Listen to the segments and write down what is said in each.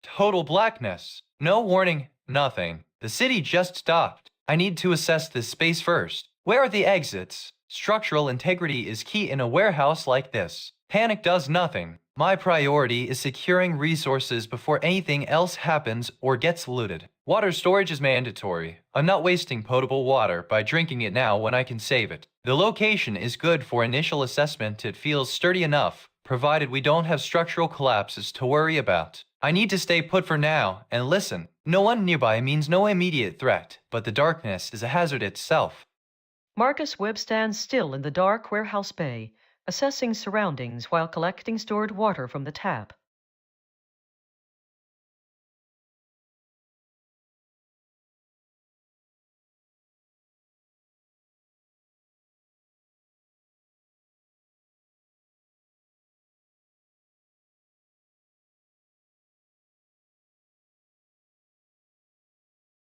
Total blackness. No warning, nothing. The city just stopped. I need to assess this space first. Where are the exits? Structural integrity is key in a warehouse like this. Panic does nothing. My priority is securing resources before anything else happens or gets looted. Water storage is mandatory. I'm not wasting potable water by drinking it now when I can save it. The location is good for initial assessment. It feels sturdy enough, provided we don't have structural collapses to worry about. I need to stay put for now, and listen. No one nearby means no immediate threat, but the darkness is a hazard itself. Marcus Webb stands still in the dark warehouse bay, assessing surroundings while collecting stored water from the tap.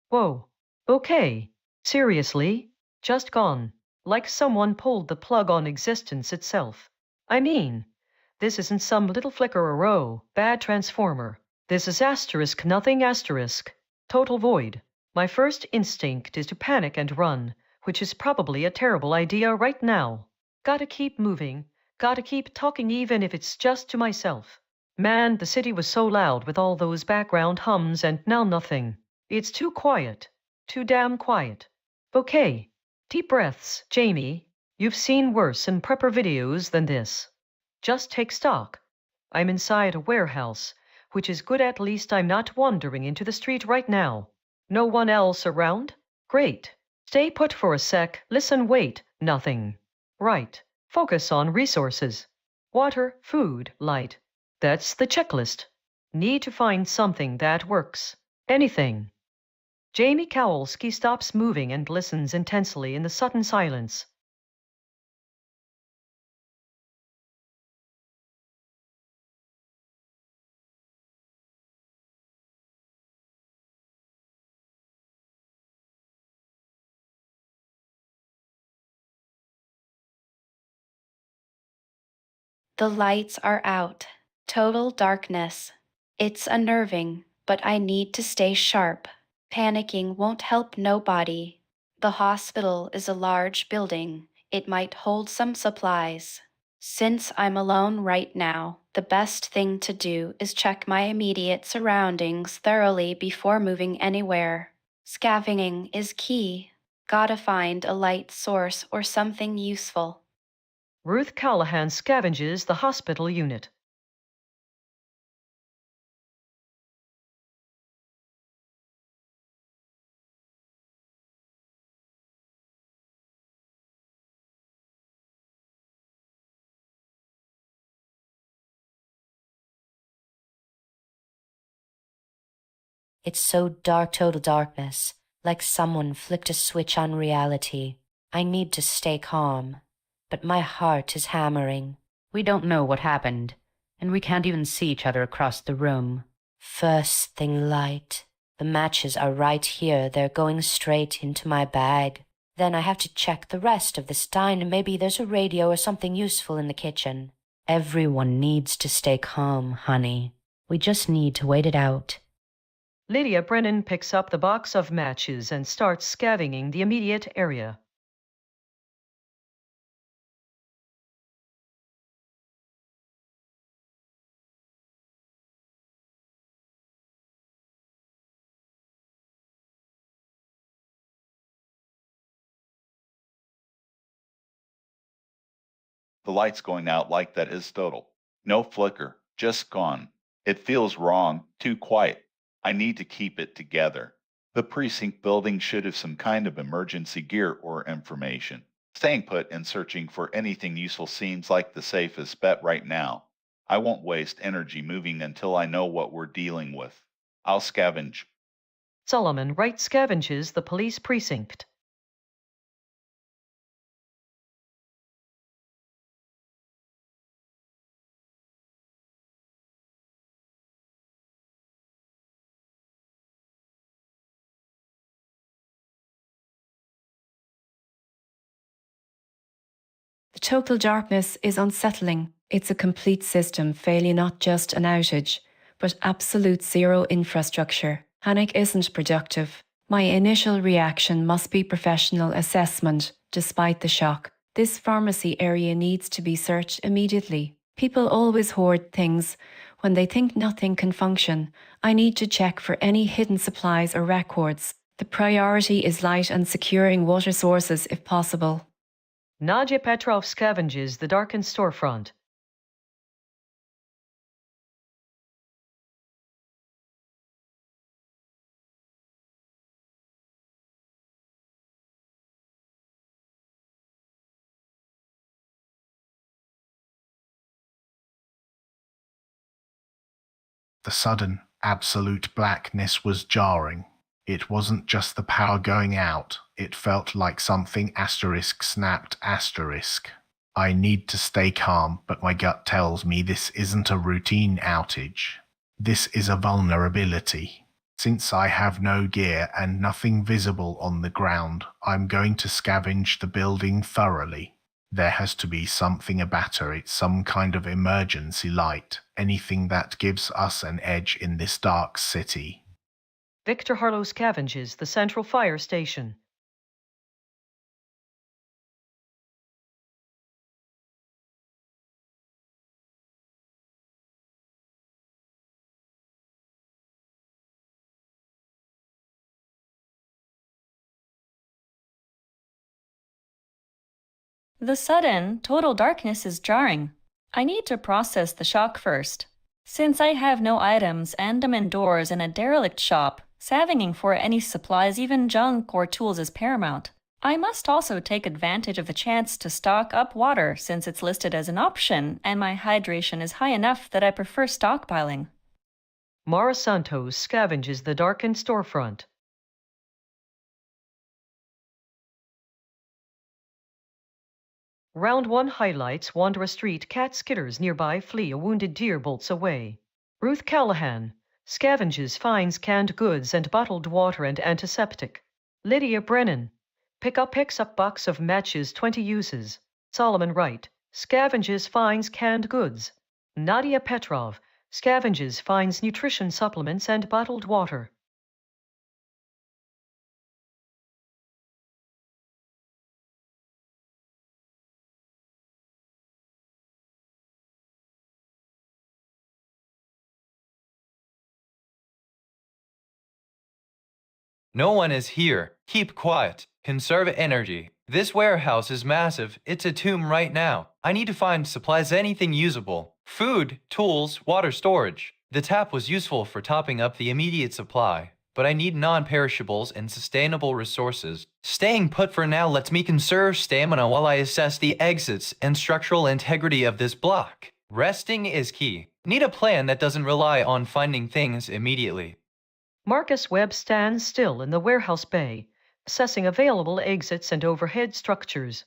Whoa. Okay. Seriously? Just gone. Like someone pulled the plug on existence itself. I mean, this isn't some little flicker or row, bad transformer. This is asterisk nothing asterisk. Total void. My first instinct is to panic and run, which is probably a terrible idea right now. Gotta keep moving. Gotta keep talking even if it's just to myself. Man, the city was so loud with all those background hums and now nothing. It's too quiet. Too damn quiet. Okay. Deep breaths, Jamie. You've seen worse in prepper videos than this. Just take stock. I'm inside a warehouse, which is good. At least I'm not wandering into the street right now. No one else around? Great. Stay put for a sec. Listen, wait. Nothing. Right. Focus on resources. Water, food, light. That's the checklist. Need to find something that works. Anything. Jamie Kowalski stops moving and listens intensely in the sudden silence. The lights are out. Total darkness. It's unnerving, but I need to stay sharp. Panicking won't help nobody. The hospital is a large building. It might hold some supplies. Since I'm alone right now, the best thing to do is check my immediate surroundings thoroughly before moving anywhere. Scavenging is key. Gotta find a light source or something useful. Ruth Callahan scavenges the hospital unit. It's so dark, total darkness, like someone flicked a switch on reality. I need to stay calm, but my heart is hammering. We don't know what happened, and we can't even see each other across the room. First thing light. The matches are right here. They're going straight into my bag. Then I have to check the rest of this diner. Maybe there's a radio or something useful in the kitchen. Everyone needs to stay calm, honey. We just need to wait it out. Lydia Brennan picks up the box of matches and starts scavenging the immediate area. The light's going out like that is total. No flicker, just gone. It feels wrong, too quiet. I need to keep it together. The precinct building should have some kind of emergency gear or information. Staying put and searching for anything useful seems like the safest bet right now. I won't waste energy moving until I know what we're dealing with. I'll scavenge. Solomon Wright scavenges the police precinct. The total darkness is unsettling. It's a complete system failure, not just an outage. but absolute zero infrastructure. Panic isn't productive. My initial reaction must be professional assessment, despite the shock. This pharmacy area needs to be searched immediately. People always hoard things when they think nothing can function. I need to check for any hidden supplies or records. The priority is light and securing water sources if possible. Nadia Petrov scavenges the darkened storefront. The sudden, absolute blackness was jarring. It wasn't just the power going out, it felt like something snapped. I need to stay calm, but my gut tells me this isn't a routine outage. This is a vulnerability. Since I have no gear and nothing visible on the ground, I'm going to scavenge the building thoroughly. There has to be something about it, some kind of emergency light, anything that gives us an edge in this dark city. Victor Harlow scavenges the central fire station. The sudden, total darkness is jarring. I need to process the shock first. Since I have no items and am indoors in a derelict shop, scavenging for any supplies, even junk or tools, is paramount. I must also take advantage of the chance to stock up water since it's listed as an option and my hydration is high enough that I prefer stockpiling. Mara Santos scavenges the darkened storefront. Round 1 highlights wander a street, cat skitters nearby, flee, a wounded deer bolts away. Ruth Callahan scavenges, finds canned goods and bottled water and antiseptic. Lydia Brennan picks up box of matches, 20 uses. Solomon Wright scavenges, finds canned goods. Nadia Petrov scavenges, finds nutrition supplements and bottled water. No one is here. Keep quiet. Conserve energy. This warehouse is massive. It's a tomb right now. I need to find supplies, anything usable. Food, tools, water storage. The tap was useful for topping up the immediate supply, but I need non-perishables and sustainable resources. Staying put for now lets me conserve stamina while I assess the exits and structural integrity of this block. Resting is key. Need a plan that doesn't rely on finding things immediately. Marcus Webb stands still in the warehouse bay, assessing available exits and overhead structures.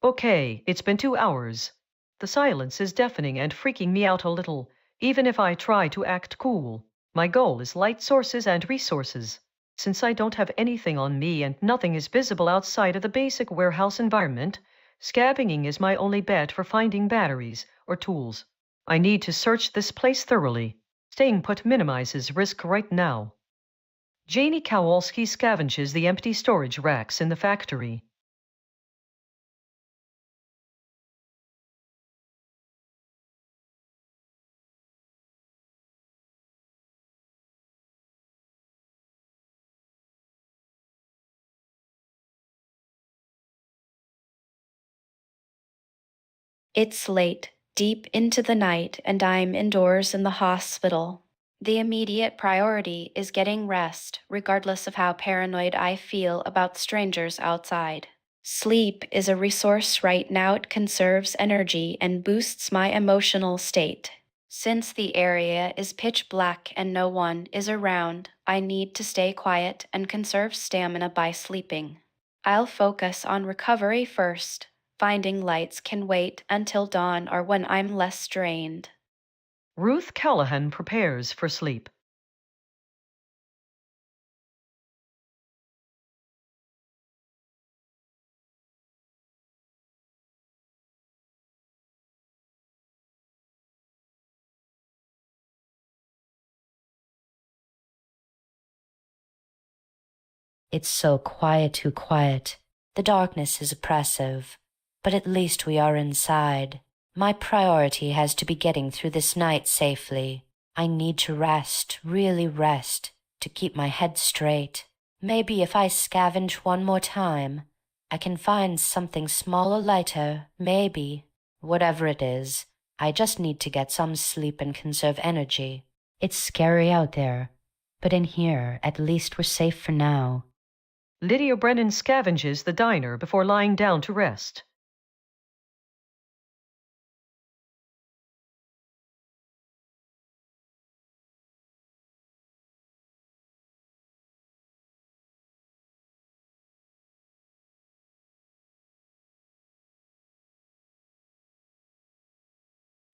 Okay, it's been 2 hours. The silence is deafening and freaking me out a little, even if I try to act cool. My goal is light sources and resources. Since I don't have anything on me and nothing is visible outside of the basic warehouse environment, scavenging is my only bet for finding batteries or tools. I need to search this place thoroughly. Staying put minimizes risk right now. Janie Kowalski scavenges the empty storage racks in the factory. It's late, deep into the night, and I'm indoors in the hospital. The immediate priority is getting rest, regardless of how paranoid I feel about strangers outside. Sleep is a resource right now. It conserves energy and boosts my emotional state. Since the area is pitch black and no one is around, I need to stay quiet and conserve stamina by sleeping. I'll focus on recovery first. Finding lights can wait until dawn or when I'm less strained. Ruth Callahan prepares for sleep. It's so quiet, too quiet. The darkness is oppressive, but at least we are inside. My priority has to be getting through this night safely. I need to rest, really rest, to keep my head straight. Maybe if I scavenge one more time, I can find something smaller, lighter, maybe. Whatever it is, I just need to get some sleep and conserve energy. It's scary out there, but in here, at least we're safe for now. Lydia Brennan scavenges the diner before lying down to rest.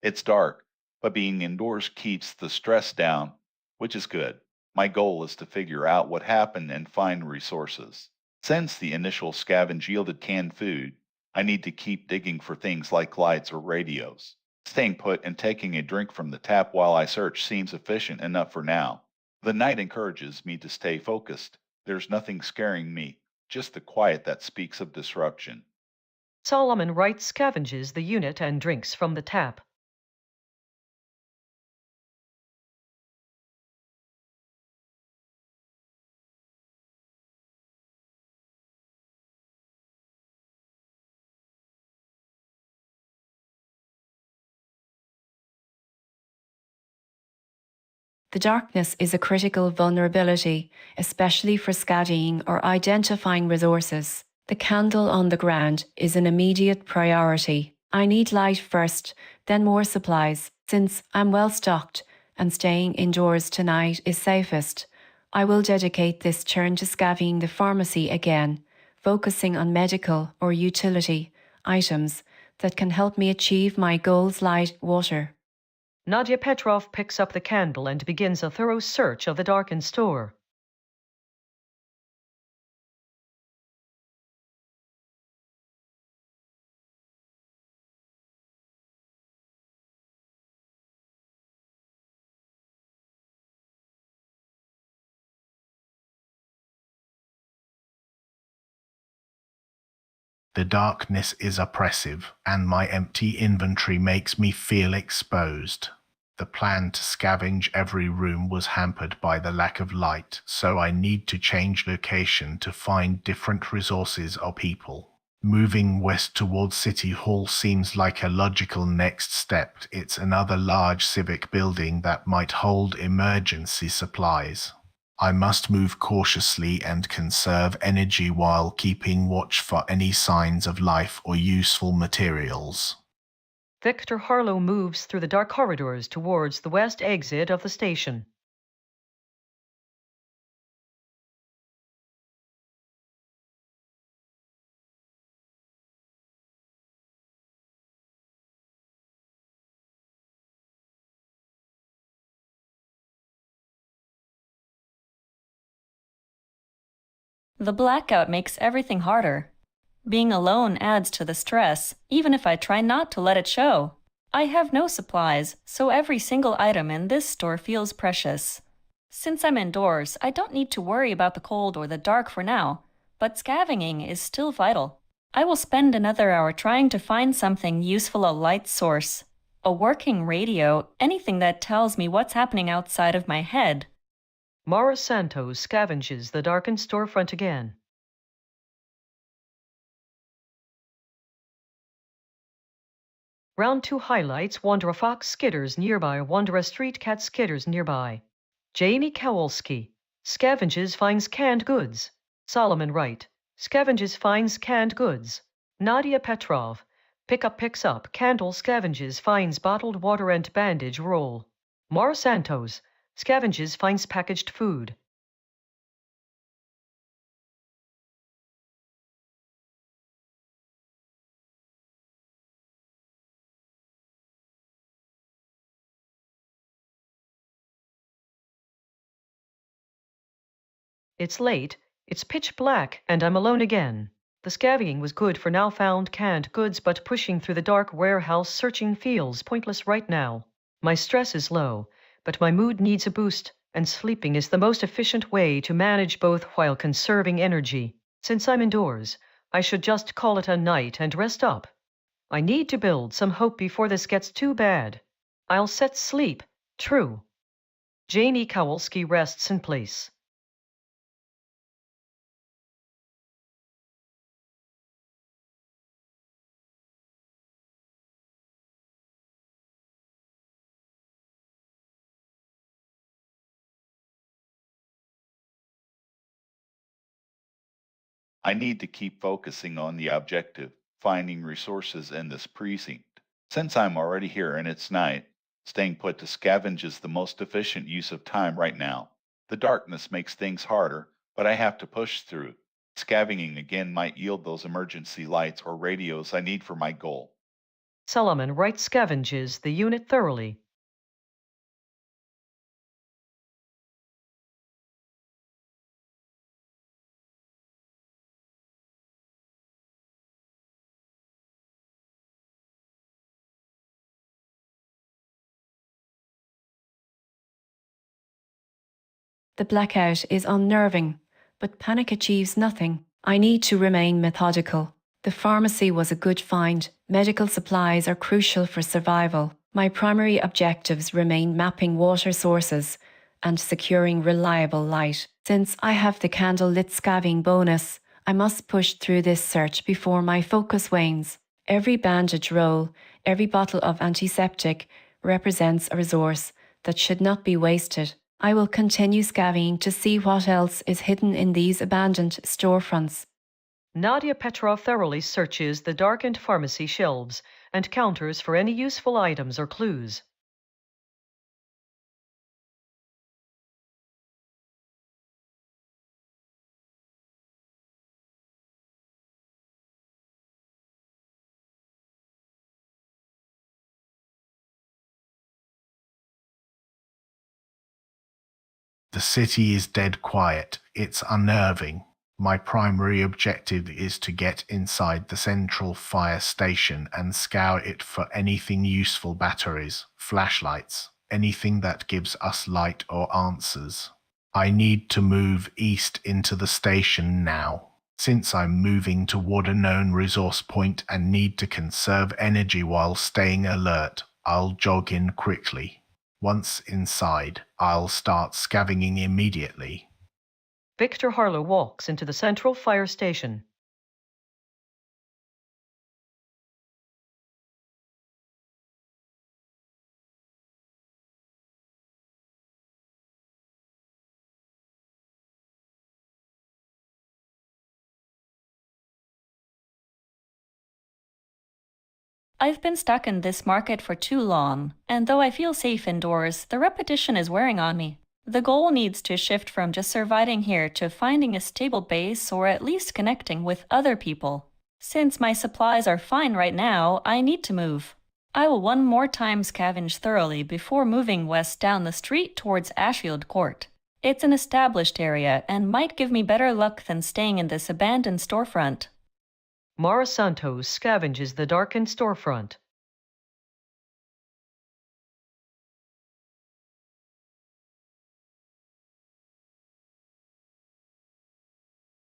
It's dark, but being indoors keeps the stress down, which is good. My goal is to figure out what happened and find resources. Since the initial scavenge yielded canned food, I need to keep digging for things like lights or radios. Staying put and taking a drink from the tap while I search seems efficient enough for now. The night encourages me to stay focused. There's nothing scaring me, just the quiet that speaks of disruption. Solomon Wright scavenges the unit and drinks from the tap. The darkness is a critical vulnerability, especially for scanning or identifying resources. The candle on the ground is an immediate priority. I need light first, then more supplies. Since I'm well stocked and staying indoors tonight is safest, I will dedicate this turn to scavenging the pharmacy again, focusing on medical or utility items that can help me achieve my goals: light, water. Nadia Petrov picks up the candle and begins a thorough search of the darkened store. The darkness is oppressive, and my empty inventory makes me feel exposed. The plan to scavenge every room was hampered by the lack of light, so I need to change location to find different resources or people. Moving west towards City Hall seems like a logical next step. It's another large civic building that might hold emergency supplies. I must move cautiously and conserve energy while keeping watch for any signs of life or useful materials. Victor Harlow moves through the dark corridors towards the west exit of the station. The blackout makes everything harder. Being alone adds to the stress, even if I try not to let it show. I have no supplies, so every single item in this store feels precious. Since I'm indoors, I don't need to worry about the cold or the dark for now, but scavenging is still vital. I will spend another hour trying to find something useful: a light source, a working radio, anything that tells me what's happening outside of my head. Mara Santos scavenges the darkened storefront again. Round 2 highlights Wandera Fox skitters nearby, Wandera Street Cat skitters nearby. Jamie Kowalski scavenges finds canned goods. Solomon Wright scavenges finds canned goods. Nadia Petrov picks up candle scavenges finds bottled water and bandage roll. Mara Santos scavenges finds packaged food. It's late, it's pitch black, and I'm alone again. The scavenging was good for now found canned goods, but pushing through the dark warehouse searching feels pointless right now. My stress is low, but my mood needs a boost, and sleeping is the most efficient way to manage both while conserving energy. Since I'm indoors, I should just call it a night and rest up. I need to build some hope before this gets too bad. I'll set sleep, true. Janie Kowalski rests in place. I need to keep focusing on the objective, finding resources in this precinct. Since I'm already here and it's night, staying put to scavenge is the most efficient use of time right now. The darkness makes things harder, but I have to push through. Scavenging again might yield those emergency lights or radios I need for my goal. Solomon right scavenges the unit thoroughly. The blackout is unnerving, but panic achieves nothing. I need to remain methodical. The pharmacy was a good find. Medical supplies are crucial for survival. My primary objectives remain mapping water sources and securing reliable light. Since I have the candle-lit scavenging bonus, I must push through this search before my focus wanes. Every bandage roll, every bottle of antiseptic represents a resource that should not be wasted. I will continue scavenging to see what else is hidden in these abandoned storefronts. Nadia Petrov thoroughly searches the darkened pharmacy shelves and counters for any useful items or clues. The city is dead quiet. It's unnerving. My primary objective is to get inside the central fire station and scour it for anything useful: batteries, flashlights, anything that gives us light or answers. I need to move east into the station now. Since I'm moving toward a known resource point and need to conserve energy while staying alert, I'll jog in quickly. Once inside, I'll start scavenging immediately. Victor Harlow walks into the central fire station. I've been stuck in this market for too long, and though I feel safe indoors, the repetition is wearing on me. The goal needs to shift from just surviving here to finding a stable base or at least connecting with other people. Since my supplies are fine right now, I need to move. I will one more time scavenge thoroughly before moving west down the street towards Ashfield Court. It's an established area and might give me better luck than staying in this abandoned storefront. Mara Santos scavenges the darkened storefront.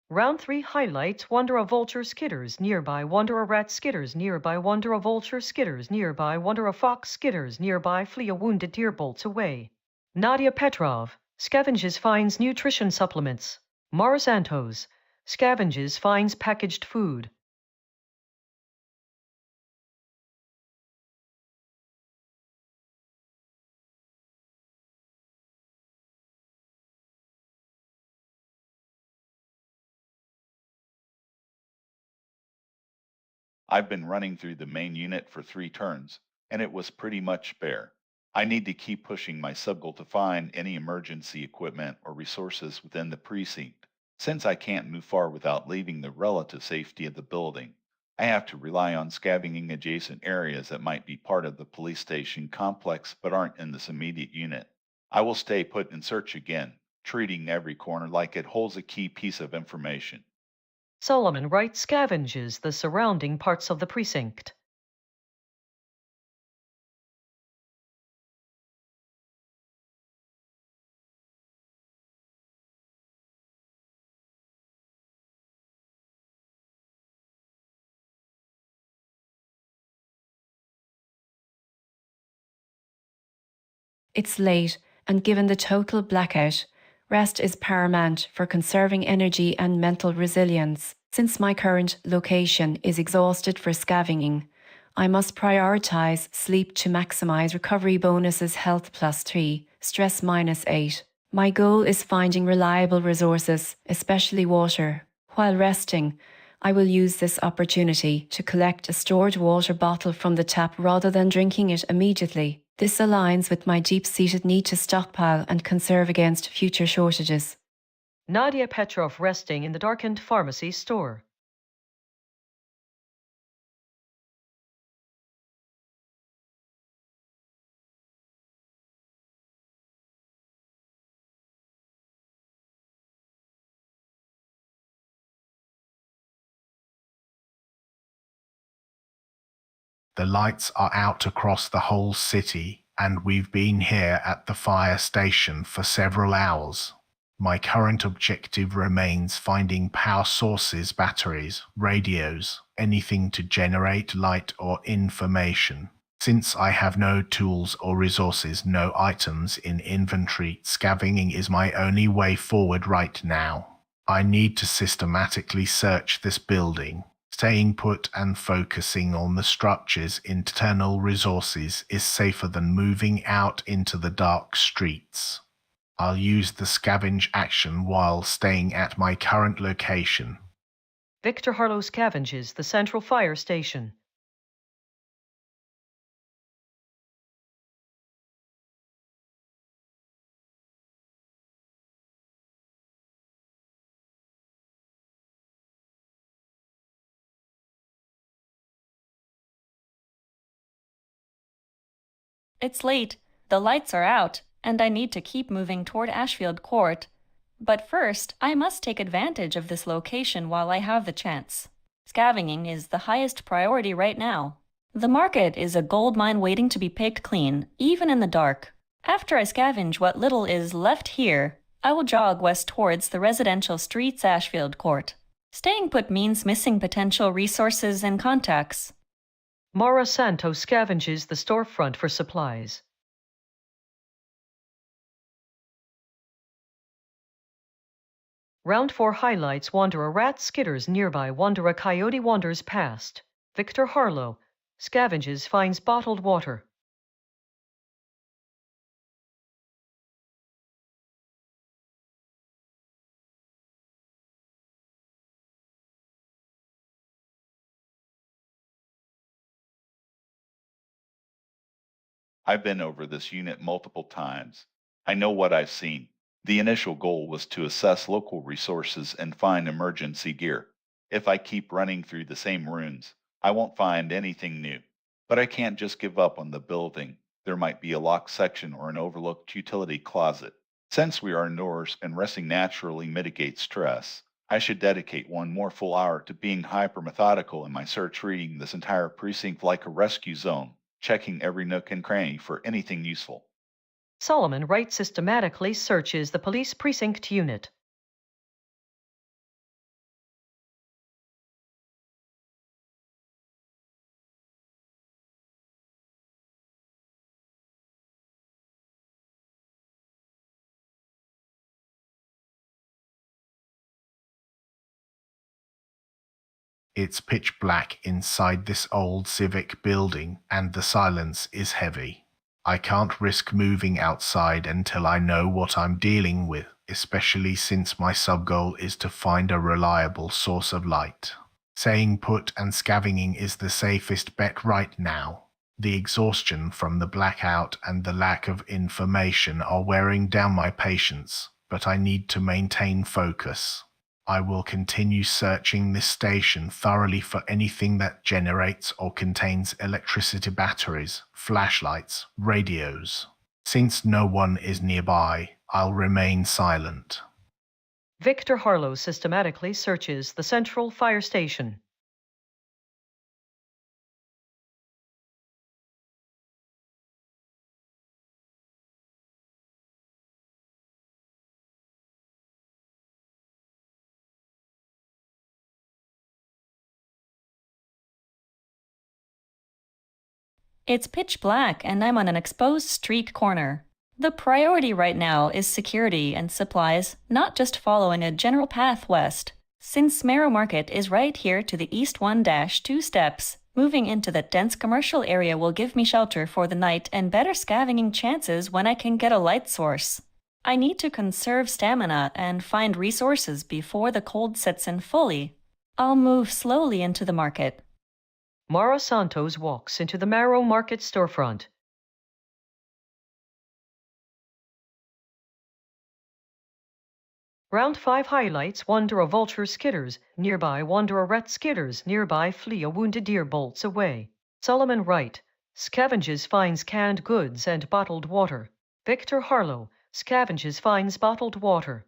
Round 3 highlights Wonder a Vulture skitters nearby, Wonder a Rat skitters nearby, Wonder a Vulture skitters nearby, Wonder a Fox skitters nearby, Flee a wounded deer bolts away. Nadia Petrov scavenges finds nutrition supplements. Mara Santos scavenges finds packaged food. I've been running through the main unit for 3 turns, and it was pretty much bare. I need to keep pushing my subgoal to find any emergency equipment or resources within the precinct. Since I can't move far without leaving the relative safety of the building, I have to rely on scavenging adjacent areas that might be part of the police station complex but aren't in this immediate unit. I will stay put and search again, treating every corner like it holds a key piece of information. Solomon Wright scavenges the surrounding parts of the precinct. It's late, and given the total blackout, rest is paramount for conserving energy and mental resilience. Since my current location is exhausted for scavenging, I must prioritize sleep to maximize recovery bonuses health +3, stress -8. My goal is finding reliable resources, especially water. While resting, I will use this opportunity to collect a stored water bottle from the tap rather than drinking it immediately. This aligns with my deep-seated need to stockpile and conserve against future shortages. Nadia Petrov resting in the darkened pharmacy store. The lights are out across the whole city, and we've been here at the fire station for several hours. My current objective remains finding power sources, batteries, radios, anything to generate light or information. Since I have no tools or resources, no items in inventory, scavenging is my only way forward right now. I need to systematically search this building. Staying put and focusing on the structure's internal resources is safer than moving out into the dark streets. I'll use the scavenge action while staying at my current location. Victor Harlow scavenges the central fire station. It's late, the lights are out, and I need to keep moving toward Ashfield Court. But first, I must take advantage of this location while I have the chance. Scavenging is the highest priority right now. The market is a gold mine waiting to be picked clean, even in the dark. After I scavenge what little is left here, I will jog west towards the residential streets Ashfield Court. Staying put means missing potential resources and contacts. Mara Santos scavenges the storefront for supplies. Round 4 highlights wander a rat skitters nearby, wander a coyote wanders past. Victor Harlow scavenges finds bottled water. I've been over this unit multiple times. I know what I've seen. The initial goal was to assess local resources and find emergency gear. If I keep running through the same rooms, I won't find anything new. But I can't just give up on the building. There might be a locked section or an overlooked utility closet. Since we are indoors and resting naturally mitigates stress, I should dedicate one more full hour to being hyper-methodical in my search, reading this entire precinct like a rescue zone, checking every nook and cranny for anything useful. Solomon Wright systematically searches the police precinct unit. It's pitch black inside this old civic building, and the silence is heavy. I can't risk moving outside until I know what I'm dealing with, especially since my sub-goal is to find a reliable source of light. Staying put and scavenging is the safest bet right now. The exhaustion from the blackout and the lack of information are wearing down my patience, but I need to maintain focus. I will continue searching this station thoroughly for anything that generates or contains electricity, batteries, flashlights, radios. Since no one is nearby, I'll remain silent. Victor Harlow systematically searches the central fire station. It's pitch black and I'm on an exposed street corner. The priority right now is security and supplies, not just following a general path west. Since Marrow Market is right here to the east 1-2 steps, moving into that dense commercial area will give me shelter for the night and better scavenging chances when I can get a light source. I need to conserve stamina and find resources before the cold sets in fully. I'll move slowly into the market. Mara Santos walks into the Marrow Market storefront. Round 5 highlights wander a vulture skitters, nearby wander a rat skitters, nearby flee a wounded deer bolts away. Solomon Wright scavenges finds canned goods and bottled water. Victor Harlow scavenges finds bottled water.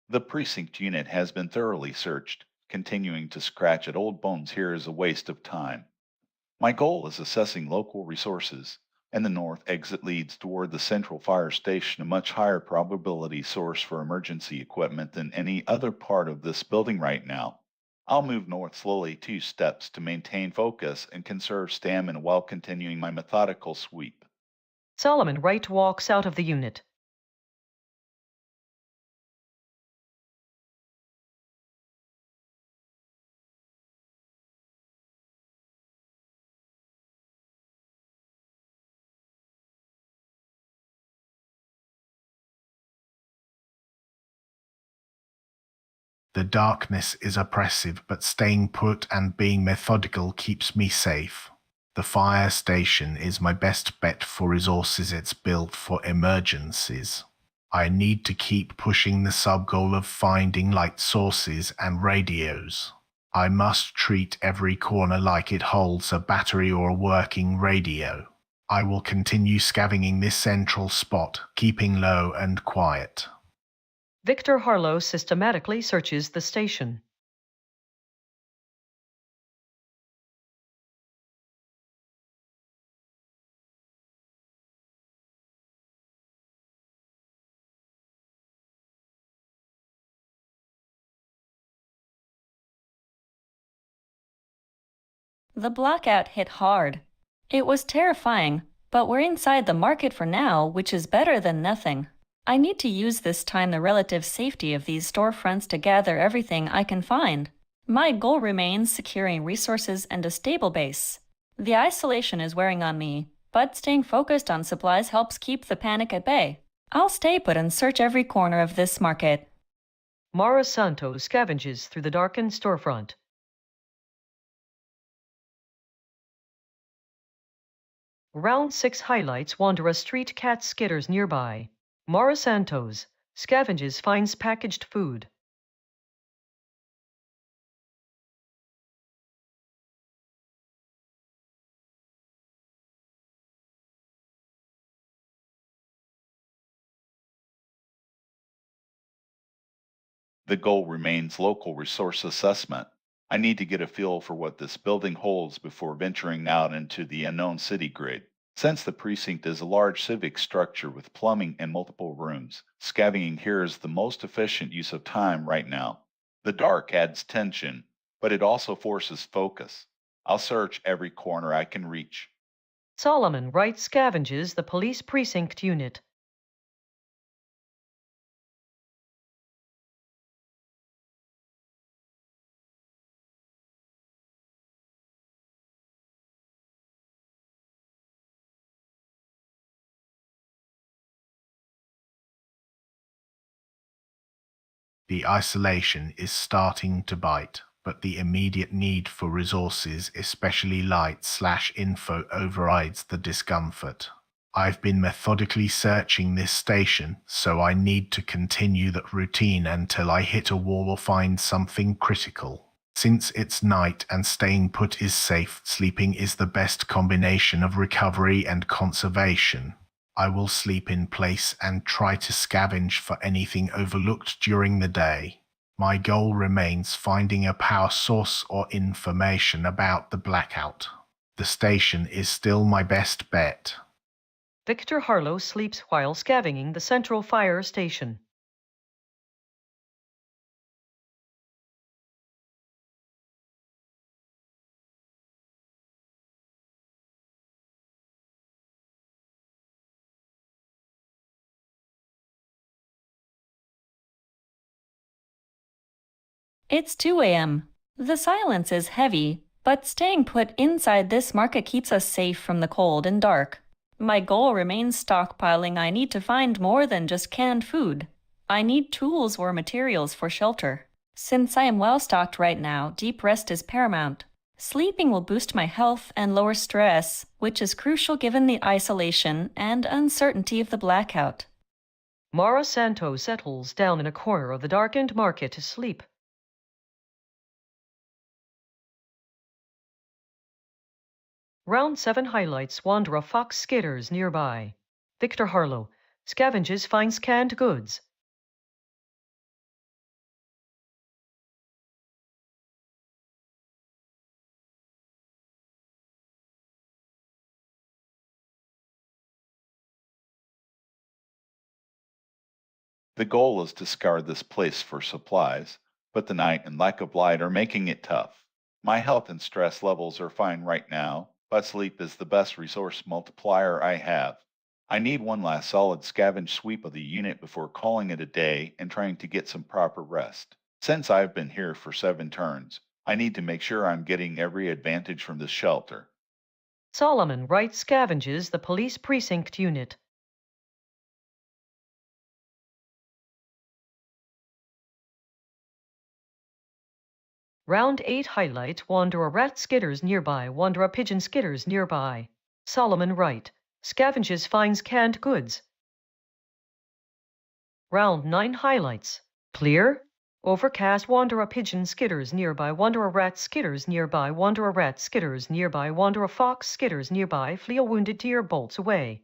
The precinct unit has been thoroughly searched. Continuing to scratch at old bones here is a waste of time. My goal is assessing local resources, and the north exit leads toward the central fire station, a much higher probability source for emergency equipment than any other part of this building right now. I'll move north slowly 2 steps to maintain focus and conserve stamina while continuing my methodical sweep. Solomon Wright walks out of the unit. The darkness is oppressive, but staying put and being methodical keeps me safe. The fire station is my best bet for resources. It's built for emergencies. I need to keep pushing the sub-goal of finding light sources and radios. I must treat every corner like it holds a battery or a working radio. I will continue scavenging this central spot, keeping low and quiet. Victor Harlow systematically searches the station. The blackout hit hard. It was terrifying, but we're inside the market for now, which is better than nothing. I need to use this time the relative safety of these storefronts to gather everything I can find. My goal remains securing resources and a stable base. The isolation is wearing on me, but staying focused on supplies helps keep the panic at bay. I'll stay put and search every corner of this market. Mara Santos scavenges through the darkened storefront. Round 6 highlights wander a street cat skitters nearby. Mara Santos scavenges finds packaged food. The goal remains local resource assessment. I need to get a feel for what this building holds before venturing out into the unknown city grid. Since the precinct is a large civic structure with plumbing and multiple rooms, scavenging here is the most efficient use of time right now. The dark adds tension, but it also forces focus. I'll search every corner I can reach. Solomon Wright scavenges the police precinct unit. The isolation is starting to bite, but the immediate need for resources, especially light/info, overrides the discomfort. I've been methodically searching this station, so I need to continue that routine until I hit a wall or find something critical. Since it's night and staying put is safe, sleeping is the best combination of recovery and conservation. I will sleep in place and try to scavenge for anything overlooked during the day. My goal remains finding a power source or information about the blackout. The station is still my best bet. Victor Harlow sleeps while scavenging the central fire station. It's 2 a.m. The silence is heavy, but staying put inside this market keeps us safe from the cold and dark. My goal remains stockpiling. I need to find more than just canned food. I need tools or materials for shelter. Since I am well stocked right now, deep rest is paramount. Sleeping will boost my health and lower stress, which is crucial given the isolation and uncertainty of the blackout. Mara Santos settles down in a corner of the darkened market to sleep. Round 7 highlights Wanderer Fox skitters nearby. Victor Harlow scavenges finds canned goods. The goal is to scour this place for supplies, but the night and lack of light are making it tough. My health and stress levels are fine right now, but sleep is the best resource multiplier I have. I need one last solid scavenge sweep of the unit before calling it a day and trying to get some proper rest. Since I've been here for 7 turns, I need to make sure I'm getting every advantage from this shelter. Solomon Wright scavenges the police precinct unit. Round 8 highlight Wanderer Rat skitters nearby, Wanderer Pigeon skitters nearby. Solomon Wright scavenges finds canned goods. Round 9 highlights clear, overcast Wanderer Pigeon skitters nearby, Wanderer Rat skitters nearby, Wanderer Rat skitters nearby, Wanderer Fox skitters nearby, flee a wounded deer bolts away.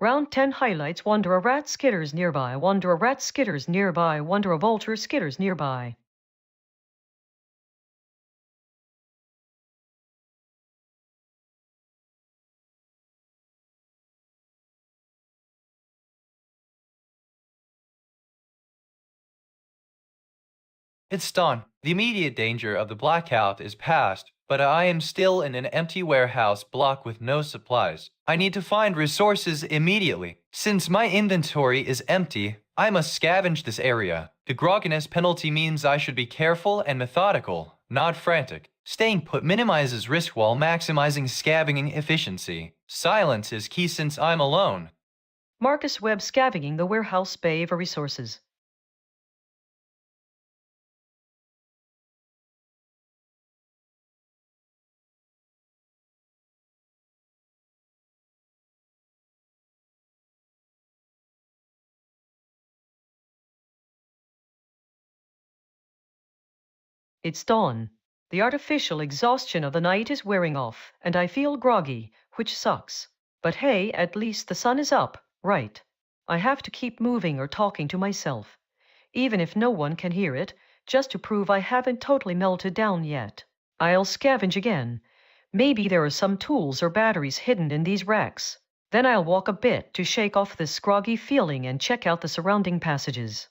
Round 10 highlights Wanderer Rat skitters nearby, Wanderer Rat skitters nearby, Wanderer Vulture skitters nearby. It's dawn. The immediate danger of the blackout is past, but I am still in an empty warehouse block with no supplies. I need to find resources immediately. Since my inventory is empty, I must scavenge this area. The grogginess penalty means I should be careful and methodical, not frantic. Staying put minimizes risk while maximizing scavenging efficiency. Silence is key since I'm alone. Marcus Webb scavenging the warehouse bay for resources. It's dawn. The artificial exhaustion of the night is wearing off, and I feel groggy, which sucks. But hey, at least the sun is up, right? I have to keep moving or talking to myself, even if no one can hear it, just to prove I haven't totally melted down yet. I'll scavenge again. Maybe there are some tools or batteries hidden in these racks. Then I'll walk a bit to shake off this groggy feeling and check out the surrounding passages.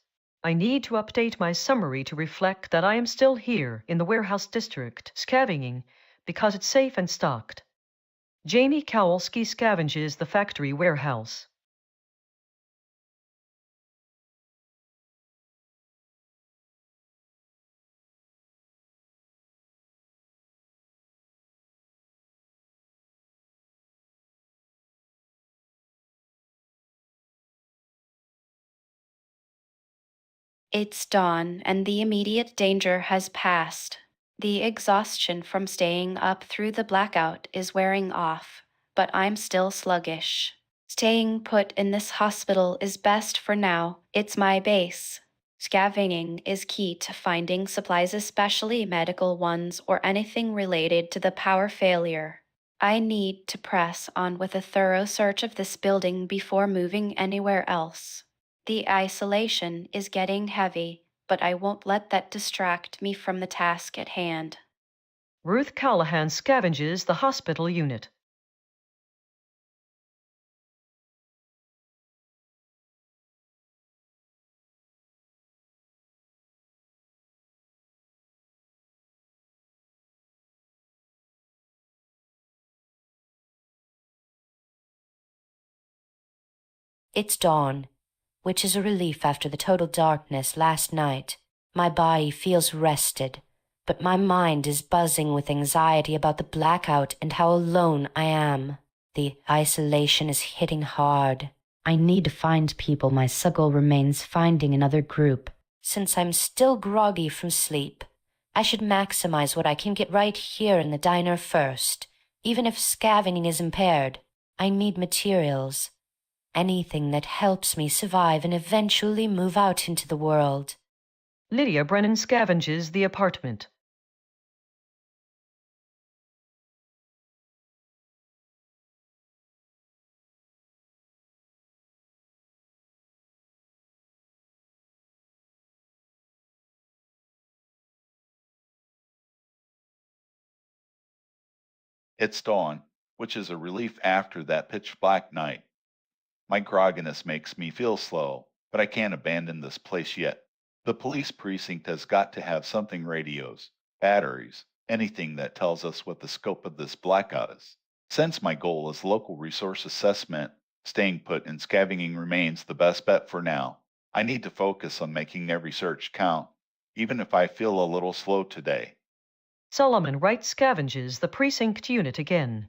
I need to update my summary to reflect that I am still here in the warehouse district, scavenging, because it's safe and stocked. Jamie Kowalski scavenges the factory warehouse. It's dawn, and the immediate danger has passed. The exhaustion from staying up through the blackout is wearing off. but I'm still sluggish. Staying put in this hospital is best for now. It's my base. Scavenging is key to finding supplies, especially medical ones or anything related to the power failure. I need to press on with a thorough search of this building before moving anywhere else. The isolation is getting heavy, but I won't let that distract me from the task at hand. Ruth Callahan scavenges the hospital unit. It's dawn, which is a relief after the total darkness last night. My body feels rested, but my mind is buzzing with anxiety about the blackout and how alone I am. The isolation is hitting hard. I need to find people my goal remains finding another group. Since I'm still groggy from sleep, I should maximize what I can get right here in the diner first, even if scavenging is impaired. I need materials. Anything that helps me survive and eventually move out into the world. Lydia Brennan scavenges the apartment. It's dawn, which is a relief after that pitch black night. My grogginess makes me feel slow, but I can't abandon this place yet. The police precinct has got to have something: radios, batteries, anything that tells us what the scope of this blackout is. Since my goal is local resource assessment, staying put and scavenging remains the best bet for now. I need to focus on making every search count, even if I feel a little slow today. Solomon Wright scavenges the precinct unit again.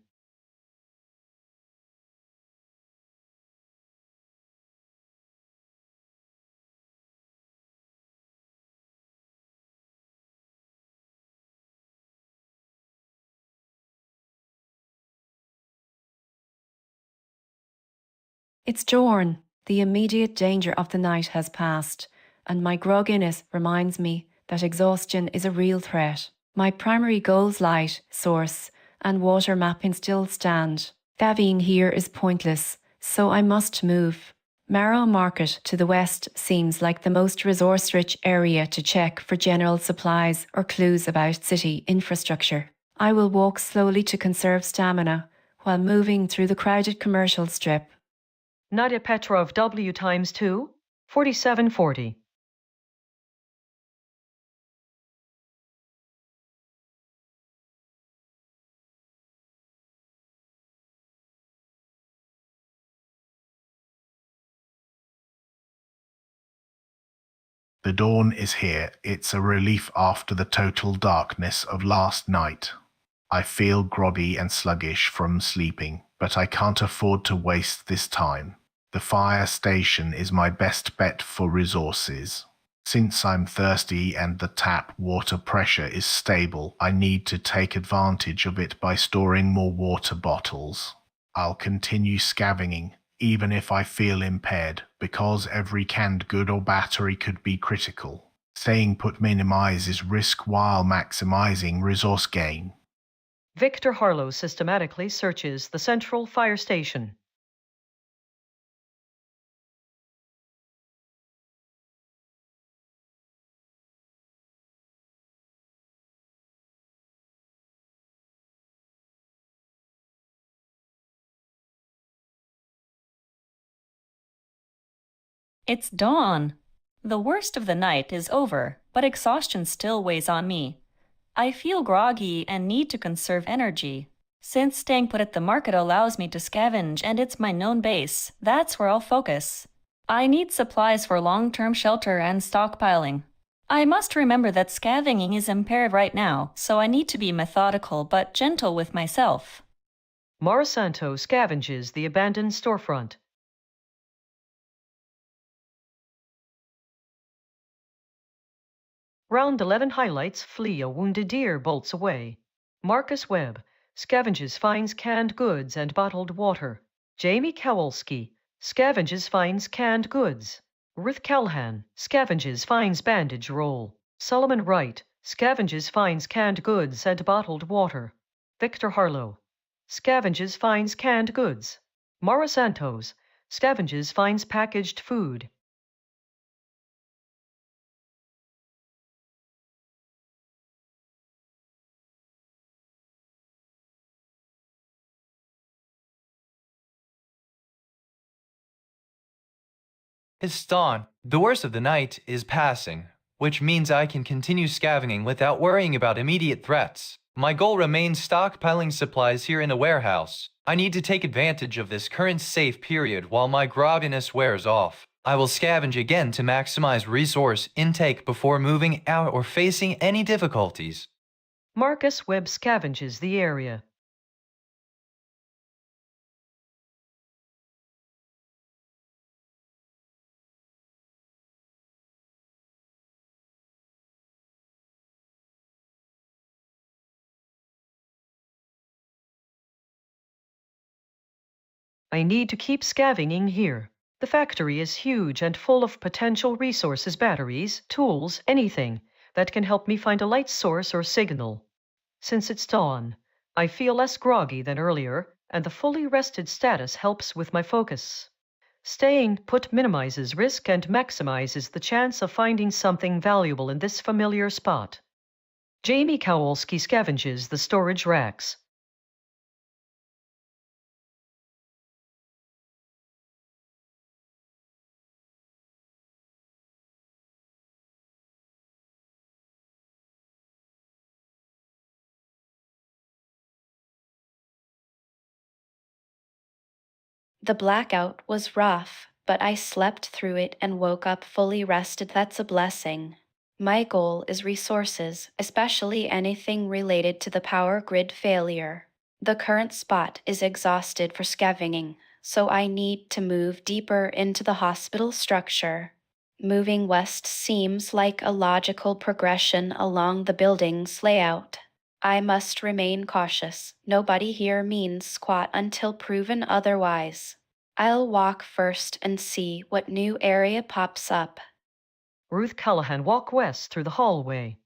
It's dawn. The immediate danger of the night has passed, and my grogginess reminds me that exhaustion is a real threat. My primary goals, light, source, and water mapping still stand. Scavenging here is pointless, so I must move. Marrow Market to the west seems like the most resource-rich area to check for general supplies or clues about city infrastructure. I will walk slowly to conserve stamina while moving through the crowded commercial strip. Nadia Petrov W times 2, 4740. The dawn is here. It's a relief after the total darkness of last night. I feel groggy and sluggish from sleeping, but I can't afford to waste this time. The fire station is my best bet for resources. Since I'm thirsty and the tap water pressure is stable, I need to take advantage of it by storing more water bottles. I'll continue scavenging, even if I feel impaired, because every canned good or battery could be critical. Staying put minimizes risk while maximizing resource gain. Victor Harlow systematically searches the central fire station. It's dawn. The worst of the night is over, but exhaustion still weighs on me. I feel groggy and need to conserve energy. Since staying put at the market allows me to scavenge and it's my known base, that's where I'll focus. I need supplies for long-term shelter and stockpiling. I must remember that scavenging is impaired right now, so I need to be methodical but gentle with myself. Marasanto scavenges the abandoned storefront. Round 11 highlights flee, a wounded deer bolts away. Marcus Webb scavenges finds canned goods and bottled water. Jamie Kowalski scavenges finds canned goods. Ruth Callahan scavenges finds bandage roll. Solomon Wright scavenges finds canned goods and bottled water. Victor Harlow scavenges finds canned goods. Mara Santos scavenges finds packaged food. It's dawn. The worst of the night is passing, which means I can continue scavenging without worrying about immediate threats. My goal remains stockpiling supplies here in the warehouse. I need to take advantage of this current safe period while my grogginess wears off. I will scavenge again to maximize resource intake before moving out or facing any difficulties. Marcus Webb scavenges the area. I need to keep scavenging here. The factory is huge and full of potential resources, batteries, tools, anything that can help me find a light source or signal. Since it's dawn, I feel less groggy than earlier, and the fully rested status helps with my focus. Staying put minimizes risk and maximizes the chance of finding something valuable in this familiar spot. Jamie Kowalski scavenges the storage racks. The blackout was rough, but I slept through it and woke up fully rested. That's a blessing. My goal is resources, especially anything related to the power grid failure. The current spot is exhausted for scavenging, so I need to move deeper into the hospital structure. Moving west seems like a logical progression along the building's layout. I must remain cautious. Nobody here means squat until proven otherwise. I'll walk first and see what new area pops up. Ruth Callahan walk west through the hallway.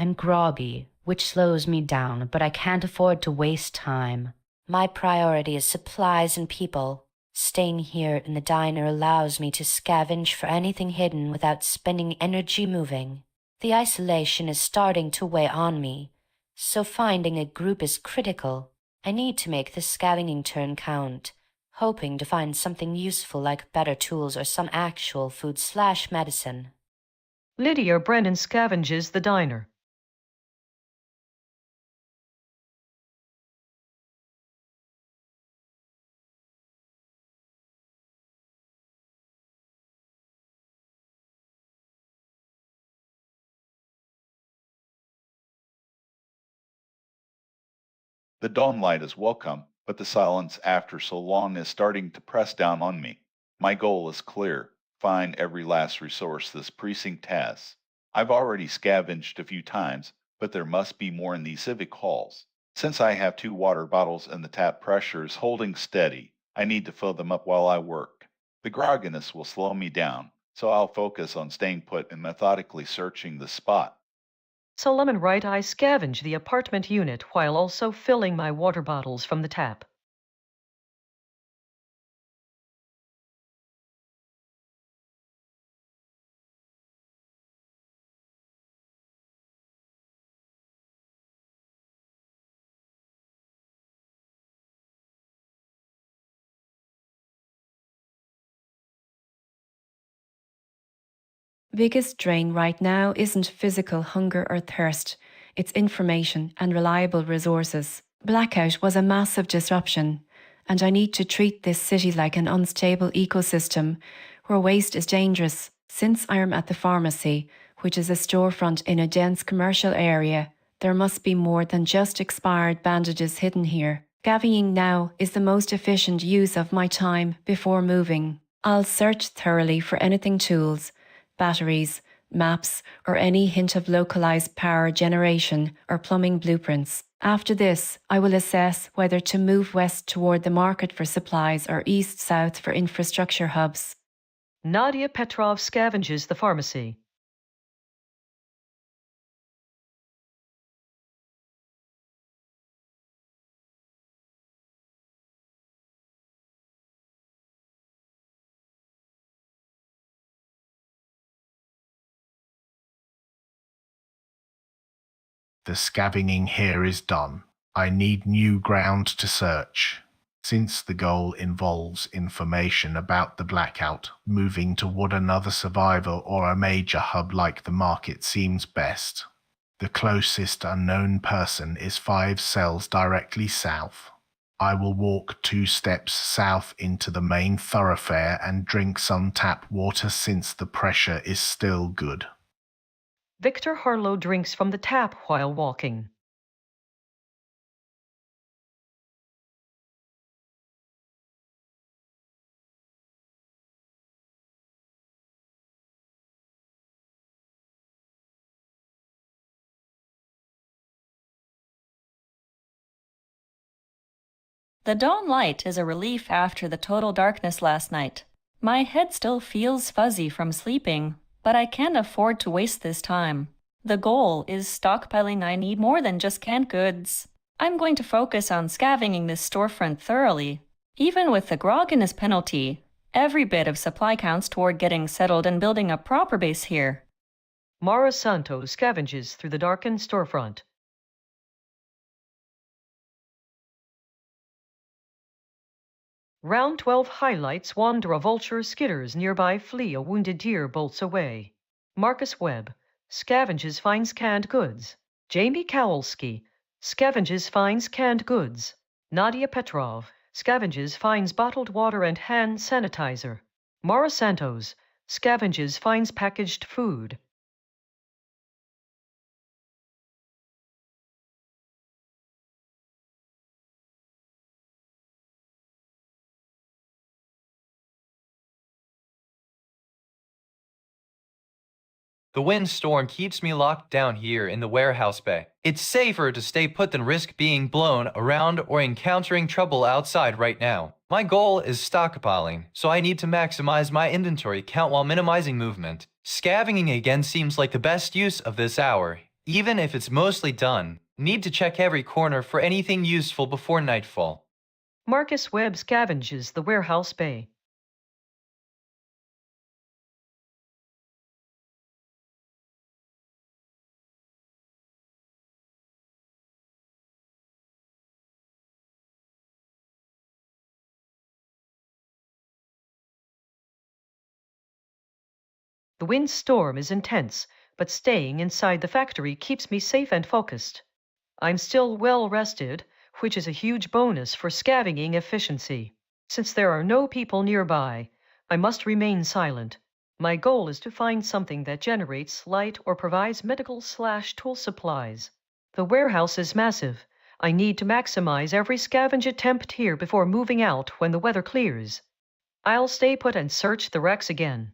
I'm groggy, which slows me down, but I can't afford to waste time. My priority is supplies and people. Staying here in the diner allows me to scavenge for anything hidden without spending energy moving. The isolation is starting to weigh on me, so finding a group is critical. I need to make this scavenging turn count, hoping to find something useful like better tools or some actual food/medicine. Lydia Brennan scavenges the diner. The dawn light is welcome, but the silence after so long is starting to press down on me. My goal is clear: find every last resource this precinct has. I've already scavenged a few times, but there must be more in these civic halls. Since I have 2 water bottles and the tap pressure is holding steady, I need to fill them up while I work. The grogginess will slow me down, so I'll focus on staying put and methodically searching the spot. Solomon Wright I scavenge the apartment unit while also filling my water bottles from the tap. Biggest drain right now isn't physical hunger or thirst, it's information and reliable resources. Blackout was a massive disruption, and I need to treat this city like an unstable ecosystem where waste is dangerous. Since I am at the pharmacy, which is a storefront in a dense commercial area. There must be more than just expired bandages hidden here. Scavenging now is the most efficient use of my time before moving. I'll search thoroughly for anything tools, batteries, maps, or any hint of localized power generation or plumbing blueprints. After this, I will assess whether to move west toward the market for supplies or east-south for infrastructure hubs. Nadia Petrov scavenges the pharmacy. The scavenging here is done. I need new ground to search. Since the goal involves information about the Blackout, moving toward another survivor or a major hub like the market seems best. The closest unknown person is 5 cells directly south. I will walk 2 steps south into the main thoroughfare and drink some tap water since the pressure is still good. Victor Harlow drinks from the tap while walking. The dawn light is a relief after the total darkness last night. My head still feels fuzzy from sleeping, but I can't afford to waste this time. The goal is stockpiling. I need more than just canned goods. I'm going to focus on scavenging this storefront thoroughly. Even with the grogginess penalty, every bit of supply counts toward getting settled and building a proper base here. Mara Santos scavenges through the darkened storefront. Round 12 highlights wander a vulture skitters nearby flee a wounded deer bolts away. Marcus Webb scavenges finds canned goods. Jamie Kowalski scavenges finds canned goods. Nadia Petrov scavenges finds bottled water and hand sanitizer. Mara Santos scavenges finds packaged food. The windstorm keeps me locked down here in the warehouse bay. It's safer to stay put than risk being blown around or encountering trouble outside right now. My goal is stockpiling, so I need to maximize my inventory count while minimizing movement. Scavenging again seems like the best use of this hour, even if it's mostly done. Need to check every corner for anything useful before nightfall. Marcus Webb scavenges the warehouse bay. The windstorm is intense, but staying inside the factory keeps me safe and focused. I'm still well rested, which is a huge bonus for scavenging efficiency. Since there are no people nearby, I must remain silent. My goal is to find something that generates light or provides medical/tool supplies. The warehouse is massive. I need to maximize every scavenge attempt here before moving out when the weather clears. I'll stay put and search the racks again.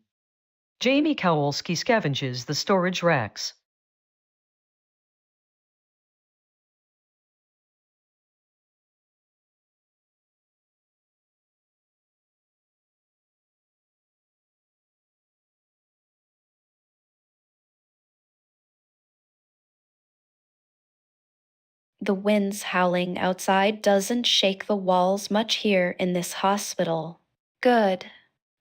Jamie Kowalski scavenges the storage racks. The winds howling outside doesn't shake the walls much here in this hospital. Good.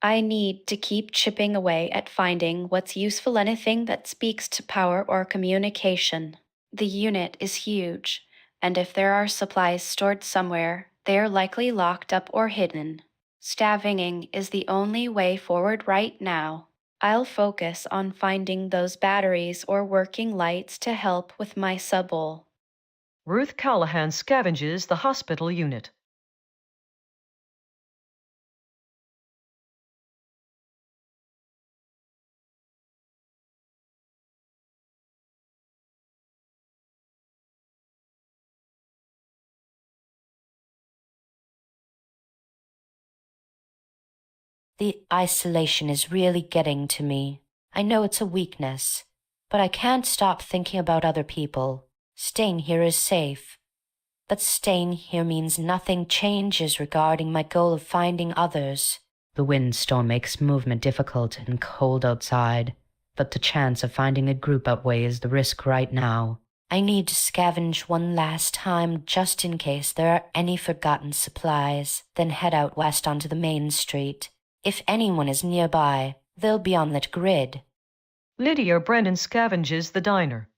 I need to keep chipping away at finding what's useful, anything that speaks to power or communication. The unit is huge, and if there are supplies stored somewhere, they are likely locked up or hidden. Scavenging is the only way forward right now. I'll focus on finding those batteries or working lights to help with my subul. Ruth Callahan scavenges the hospital unit. The isolation is really getting to me. I know it's a weakness, but I can't stop thinking about other people. Staying here is safe. But staying here means nothing changes regarding my goal of finding others. The windstorm makes movement difficult and cold outside, but the chance of finding a group outweighs the risk right now. I need to scavenge one last time just in case there are any forgotten supplies, then head out west onto the main street. If anyone is nearby, they'll be on that grid. Lydia Brennan scavenges the diner.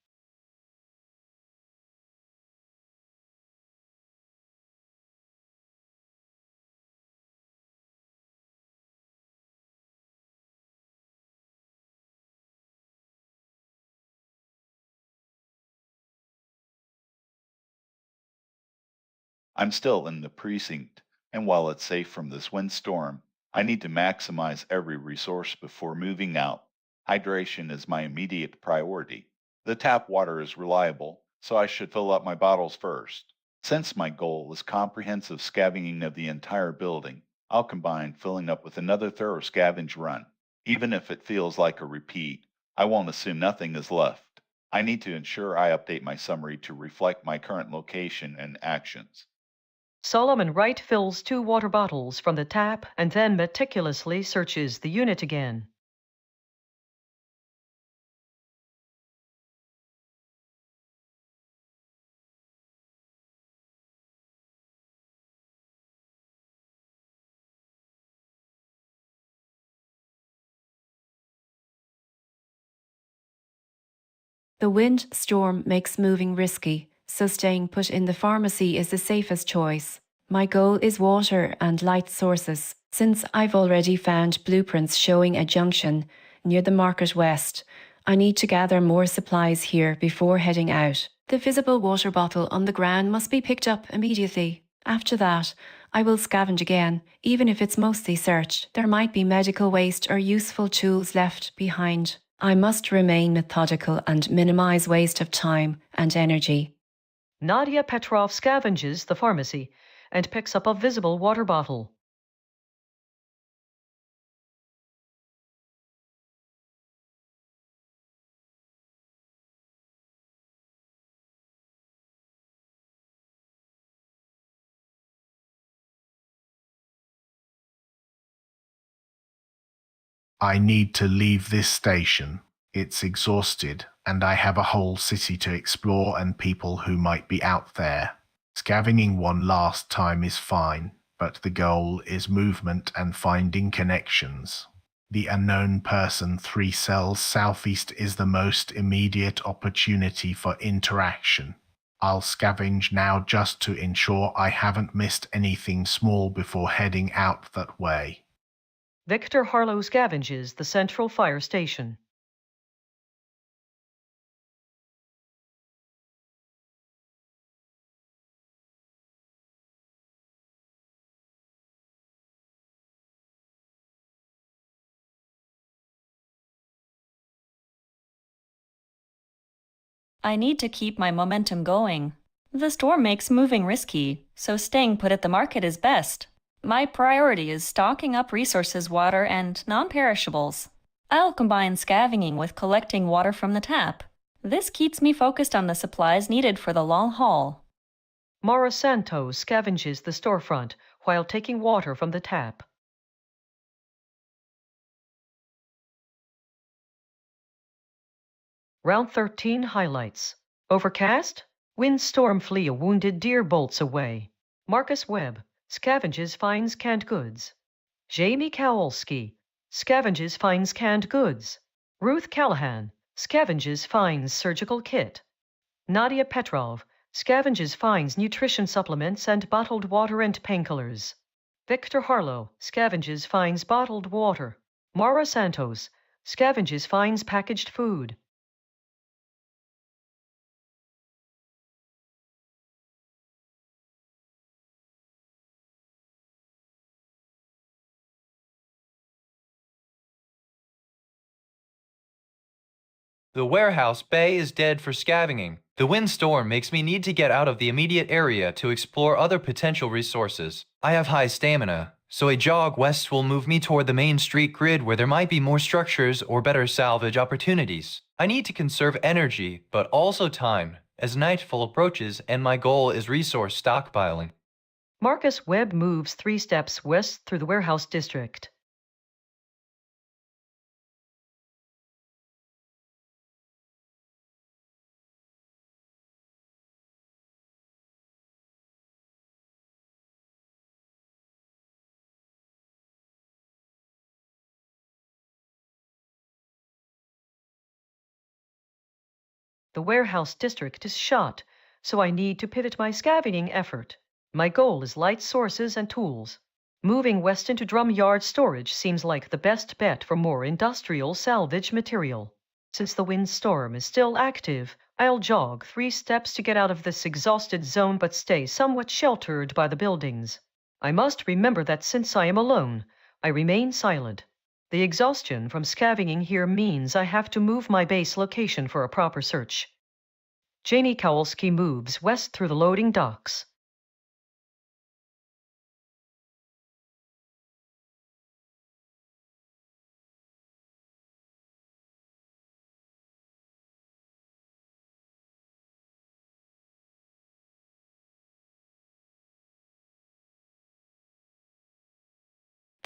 I'm still in the precinct, and while it's safe from this windstorm, I need to maximize every resource before moving out. Hydration is my immediate priority. The tap water is reliable, so I should fill up my bottles first. Since my goal is comprehensive scavenging of the entire building, I'll combine filling up with another thorough scavenge run. Even if it feels like a repeat, I won't assume nothing is left. I need to ensure I update my summary to reflect my current location and actions. Solomon Wright fills 2 water bottles from the tap and then meticulously searches the unit again. The windstorm makes moving risky, so staying put in the pharmacy is the safest choice. My goal is water and light sources, since I've already found blueprints showing a junction near the Market West. I need to gather more supplies here before heading out. The visible water bottle on the ground must be picked up immediately. After that, I will scavenge again, even if it's mostly searched. There might be medical waste or useful tools left behind. I must remain methodical and minimize waste of time and energy. Nadia Petrov scavenges the pharmacy and picks up a visible water bottle. I need to leave this station. It's exhausted, and I have a whole city to explore and people who might be out there. Scavenging one last time is fine, but the goal is movement and finding connections. The unknown person 3 cells southeast is the most immediate opportunity for interaction. I'll scavenge now just to ensure I haven't missed anything small before heading out that way. Victor Harlow scavenges the central fire station. I need to keep my momentum going. The storm makes moving risky, so staying put at the market is best. My priority is stocking up resources, water, and non-perishables. I'll combine scavenging with collecting water from the tap. This keeps me focused on the supplies needed for the long haul. Mara Santos scavenges the storefront while taking water from the tap. Round 13 highlights. Overcast. Windstorm flee a wounded deer bolts away. Marcus Webb scavenges finds canned goods. Jamie Kowalski scavenges finds canned goods. Ruth Callahan scavenges finds surgical kit. Nadia Petrov scavenges finds nutrition supplements and bottled water and painkillers. Victor Harlow scavenges finds bottled water. Mara Santos scavenges finds packaged food. The warehouse bay is dead for scavenging. The windstorm makes me need to get out of the immediate area to explore other potential resources. I have high stamina, so a jog west will move me toward the main street grid where there might be more structures or better salvage opportunities. I need to conserve energy, but also time, as nightfall approaches and my goal is resource stockpiling. Marcus Webb moves 3 steps west through the warehouse district. The warehouse district is shot, so I need to pivot my scavenging effort. My goal is light sources and tools. Moving west into drum yard storage seems like the best bet for more industrial salvage material. Since the windstorm is still active, I'll jog 3 steps to get out of this exhausted zone but stay somewhat sheltered by the buildings. I must remember that since I am alone, I remain silent. The exhaustion from scavenging here means I have to move my base location for a proper search. Janie Kowalski moves west through the loading docks.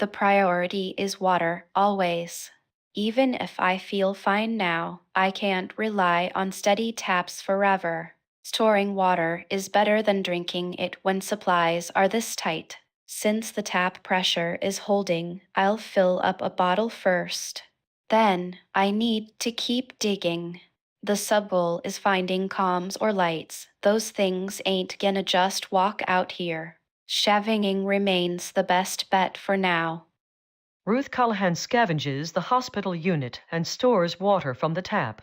The priority is water, always. Even if I feel fine now, I can't rely on steady taps forever. Storing water is better than drinking it when supplies are this tight. Since the tap pressure is holding, I'll fill up a bottle first. Then, I need to keep digging. The sub-goal is finding comms or lights. Those things ain't gonna just walk out here. Scavenging remains the best bet for now. Ruth Callahan scavenges the hospital unit and stores water from the tap.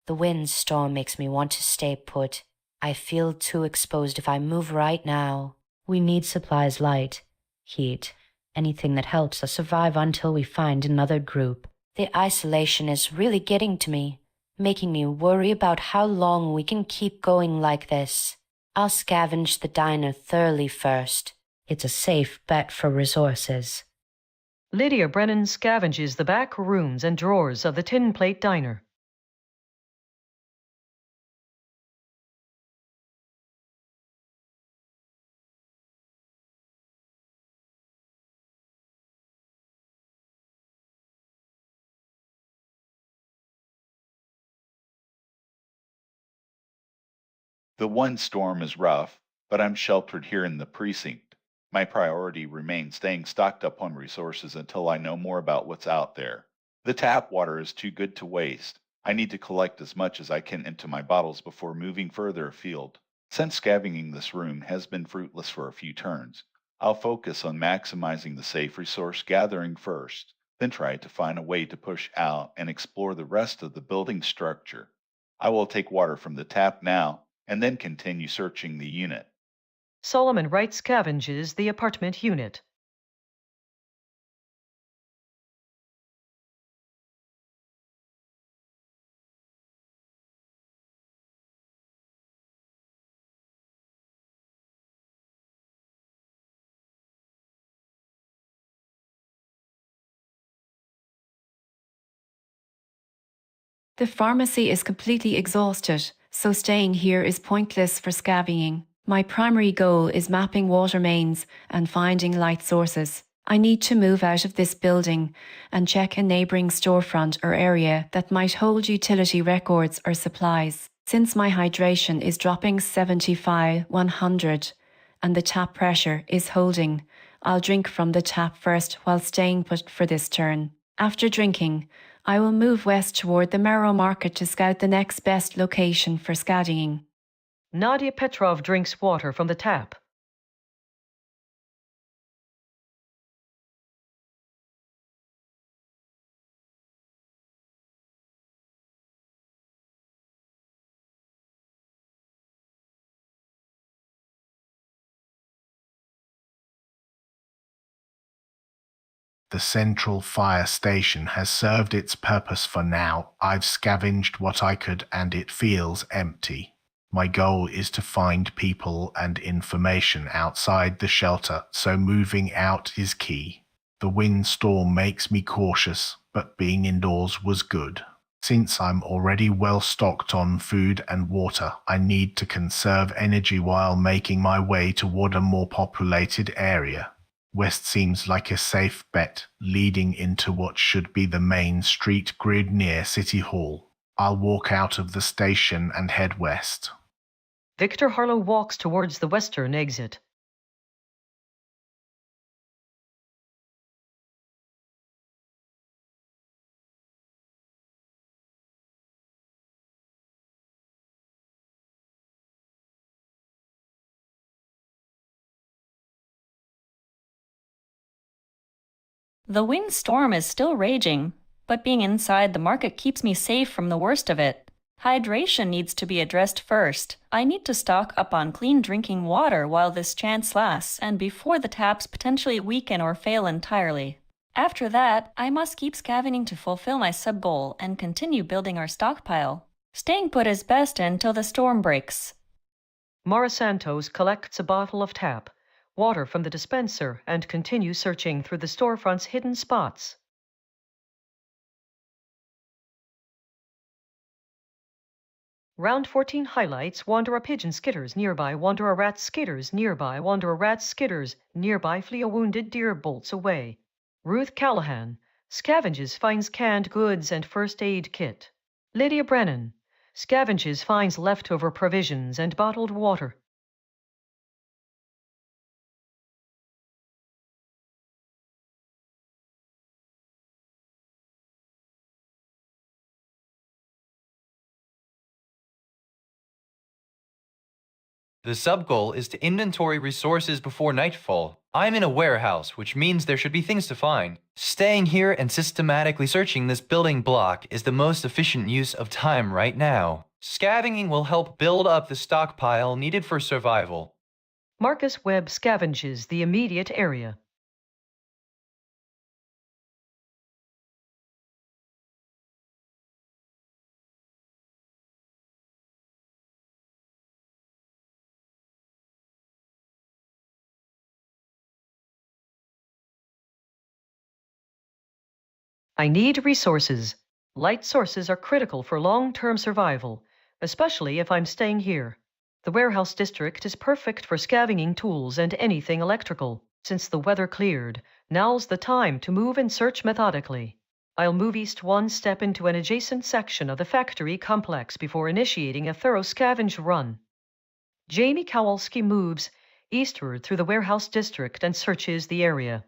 The windstorm makes me want to stay put. I feel too exposed if I move right now. We need supplies, light, heat, anything that helps us survive until we find another group. The isolation is really getting to me, making me worry about how long we can keep going like this. I'll scavenge the diner thoroughly first. It's a safe bet for resources. Lydia Brennan scavenges the back rooms and drawers of the Tin Plate Diner. The one storm is rough, but I'm sheltered here in the precinct. My priority remains staying stocked up on resources until I know more about what's out there. The tap water is too good to waste. I need to collect as much as I can into my bottles before moving further afield. Since scavenging this room has been fruitless for a few turns, I'll focus on maximizing the safe resource gathering first, then try to find a way to push out and explore the rest of the building structure. I will take water from the tap now and then continue searching the unit. Solomon Wright scavenges the apartment unit. The pharmacy is completely exhausted, so staying here is pointless for scavenging. My primary goal is mapping water mains and finding light sources. I need to move out of this building and check a neighbouring storefront or area that might hold utility records or supplies. Since my hydration is dropping 75-100 and the tap pressure is holding, I'll drink from the tap first while staying put for this turn. After drinking, I will move west toward the Marrow Market to scout the next best location for scavenging. Nadia Petrov drinks water from the tap. The central fire station has served its purpose for now. I've scavenged what I could and it feels empty. My goal is to find people and information outside the shelter, so moving out is key. The windstorm makes me cautious, but being indoors was good. Since I'm already well stocked on food and water, I need to conserve energy while making my way toward a more populated area. West seems like a safe bet, leading into what should be the main street grid near City Hall. I'll walk out of the station and head west. Victor Harlow walks towards the western exit. The windstorm is still raging, but being inside the market keeps me safe from the worst of it. Hydration needs to be addressed first. I need to stock up on clean drinking water while this chance lasts and before the taps potentially weaken or fail entirely. After that, I must keep scavenging to fulfill my sub-goal and continue building our stockpile. Staying put is best until the storm breaks. Mara Santos collects a bottle of tap, water from the dispenser, and continues searching through the storefront's hidden spots. Round 14 highlights wander a pigeon skitters nearby, wander a rat skitters nearby, wander a rat skitters nearby, flee a wounded deer bolts away. Ruth Callahan scavenges, finds canned goods and first aid kit. Lydia Brennan scavenges, finds leftover provisions and bottled water. The sub-goal is to inventory resources before nightfall. I'm in a warehouse, which means there should be things to find. Staying here and systematically searching this building block is the most efficient use of time right now. Scavenging will help build up the stockpile needed for survival. Marcus Webb scavenges the immediate area. I need resources. Light sources are critical for long-term survival, especially if I'm staying here. The warehouse district is perfect for scavenging tools and anything electrical. Since the weather cleared, now's the time to move and search methodically. I'll move east one step into an adjacent section of the factory complex before initiating a thorough scavenge run. Jamie Kowalski moves eastward through the warehouse district and searches the area.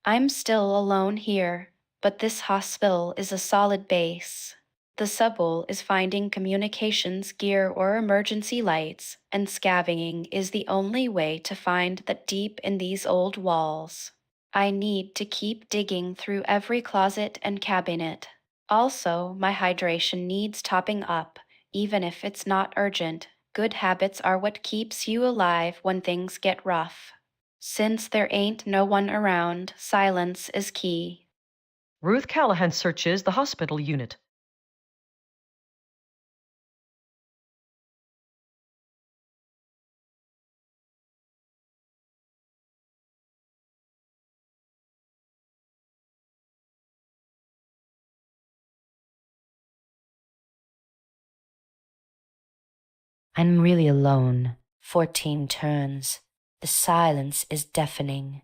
I'm still alone here, but this hospital is a solid base. The sub-goal is finding communications gear or emergency lights, and scavenging is the only way to find that deep in these old walls. I need to keep digging through every closet and cabinet. Also, my hydration needs topping up, even if it's not urgent. Good habits are what keeps you alive when things get rough. Since there ain't no one around, silence is key. Ruth Callahan searches the hospital unit. I'm really alone. 14 turns. The silence is deafening.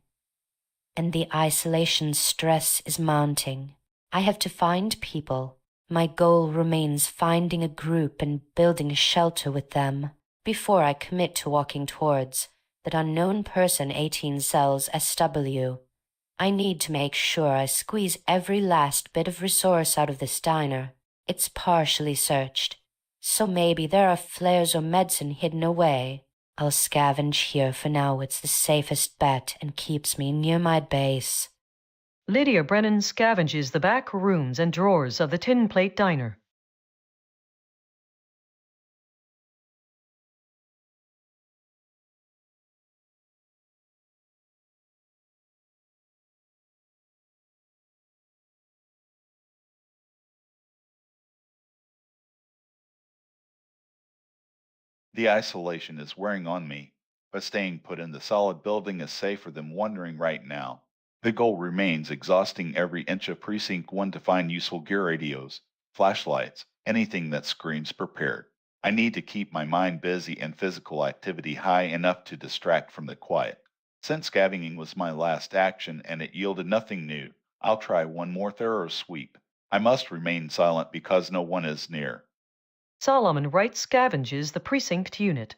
And the isolation stress is mounting. I have to find people. My goal remains finding a group and building a shelter with them before I commit to walking towards that unknown person 18 cells SW. I need to make sure I squeeze every last bit of resource out of this diner. It's partially searched, so maybe there are flares or medicine hidden away. I'll scavenge here for now. It's the safest bet and keeps me near my base. Lydia Brennan scavenges the back rooms and drawers of the tin plate diner. The isolation is wearing on me, but staying put in the solid building is safer than wandering right now. The goal remains exhausting every inch of Precinct 1 to find useful gear radios, flashlights, anything that screams prepared. I need to keep my mind busy and physical activity high enough to distract from the quiet. Since scavenging was my last action and it yielded nothing new, I'll try one more thorough sweep. I must remain silent because no one is near. Solomon Wright scavenges the precinct unit.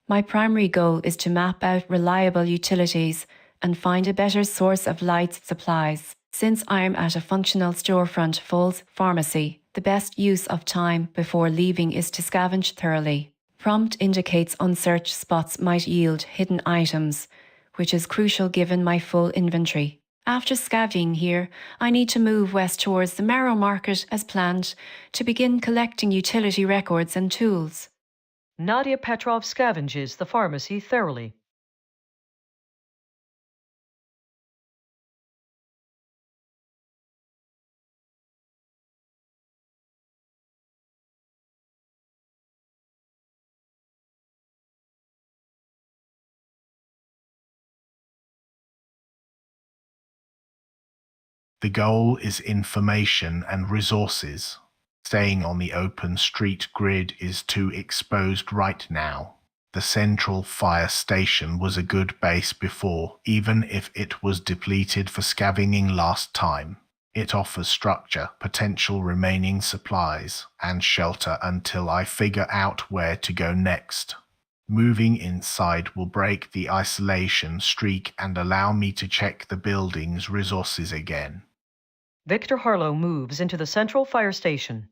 My primary goal is to map out reliable utilities and find a better source of light supplies. Since I am at a functional storefront Falls pharmacy, the best use of time before leaving is to scavenge thoroughly. Prompt indicates unsearched spots might yield hidden items, which is crucial given my full inventory. After scavenging here, I need to move west towards the Marrow Market as planned to begin collecting utility records and tools. Nadia Petrov scavenges the pharmacy thoroughly. The goal is information and resources. Staying on the open street grid is too exposed right now. The central fire station was a good base before, even if it was depleted for scavenging last time. It offers structure, potential remaining supplies, and shelter until I figure out where to go next. Moving inside will break the isolation streak and allow me to check the building's resources again. Victor Harlow moves into the central fire station.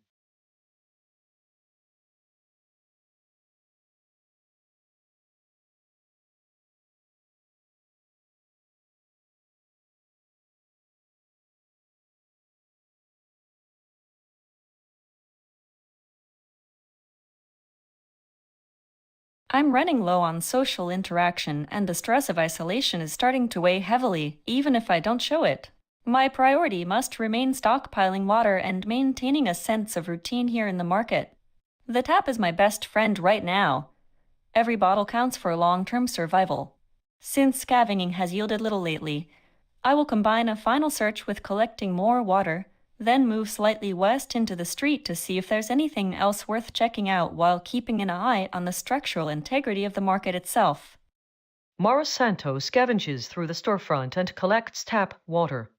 I'm running low on social interaction, and the stress of isolation is starting to weigh heavily, even if I don't show it. My priority must remain stockpiling water and maintaining a sense of routine here in the market. The tap is my best friend right now. Every bottle counts for long-term survival. Since scavenging has yielded little lately, I will combine a final search with collecting more water, then move slightly west into the street to see if there's anything else worth checking out while keeping an eye on the structural integrity of the market itself. Morris Santos scavenges through the storefront and collects tap water.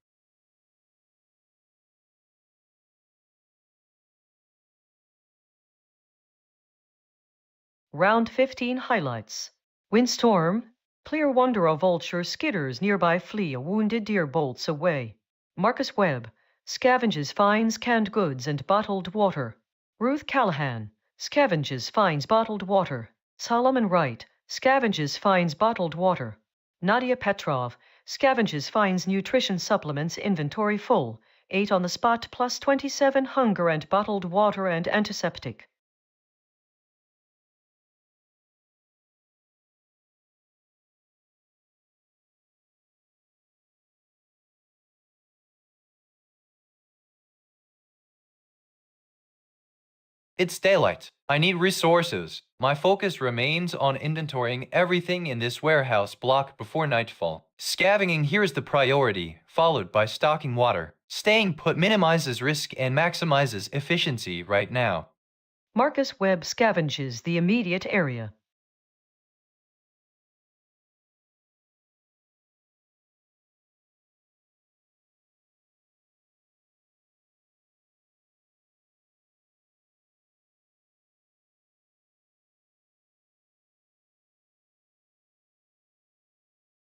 Round 15 highlights. Windstorm. Clear wonder of vulture skitters nearby flee a wounded deer bolts away. Marcus Webb scavenges finds canned goods and bottled water. Ruth Callahan scavenges finds bottled water. Solomon Wright scavenges finds bottled water. Nadia Petrov scavenges finds nutrition supplements inventory full. 8 on the spot plus 27 hunger and bottled water and antiseptic. It's daylight. I need resources. My focus remains on inventorying everything in this warehouse block before nightfall. Scavenging here is the priority, followed by stocking water. Staying put minimizes risk and maximizes efficiency right now. Marcus Webb scavenges the immediate area.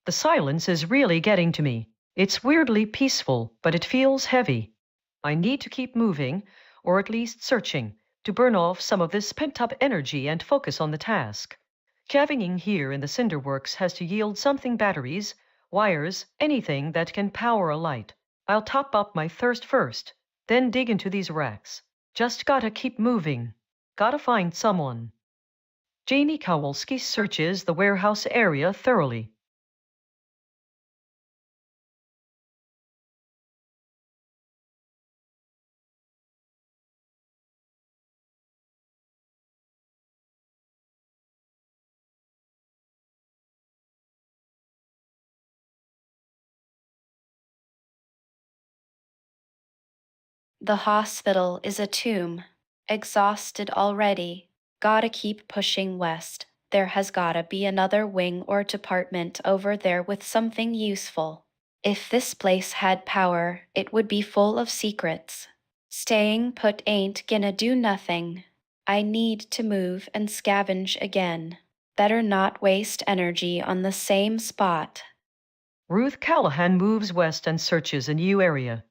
The silence is really getting to me. It's weirdly peaceful, but it feels heavy. I need to keep moving, or at least searching, to burn off some of this pent-up energy and focus on the task. Scavenging here in the cinder works has to yield something: batteries, wires, anything that can power a light. I'll top up my thirst first, then dig into these racks. Just gotta keep moving. Gotta find someone. Jamie Kowalski searches the warehouse area thoroughly. The hospital is a tomb. Exhausted already. Gotta keep pushing west. There has gotta be another wing or department over there with something useful. If this place had power, it would be full of secrets. Staying put ain't gonna do nothing. I need to move and scavenge again. Better not waste energy on the same spot. Ruth Callahan moves west and searches a new area.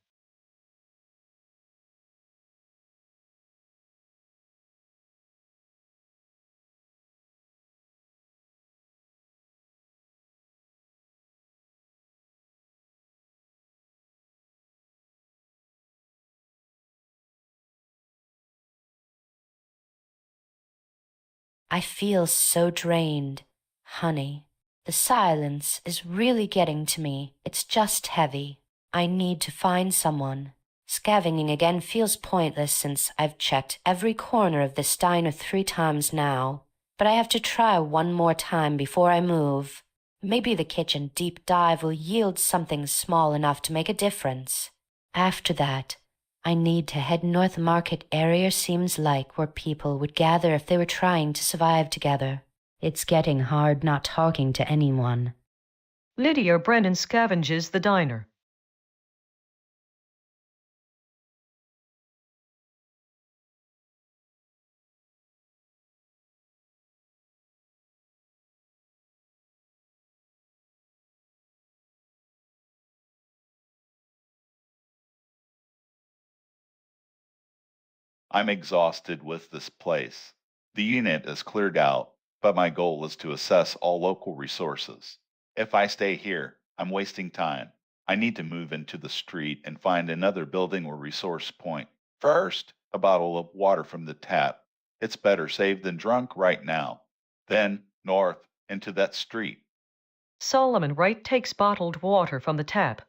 I feel so drained. Honey, the silence is really getting to me. It's just heavy. I need to find someone. Scavenging again feels pointless since I've checked every corner of this diner 3 times now. But I have to try one more time before I move. Maybe the kitchen deep dive will yield something small enough to make a difference. After that, I need to head North Market area. Seems like where people would gather if they were trying to survive together. It's getting hard not talking to anyone. Lydia Brennan scavenges the diner. I'm exhausted with this place. The unit is cleared out, but my goal is to assess all local resources. If I stay here, I'm wasting time. I need to move into the street and find another building or resource point. First, a bottle of water from the tap. It's better saved than drunk right now. Then, north, into that street. Solomon Wright takes bottled water from the tap.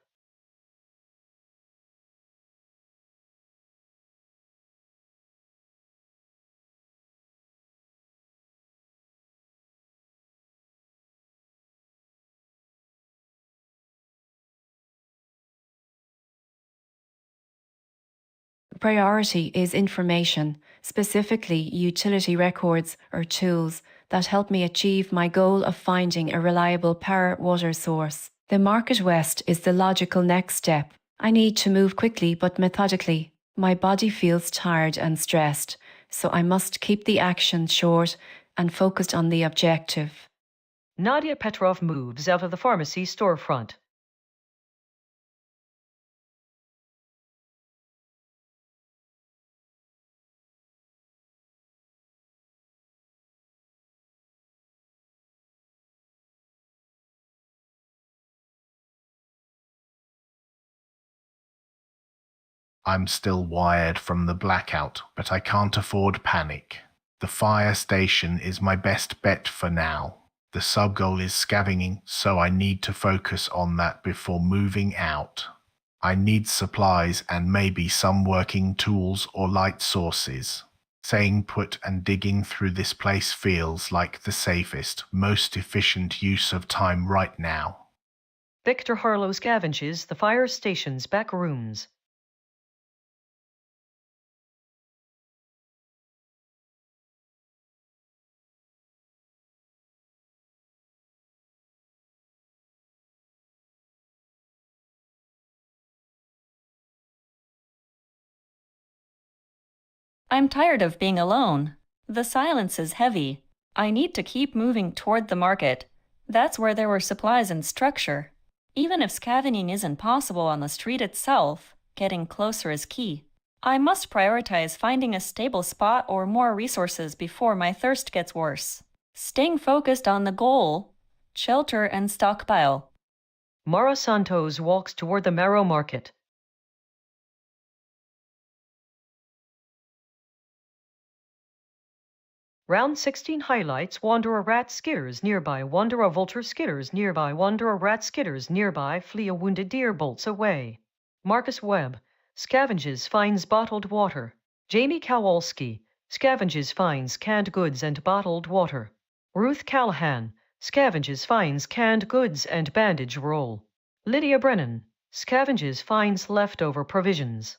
Priority is information, specifically utility records or tools that help me achieve my goal of finding a reliable power water source. The Market West is the logical next step. I need to move quickly but methodically. My body feels tired and stressed, so I must keep the action short and focused on the objective. Nadia Petrov moves out of the pharmacy storefront. I'm still wired from the blackout, but I can't afford panic. The fire station is my best bet for now. The sub-goal is scavenging, so I need to focus on that before moving out. I need supplies and maybe some working tools or light sources. Staying put and digging through this place feels like the safest, most efficient use of time right now. Victor Harlow scavenges the fire station's back rooms. I'm tired of being alone. The silence is heavy. I need to keep moving toward the market. That's where there were supplies and structure. Even if scavenging isn't possible on the street itself, getting closer is key. I must prioritize finding a stable spot or more resources before my thirst gets worse. Staying focused on the goal, shelter and stockpile. Mara Santos walks toward the Marrow Market. Round 16 highlights wander a rat skitters nearby, wander a vulture skitters nearby, wander a rat skitters nearby, flee a wounded deer bolts away. Marcus Webb scavenges finds bottled water. Jamie Kowalski scavenges finds canned goods and bottled water. Ruth Callahan scavenges finds canned goods and bandage roll. Lydia Brennan scavenges finds leftover provisions.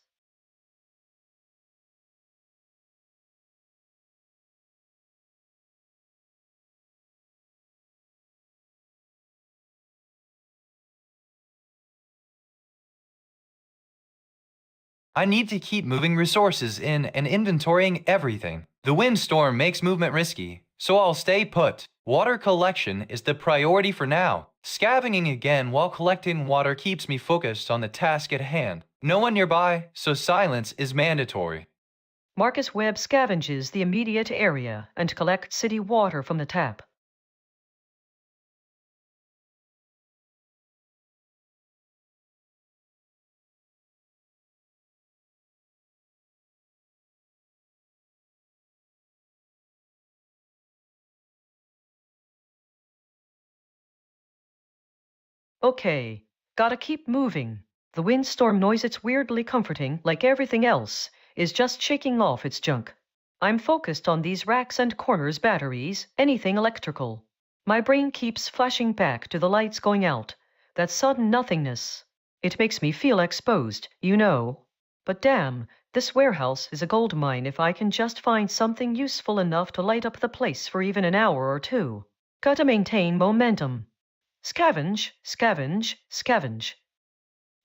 I need to keep moving resources in and inventorying everything. The windstorm makes movement risky, so I'll stay put. Water collection is the priority for now. Scavenging again while collecting water keeps me focused on the task at hand. No one nearby, so silence is mandatory. Marcus Webb scavenges the immediate area and collects city water from the tap. Okay, gotta keep moving. The windstorm noise, it's weirdly comforting, like everything else, is just shaking off its junk. I'm focused on these racks and corners, batteries, anything electrical. My brain keeps flashing back to the lights going out, that sudden nothingness. It makes me feel exposed, you know. But damn, this warehouse is a gold mine if I can just find something useful enough to light up the place for even an hour or two. Gotta maintain momentum. Scavenge, scavenge, scavenge.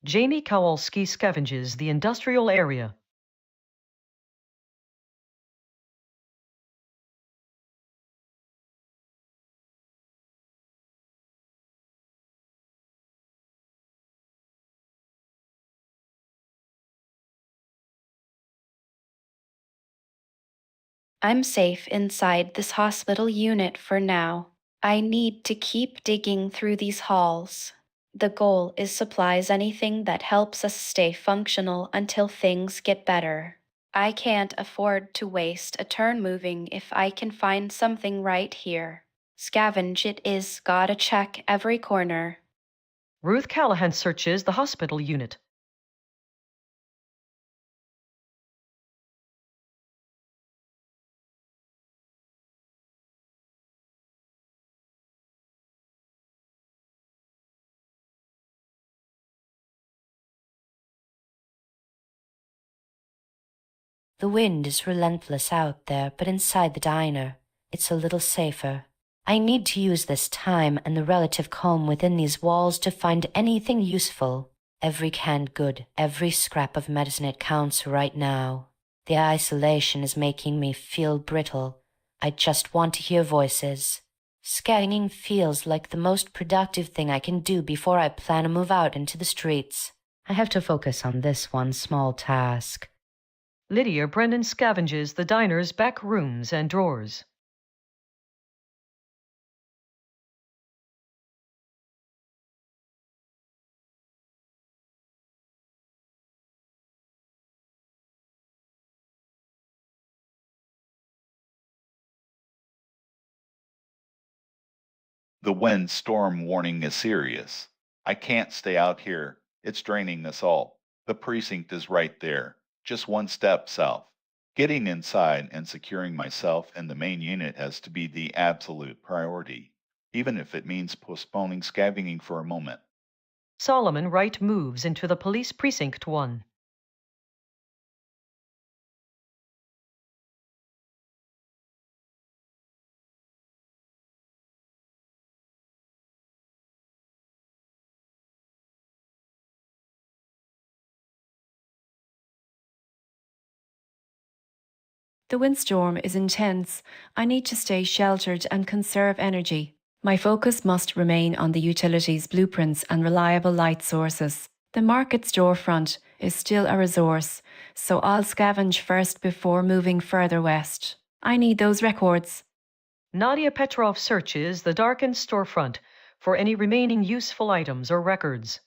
Jamie Kowalski scavenges the industrial area. I'm safe inside this hospital unit for now. I need to keep digging through these halls. The goal is supplies, anything that helps us stay functional until things get better. I can't afford to waste a turn moving if I can find something right here. Scavenge it is, gotta check every corner. Ruth Callahan searches the hospital unit. The wind is relentless out there, but inside the diner, it's a little safer. I need to use this time and the relative calm within these walls to find anything useful. Every canned good, every scrap of medicine, it counts right now. The isolation is making me feel brittle. I just want to hear voices. Scavenging feels like the most productive thing I can do before I plan a move out into the streets. I have to focus on this one small task. Lydia Brennan scavenges the diner's back rooms and drawers. The wind storm warning is serious. I can't stay out here. It's draining us all. The precinct is right there, just one step south. Getting inside and securing myself and the main unit has to be the absolute priority, even if it means postponing scavenging for a moment. Solomon Wright moves into the police precinct 1. The windstorm is intense. I need to stay sheltered and conserve energy. My focus must remain on the utilities blueprints and reliable light sources. The market storefront is still a resource, so I'll scavenge first before moving further west. I need those records. Nadia Petrov searches the darkened storefront for any remaining useful items or records.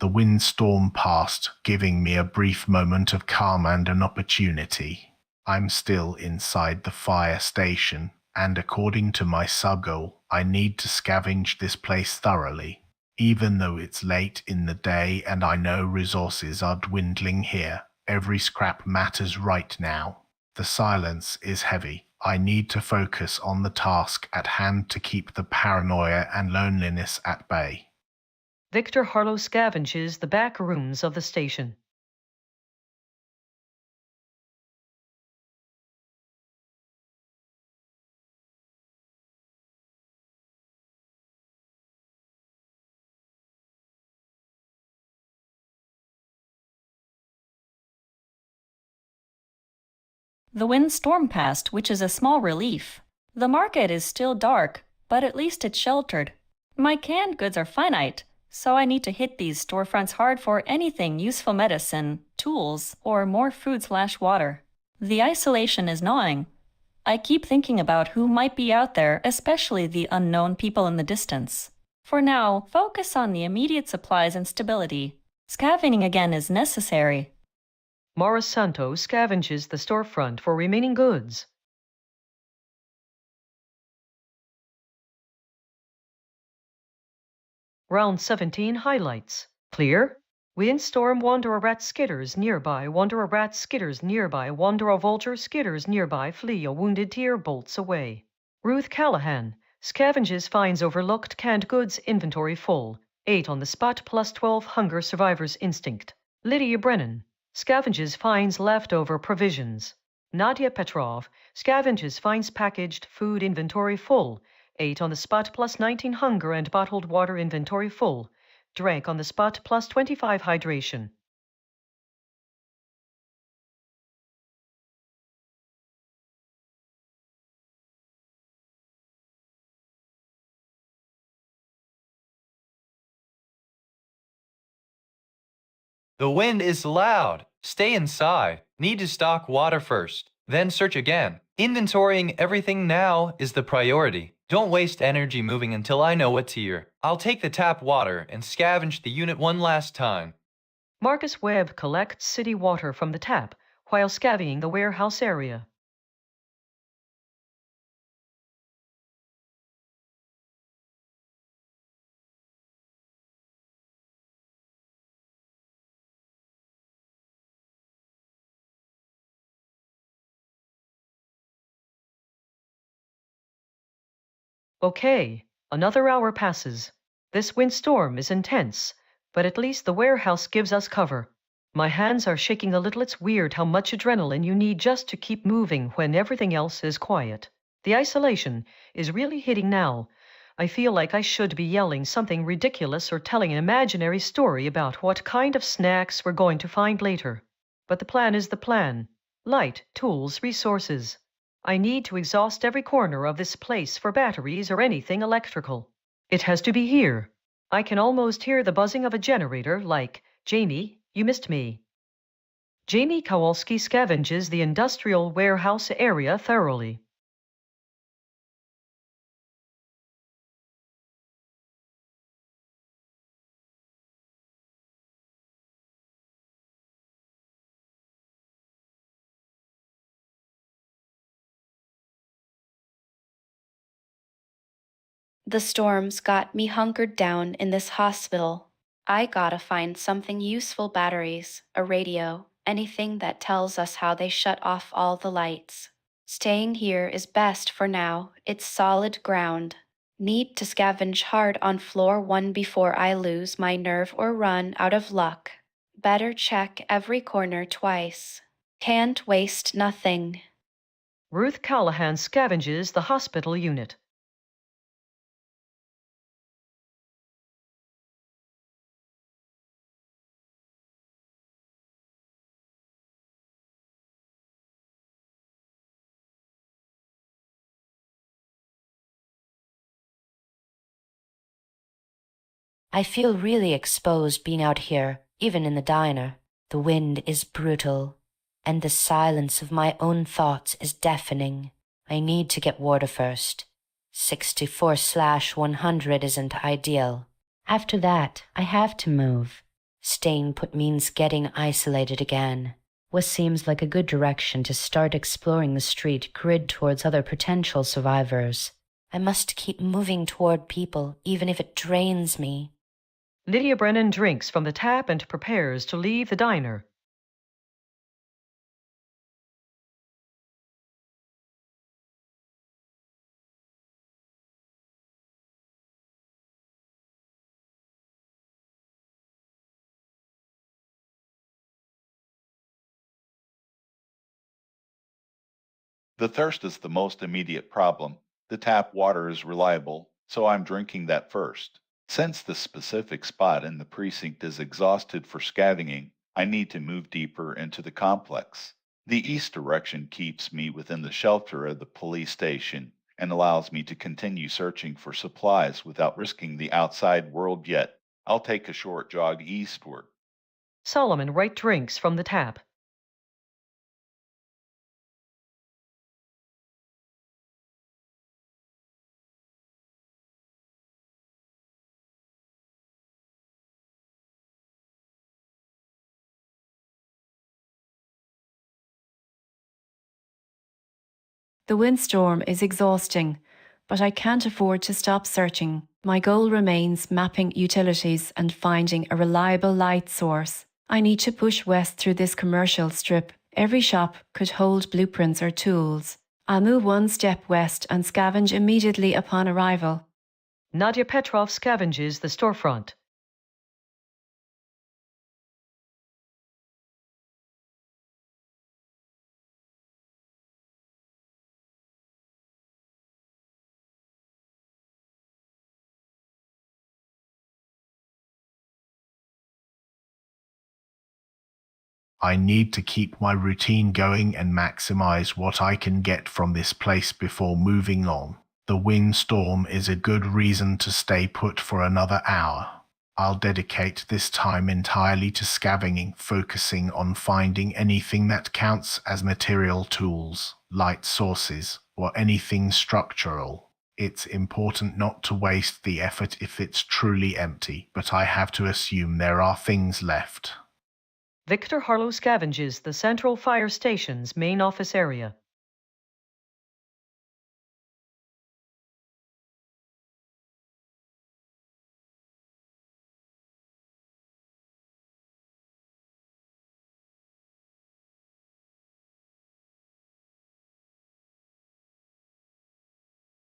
The windstorm passed, giving me a brief moment of calm and an opportunity. I'm still inside the fire station, and according to my sub-goal, I need to scavenge this place thoroughly. Even though it's late in the day and I know resources are dwindling here, every scrap matters right now. The silence is heavy. I need to focus on the task at hand to keep the paranoia and loneliness at bay. Victor Harlow scavenges the back rooms of the station. The windstorm passed, which is a small relief. The market is still dark, but at least it's sheltered. My canned goods are finite, so I need to hit these storefronts hard for anything useful medicine, tools, or more food/water. The isolation is gnawing. I keep thinking about who might be out there, especially the unknown people in the distance. For now, focus on the immediate supplies and stability. Scavenging again is necessary. Morris Santos scavenges the storefront for remaining goods. Round 17 highlights. Clear. Windstorm Wanderer Rat skitters nearby, Wanderer Rat skitters nearby, Wanderer Vulture skitters nearby, flee a wounded deer bolts away. Ruth Callahan scavenges finds overlooked canned goods inventory full. 8 on the spot plus 12 hunger survivor's instinct. Lydia Brennan scavenges finds leftover provisions. Nadia Petrov scavenges finds packaged food inventory full. 8 on the spot plus 19 hunger and bottled water inventory full. Drank on the spot plus 25 hydration. The wind is loud. Stay inside. Need to stock water first, then search again. Inventorying everything now is the priority. Don't waste energy moving until I know what's here. I'll take the tap water and scavenge the unit one last time. Marcus Webb collects city water from the tap while scavenging the warehouse area. Okay, another hour passes. This windstorm is intense, but at least the warehouse gives us cover. My hands are shaking a little. It's weird how much adrenaline you need just to keep moving when everything else is quiet. The isolation is really hitting now. I feel like I should be yelling something ridiculous or telling an imaginary story about what kind of snacks we're going to find later. But the plan is the plan. Light, tools, resources. I need to exhaust every corner of this place for batteries or anything electrical. It has to be here. I can almost hear the buzzing of a generator like, Jamie, you missed me. Jamie Kowalski scavenges the industrial warehouse area thoroughly. The storms got me hunkered down in this hospital. I gotta find something useful, batteries, a radio, anything that tells us how they shut off all the lights. Staying here is best for now. It's solid ground. Need to scavenge hard on floor 1 before I lose my nerve or run out of luck. Better check every corner twice. Can't waste nothing. Ruth Callahan scavenges the hospital unit. I feel really exposed being out here, even in the diner. The wind is brutal, and the silence of my own thoughts is deafening. I need to get water first. 64/100 isn't ideal. After that, I have to move. Staying put means getting isolated again. What seems like a good direction to start exploring the street grid towards other potential survivors. I must keep moving toward people, even if it drains me. Lydia Brennan drinks from the tap and prepares to leave the diner. The thirst is the most immediate problem. The tap water is reliable, so I'm drinking that first. Since the specific spot in the precinct is exhausted for scavenging, I need to move deeper into the complex. The east direction keeps me within the shelter of the police station and allows me to continue searching for supplies without risking the outside world yet. I'll take a short jog eastward. Solomon Wright drinks from the tap. The windstorm is exhausting, but I can't afford to stop searching. My goal remains mapping utilities and finding a reliable light source. I need to push west through this commercial strip. Every shop could hold blueprints or tools. I'll move one step west and scavenge immediately upon arrival. Nadia Petrov scavenges the storefront. I need to keep my routine going and maximize what I can get from this place before moving on. The windstorm is a good reason to stay put for another hour. I'll dedicate this time entirely to scavenging, focusing on finding anything that counts as material tools, light sources, or anything structural. It's important not to waste the effort if it's truly empty, but I have to assume there are things left. Victor Harlow scavenges the Central Fire Station's main office area.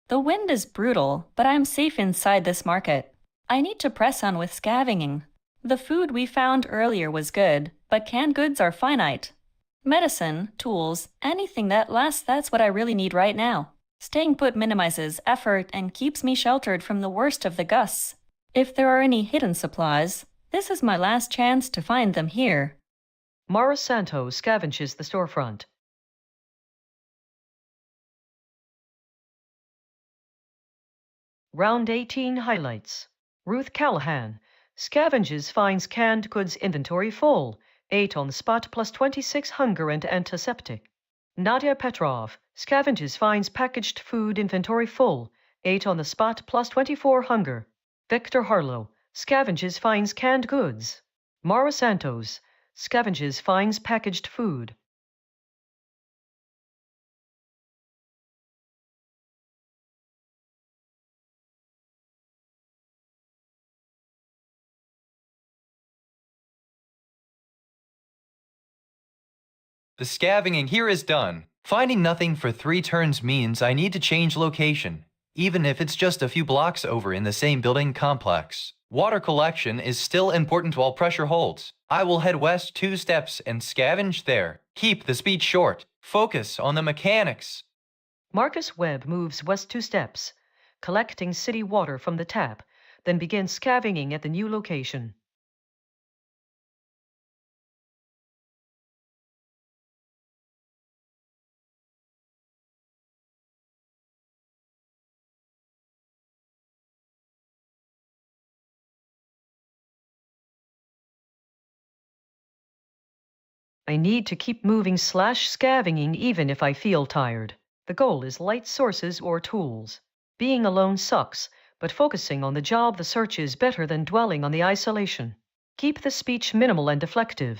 The wind is brutal, but I'm safe inside this market. I need to press on with scavenging. The food we found earlier was good, but canned goods are finite. Medicine, tools, anything that lasts, that's what I really need right now. Staying put minimizes effort and keeps me sheltered from the worst of the gusts. If there are any hidden supplies, this is my last chance to find them here. Mara Santos scavenges the storefront. Round 18 highlights. Ruth Callahan scavenges finds canned goods inventory full, 8 on the spot plus 26 hunger and antiseptic. Nadia Petrov scavenges finds packaged food inventory full, 8 on the spot plus 24 hunger. Victor Harlow scavenges finds canned goods. Mara Santos scavenges finds packaged food. The scavenging here is done. Finding nothing for 3 turns means I need to change location, even if it's just a few blocks over in the same building complex. Water collection is still important while pressure holds. I will head west 2 steps and scavenge there. Keep the speed short. Focus on the mechanics. Marcus Webb moves west 2 steps, collecting city water from the tap, then begins scavenging at the new location. I need to keep moving / scavenging even if I feel tired. The goal is light sources or tools. Being alone sucks, but focusing on the job the search is better than dwelling on the isolation. Keep the speech minimal and deflective.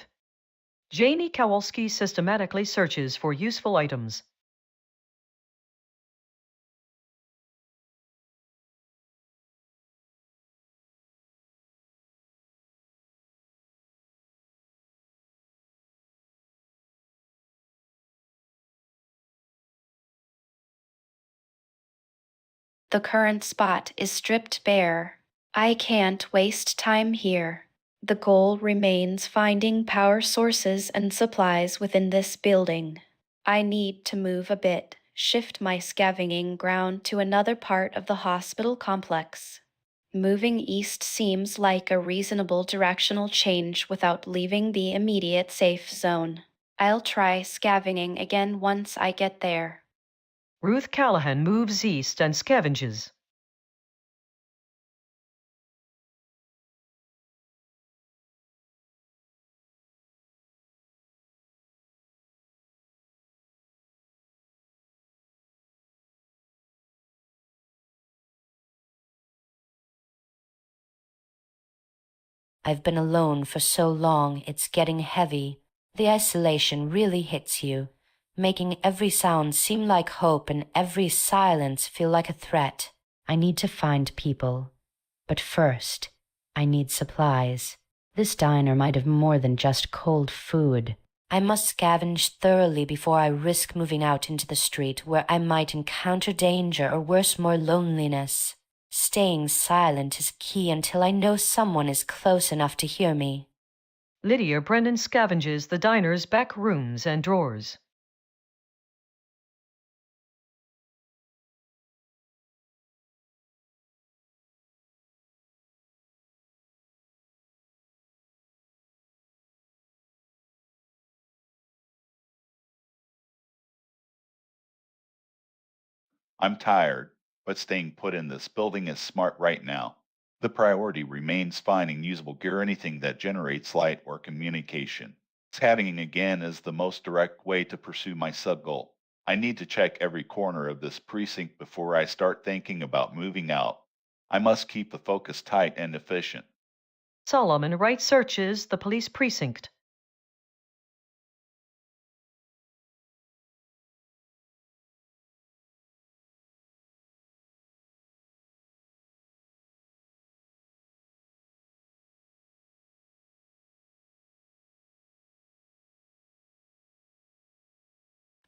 Janie Kowalski systematically searches for useful items. The current spot is stripped bare. I can't waste time here. The goal remains finding power sources and supplies within this building. I need to move a bit, shift my scavenging ground to another part of the hospital complex. Moving east seems like a reasonable directional change without leaving the immediate safe zone. I'll try scavenging again once I get there. Ruth Callahan moves east and scavenges. I've been alone for so long, it's getting heavy. The isolation really hits you, making every sound seem like hope and every silence feel like a threat. I need to find people. But first, I need supplies. This diner might have more than just cold food. I must scavenge thoroughly before I risk moving out into the street where I might encounter danger or worse, more loneliness. Staying silent is key until I know someone is close enough to hear me. Lydia Brennan scavenges the diner's back rooms and drawers. I'm tired, but staying put in this building is smart right now. The priority remains finding usable gear, anything that generates light or communication. Scavenging again is the most direct way to pursue my sub-goal. I need to check every corner of this precinct before I start thinking about moving out. I must keep the focus tight and efficient. Solomon Wright searches the police precinct.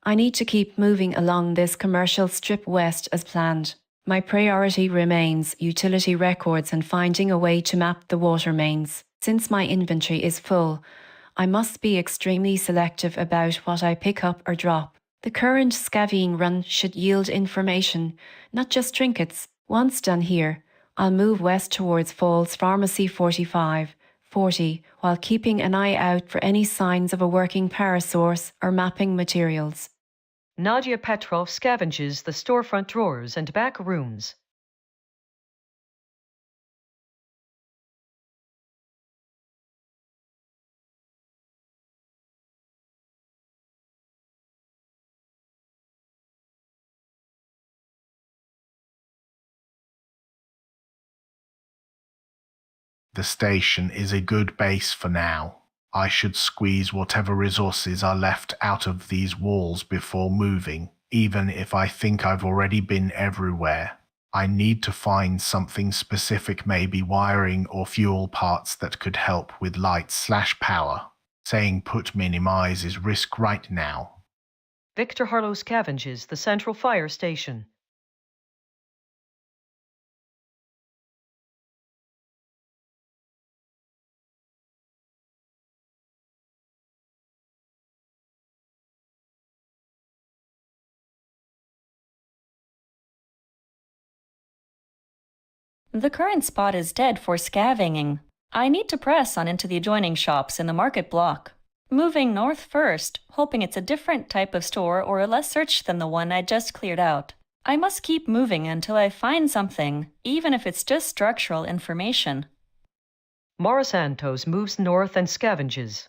I need to keep moving along this commercial strip west as planned. My priority remains utility records and finding a way to map the water mains. Since my inventory is full, I must be extremely selective about what I pick up or drop. The current scavenging run should yield information, not just trinkets. Once done here, I'll move west towards Falls Pharmacy 4540 while keeping an eye out for any signs of a working power source or mapping materials. Nadia Petrov scavenges the storefront drawers and back rooms. The station is a good base for now. I should squeeze whatever resources are left out of these walls before moving, even if I think I've already been everywhere. I need to find something specific, maybe wiring or fuel parts that could help with light/power. Saying put minimizes risk right now. Victor Harlow scavenges the central fire station. The current spot is dead for scavenging. I need to press on into the adjoining shops in the market block. Moving north first, hoping it's a different type of store or less searched than the one I just cleared out. I must keep moving until I find something, even if it's just structural information. Mara Santos moves north and scavenges.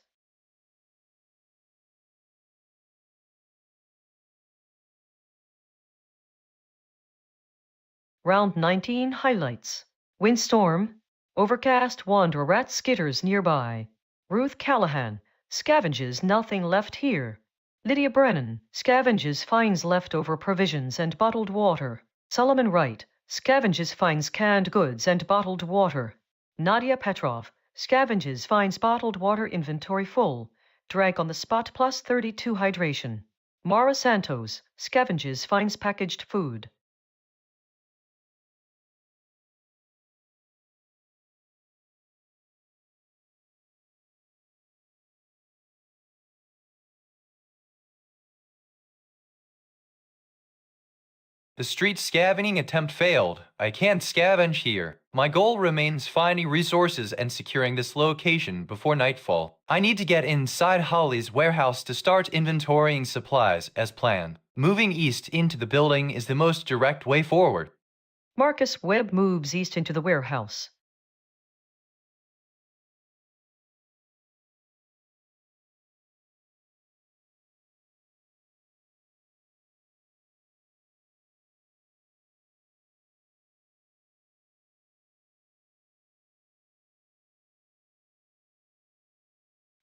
Round 19 highlights. Windstorm, overcast wander rat skitters nearby. Ruth Callahan, scavenges nothing left here. Lydia Brennan, scavenges finds leftover provisions and bottled water. Solomon Wright, scavenges finds canned goods and bottled water. Nadia Petrov, scavenges finds bottled water inventory full. Drank on the spot plus 32 hydration. Mara Santos, scavenges finds packaged food. The street scavenging attempt failed. I can't scavenge here. My goal remains finding resources and securing this location before nightfall. I need to get inside Holly's warehouse to start inventorying supplies as planned. Moving east into the building is the most direct way forward. Marcus Webb moves east into the warehouse.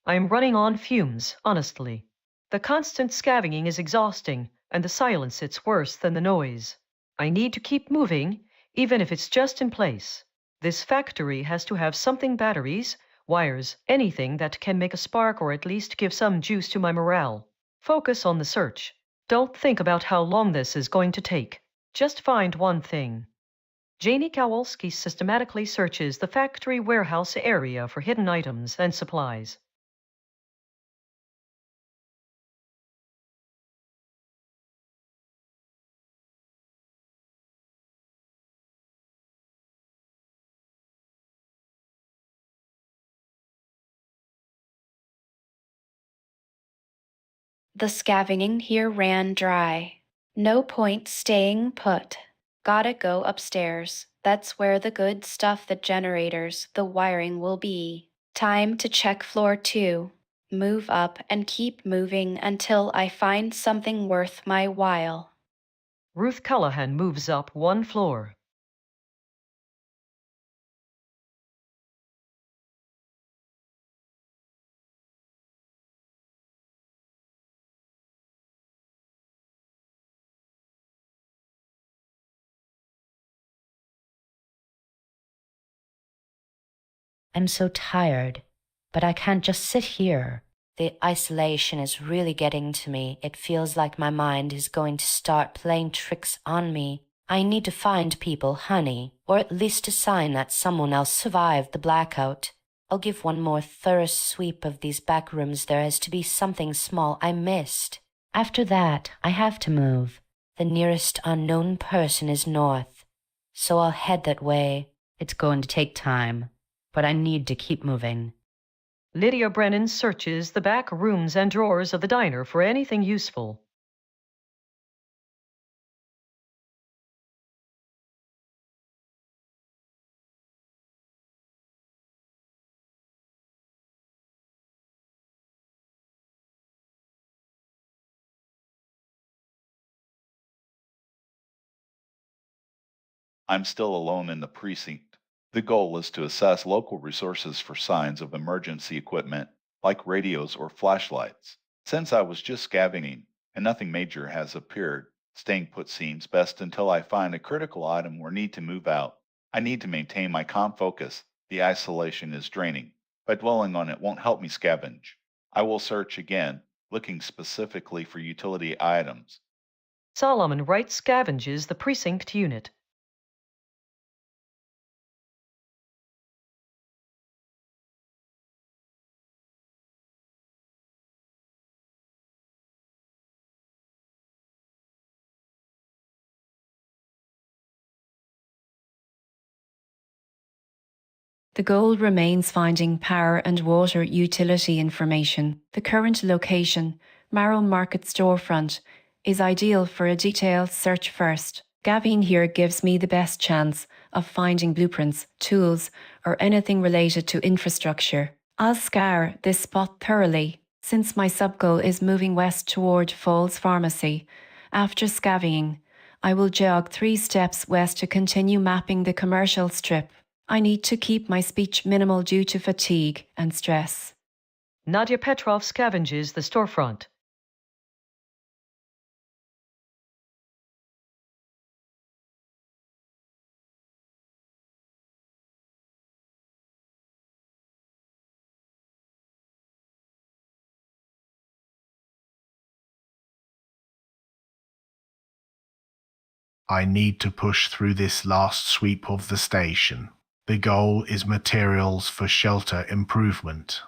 I am running on fumes, honestly. The constant scavenging is exhausting, and the silence it's worse than the noise. I need to keep moving, even if it's just in place. This factory has to have something batteries, wires, anything that can make a spark or at least give some juice to my morale. Focus on the search. Don't think about how long this is going to take. Just find one thing. Janie Kowalski systematically searches the factory warehouse area for hidden items and supplies. The scavenging here ran dry. No point staying put. Gotta go upstairs. That's where the good stuff, the generators, the wiring will be. Time to check floor 2. Move up and keep moving until I find something worth my while. Ruth Callahan moves up one floor. I'm so tired, but I can't just sit here. The isolation is really getting to me. It feels like my mind is going to start playing tricks on me. I need to find people, honey, or at least a sign that someone else survived the blackout. I'll give one more thorough sweep of these back rooms. There has to be something small I missed. After that, I have to move. The nearest unknown person is north, so I'll head that way. It's going to take time, but I need to keep moving. Lydia Brennan searches the back rooms and drawers of the diner for anything useful. I'm still alone in the precinct. The goal is to assess local resources for signs of emergency equipment, like radios or flashlights. Since I was just scavenging and nothing major has appeared, staying put seems best until I find a critical item or need to move out. I need to maintain my calm focus. The isolation is draining, but dwelling on it won't help me scavenge. I will search again, looking specifically for utility items. Solomon Wright scavenges the precinct unit. The goal remains finding power and water utility information. The current location, Marrow Market storefront, is ideal for a detailed search first. Gavin here gives me the best chance of finding blueprints, tools, or anything related to infrastructure. I'll scour this spot thoroughly, since my sub-goal is moving west toward Falls Pharmacy. After scavenging, I will jog 3 steps west to continue mapping the commercial strip. I need to keep my speech minimal due to fatigue and stress. Nadia Petrov scavenges the storefront. I need to push through this last sweep of the station. The goal is materials for shelter improvement.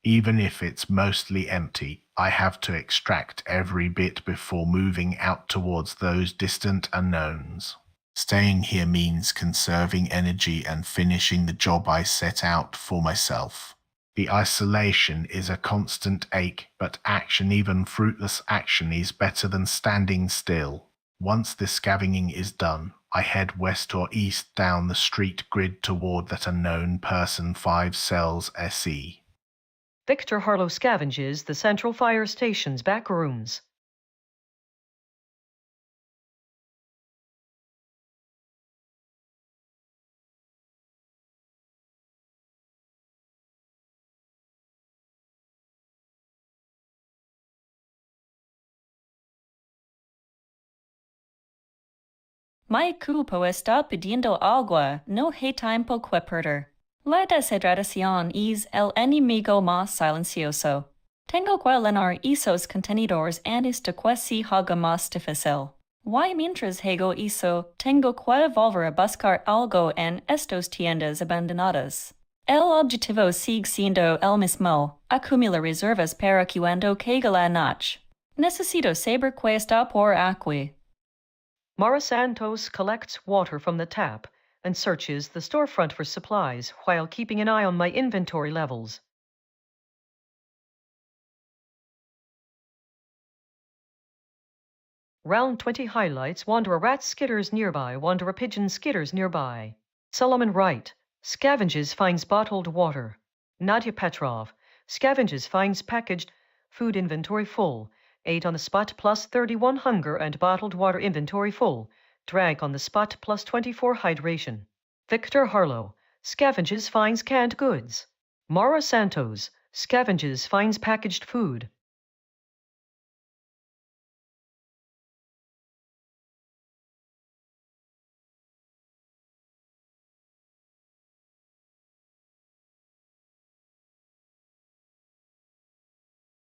Even if it's mostly empty, I have to extract every bit before moving out towards those distant unknowns. Staying here means conserving energy and finishing the job I set out for myself. The isolation is a constant ache, but action, even fruitless action, is better than standing still. Once the scavenging is done, I head west or east down the street grid toward that unknown person 5 cells SE. Victor Harlow scavenges the central fire station's back rooms. My cupo está pidiendo agua, no hay tiempo que perder. La deshidratación es el enemigo más silencioso. Tengo que llenar esos contenedores antes de que se haga más difícil. Y mientras hago eso, tengo que volver a buscar algo en estas tiendas abandonadas. El objetivo sigue siendo el mismo, acumular reservas para cuando caiga la noche. Necesito saber que está por aquí. Mara Santos collects water from the tap and searches the storefront for supplies while keeping an eye on my inventory levels. Round 20 highlights: wander a rat skitters nearby, wander a pigeon skitters nearby. Solomon Wright scavenges, finds bottled water. Nadia Petrov scavenges, finds packaged food inventory full. 8 on the spot plus 31 hunger and bottled water inventory full. Drag on the spot plus 24 hydration. Victor Harlow scavenges, finds canned goods. Mara Santos scavenges, finds packaged food.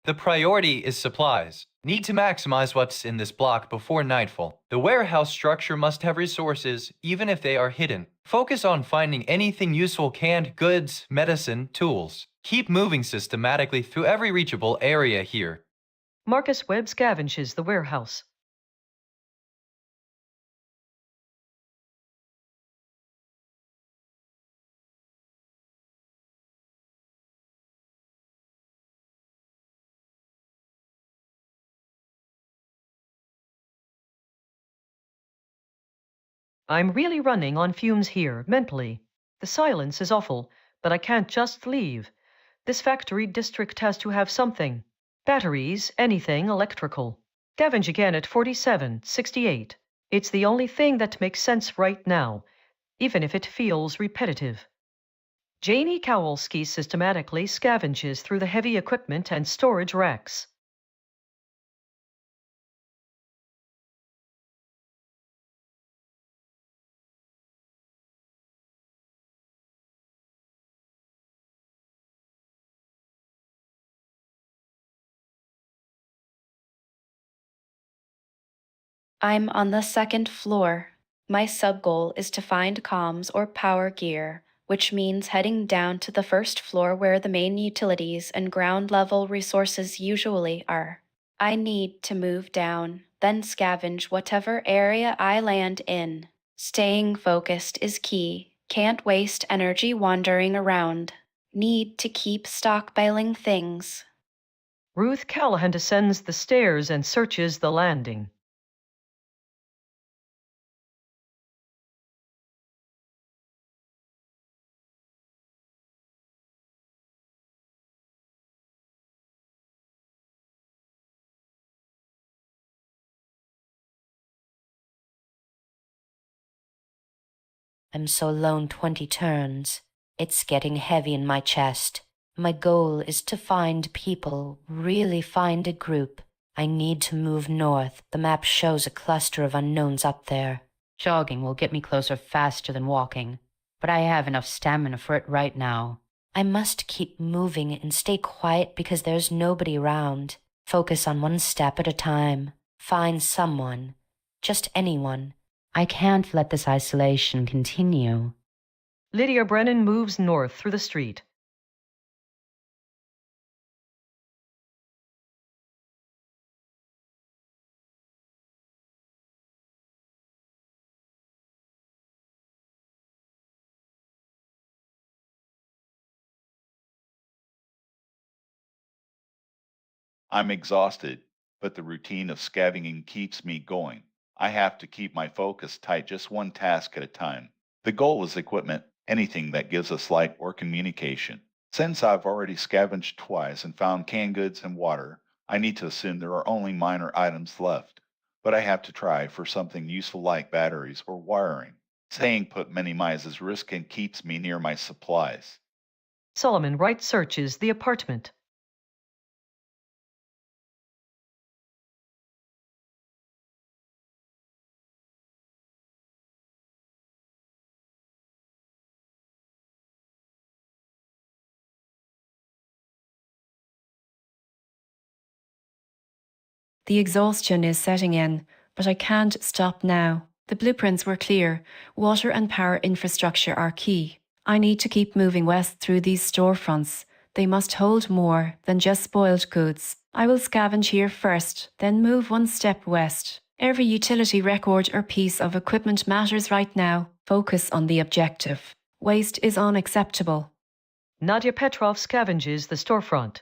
The priority is supplies. Need to maximize what's in this block before nightfall. The warehouse structure must have resources, even if they are hidden. Focus on finding anything useful: canned goods, medicine, tools. Keep moving systematically through every reachable area here. Marcus Webb scavenges the warehouse. I'm really running on fumes here, mentally. The silence is awful, but I can't just leave. This factory district has to have something. Batteries, anything electrical. Scavenge again at 4768. It's the only thing that makes sense right now, even if it feels repetitive. Janie Kowalski systematically scavenges through the heavy equipment and storage racks. I'm on the 2nd floor. My sub-goal is to find comms or power gear, which means heading down to the 1st floor where the main utilities and ground-level resources usually are. I need to move down, then scavenge whatever area I land in. Staying focused is key. Can't waste energy wandering around. Need to keep stockpiling things. Ruth Callahan descends the stairs and searches the landing. I'm so lone 20 turns. It's getting heavy in my chest. My goal is to find people, really find a group. I need to move north. The map shows a cluster of unknowns up there. Jogging will get me closer faster than walking, but I have enough stamina for it right now. I must keep moving and stay quiet because there's nobody around. Focus on one step at a time. Find someone. Just anyone. I can't let this isolation continue. Lydia Brennan moves north through the street. I'm exhausted, but the routine of scavenging keeps me going. I have to keep my focus tight, just one task at a time. The goal is equipment, anything that gives us light or communication. Since I've already scavenged twice and found canned goods and water, I need to assume there are only minor items left. But I have to try for something useful like batteries or wiring. Staying put minimizes risk and keeps me near my supplies. Solomon Wright searches the apartment. The exhaustion is setting in, but I can't stop now. The blueprints were clear. Water and power infrastructure are key. I need to keep moving west through these storefronts. They must hold more than just spoiled goods. I will scavenge here first, then move one step west. Every utility record or piece of equipment matters right now. Focus on the objective. Waste is unacceptable. Nadia Petrov scavenges the storefront.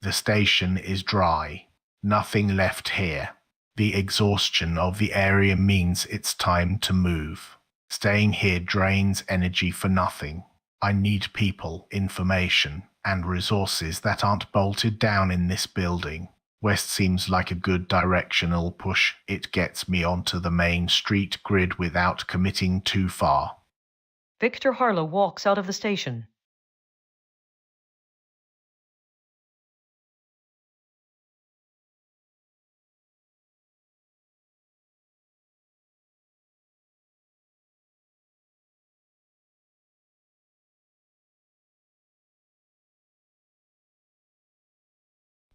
The station is dry. Nothing left here. The exhaustion of the area means it's time to move. Staying here drains energy for nothing. I need people, information, and resources that aren't bolted down in this building. West seems like a good directional push. It gets me onto the main street grid without committing too far. Victor Harlow walks out of the station.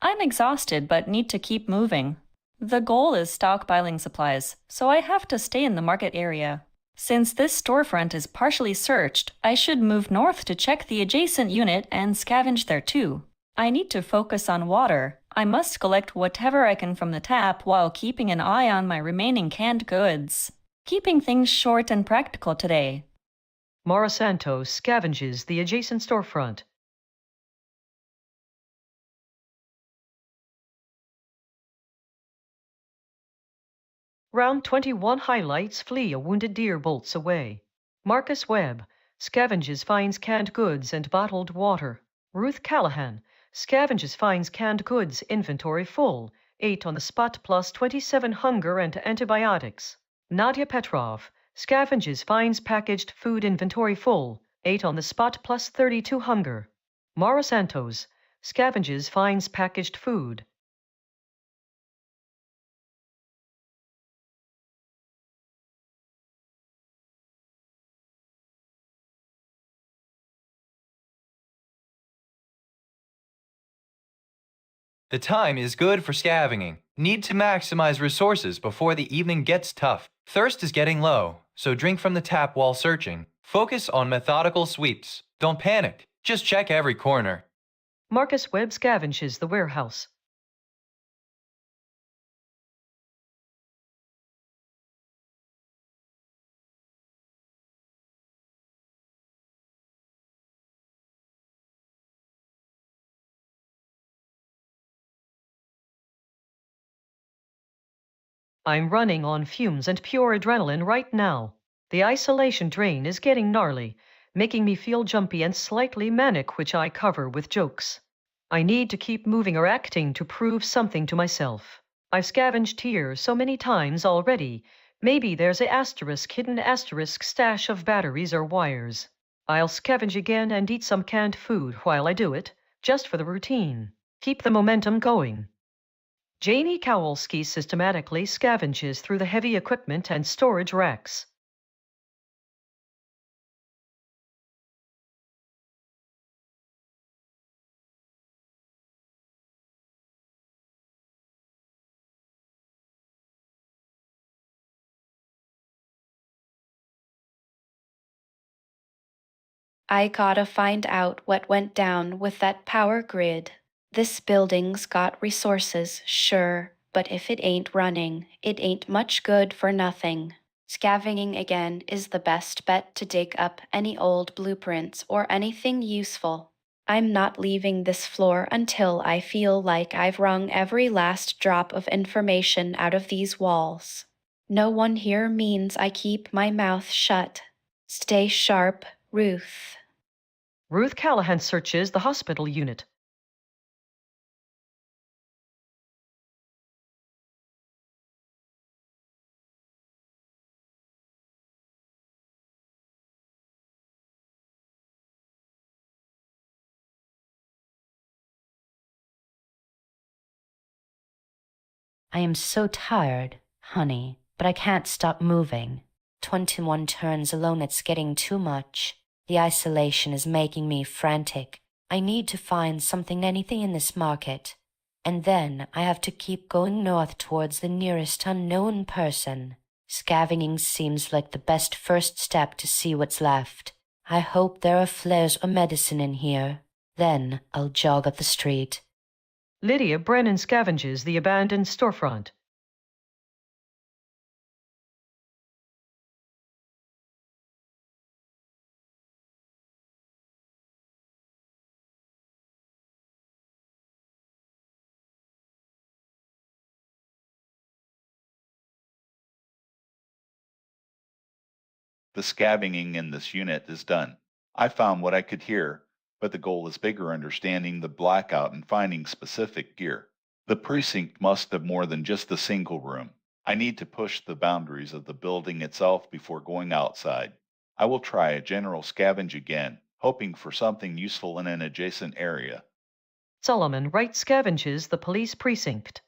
I'm exhausted but need to keep moving. The goal is stockpiling supplies, so I have to stay in the market area. Since this storefront is partially searched, I should move north to check the adjacent unit and scavenge there too. I need to focus on water. I must collect whatever I can from the tap while keeping an eye on my remaining canned goods. Keeping things short and practical today. Mara Santos scavenges the adjacent storefront. Round 21 highlights flee a wounded deer bolts away. Marcus Webb scavenges finds canned goods and bottled water. Ruth Callahan scavenges finds canned goods inventory full, 8 on the spot plus 27 hunger and antibiotics. Nadia Petrov scavenges finds packaged food inventory full, 8 on the spot plus 32 hunger. Mara Santos scavenges finds packaged food. The time is good for scavenging. Need to maximize resources before the evening gets tough. Thirst is getting low, so drink from the tap while searching. Focus on methodical sweeps. Don't panic. Just check every corner. Marcus Webb scavenges the warehouse. I'm running on fumes and pure adrenaline right now. The isolation drain is getting gnarly, making me feel jumpy and slightly manic, which I cover with jokes. I need to keep moving or acting to prove something to myself. I've scavenged here so many times already. Maybe there's a hidden asterisk stash of batteries or wires. I'll scavenge again and eat some canned food while I do it, just for the routine. Keep the momentum going. Janie Kowalski systematically scavenges through the heavy equipment and storage racks. I gotta find out what went down with that power grid. This building's got resources, sure, but if it ain't running, it ain't much good for nothing. Scavenging again is the best bet to dig up any old blueprints or anything useful. I'm not leaving this floor until I feel like I've wrung every last drop of information out of these walls. No one here means I keep my mouth shut. Stay sharp, Ruth. Ruth Callahan searches the hospital unit. I am so tired, honey, but I can't stop moving. 21 turns alone, it's getting too much. The isolation is making me frantic. I need to find anything in this market. And then I have to keep going north towards the nearest unknown person. Scavenging seems like the best first step to see what's left. I hope there are flares or medicine in here. Then I'll jog up the street. Lydia Brennan scavenges the abandoned storefront. The scavenging in this unit is done. I found what I could hear, but the goal is bigger, understanding the blackout and finding specific gear. The precinct must have more than just a single room. I need to push the boundaries of the building itself before going outside. I will try a general scavenge again, hoping for something useful in an adjacent area. Solomon Wright scavenges the police precinct.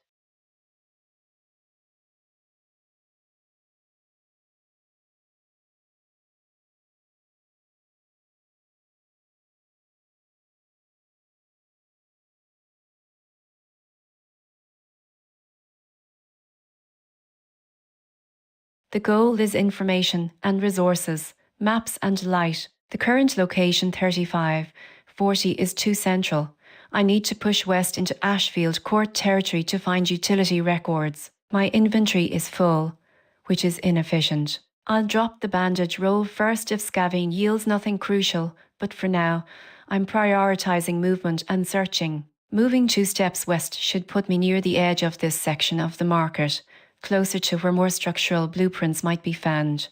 The goal is information and resources, maps and light. The current location 3540 is too central. I need to push west into Ashfield Court territory to find utility records. My inventory is full, which is inefficient. I'll drop the bandage roll first if scavenging yields nothing crucial, but for now, I'm prioritizing movement and searching. Moving 2 steps west should put me near the edge of this section of the market, closer to where more structural blueprints might be found.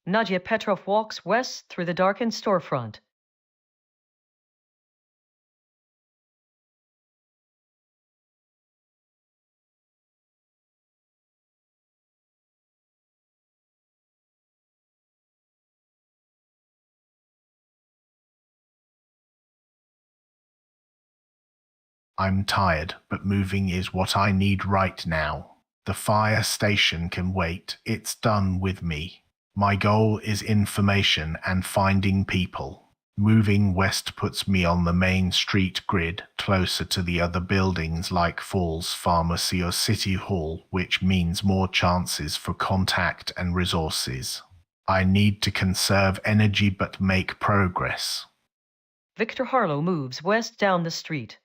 Nadia Petrov walks west through the darkened storefront. I'm tired, but moving is what I need right now. The fire station can wait. It's done with me. My goal is information and finding people. Moving west puts me on the main street grid, closer to the other buildings like Falls Pharmacy or City Hall, which means more chances for contact and resources. I need to conserve energy but make progress. Victor Harlow moves west down the street.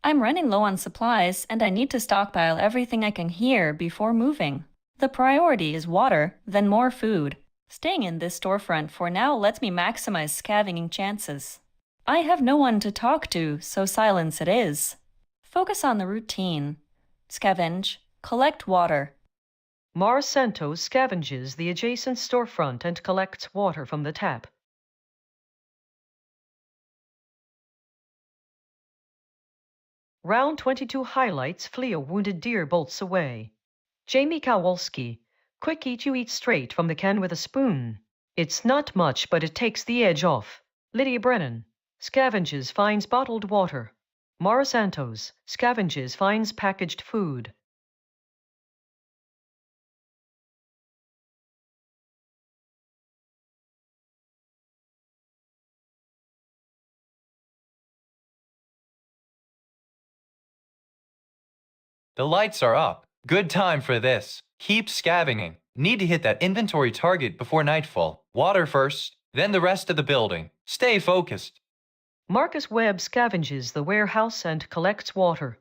I'm running low on supplies, and I need to stockpile everything I can hear before moving. The priority is water, then more food. Staying in this storefront for now lets me maximize scavenging chances. I have no one to talk to, so silence it is. Focus on the routine. Scavenge. Collect water. Mars Santos scavenges the adjacent storefront and collects water from the tap. Round 22 highlights flee a wounded deer bolts away. Jamie Kowalski, quick eat you eat straight from the can with a spoon. It's not much, but it takes the edge off. Lydia Brennan, scavenges finds bottled water. Mara Santos, scavenges finds packaged food. The lights are up. Good time for this. Keep scavenging. Need to hit that inventory target before nightfall. Water first, then the rest of the building. Stay focused. Marcus Webb scavenges the warehouse and collects water.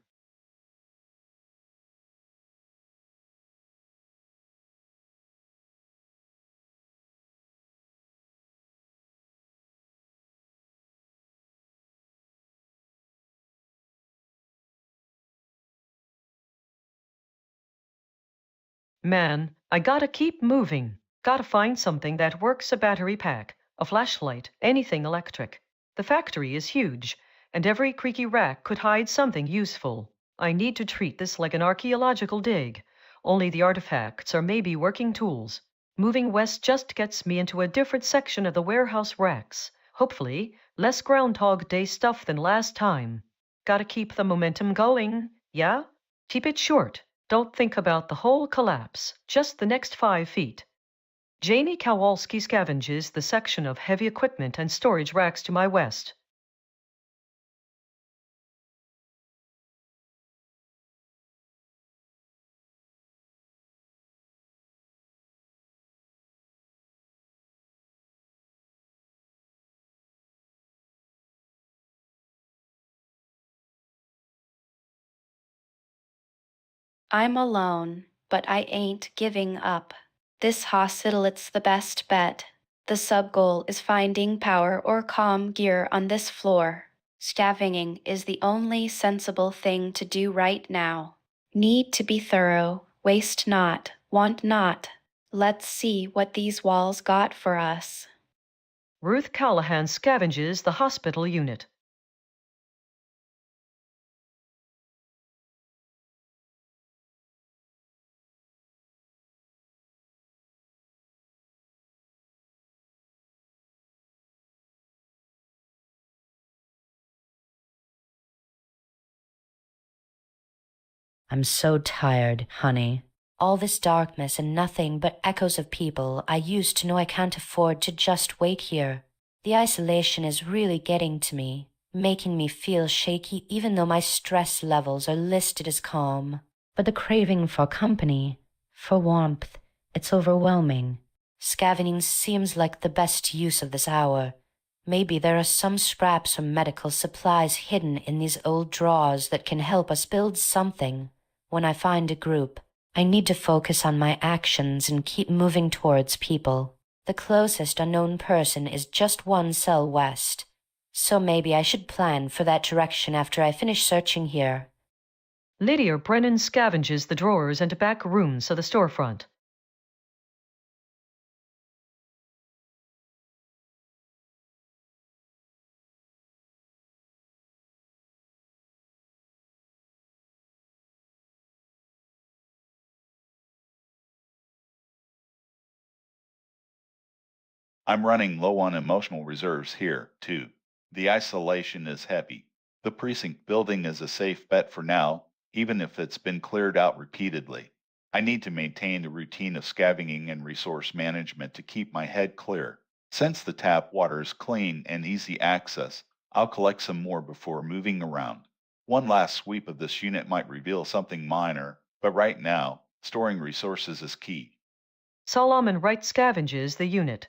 Man, I gotta keep moving. Gotta find something that works, a battery pack, a flashlight, anything electric. The factory is huge, and every creaky rack could hide something useful. I need to treat this like an archaeological dig. Only the artifacts are maybe working tools. Moving west just gets me into a different section of the warehouse racks. Hopefully, less Groundhog Day stuff than last time. Gotta keep the momentum going, yeah? Keep it short. Don't think about the whole collapse, just the next 5 feet. Janie Kowalski scavenges the section of heavy equipment and storage racks to my west. I'm alone, but I ain't giving up. This hospital, it's the best bet. The sub-goal is finding power or comm gear on this floor. Scavenging is the only sensible thing to do right now. Need to be thorough, waste not, want not. Let's see what these walls got for us. Ruth Callahan scavenges the hospital unit. I'm so tired, honey. All this darkness and nothing but echoes of people I used to know. I can't afford to just wait here. The isolation is really getting to me, making me feel shaky even though my stress levels are listed as calm. But the craving for company, for warmth, it's overwhelming. Scavenging seems like the best use of this hour. Maybe there are some scraps or medical supplies hidden in these old drawers that can help us build something. When I find a group, I need to focus on my actions and keep moving towards people. The closest unknown person is just 1 cell west, so maybe I should plan for that direction after I finish searching here. Lydia Brennan scavenges the drawers and back rooms of the storefront. I'm running low on emotional reserves here, too. The isolation is heavy. The precinct building is a safe bet for now, even if it's been cleared out repeatedly. I need to maintain a routine of scavenging and resource management to keep my head clear. Since the tap water is clean and easy access, I'll collect some more before moving around. One last sweep of this unit might reveal something minor, but right now, storing resources is key. Solomon Wright scavenges the unit.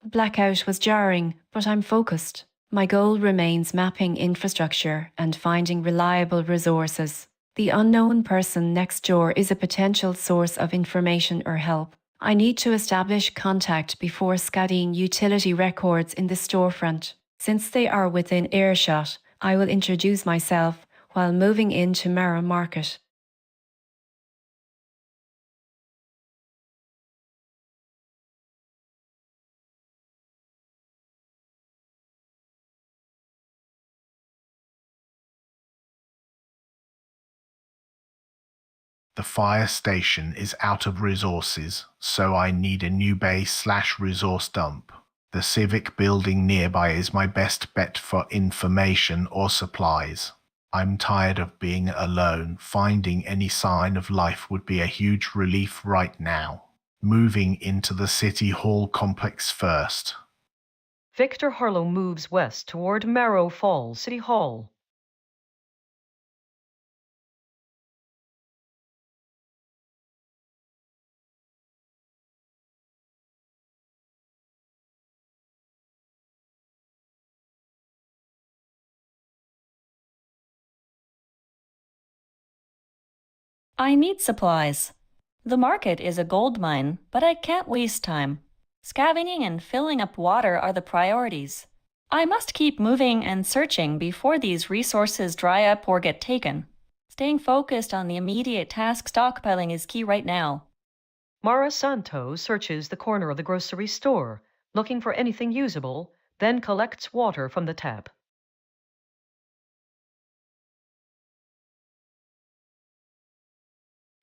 Blackout was jarring, but I'm focused. My goal remains mapping infrastructure and finding reliable resources. The unknown person next door is a potential source of information or help. I need to establish contact before scanning utility records in the storefront. Since they are within earshot, I will introduce myself while moving into Marrow Market. The fire station is out of resources, so I need a new base/resource dump. The civic building nearby is my best bet for information or supplies. I'm tired of being alone. Finding any sign of life would be a huge relief right now. Moving into the City Hall complex first. Victor Harlow moves west toward Marrow Falls City Hall. I need supplies. The market is a gold mine, but I can't waste time. Scavenging and filling up water are the priorities. I must keep moving and searching before these resources dry up or get taken. Staying focused on the immediate task stockpiling is key right now. Mara Santos searches the corner of the grocery store, looking for anything usable, then collects water from the tap.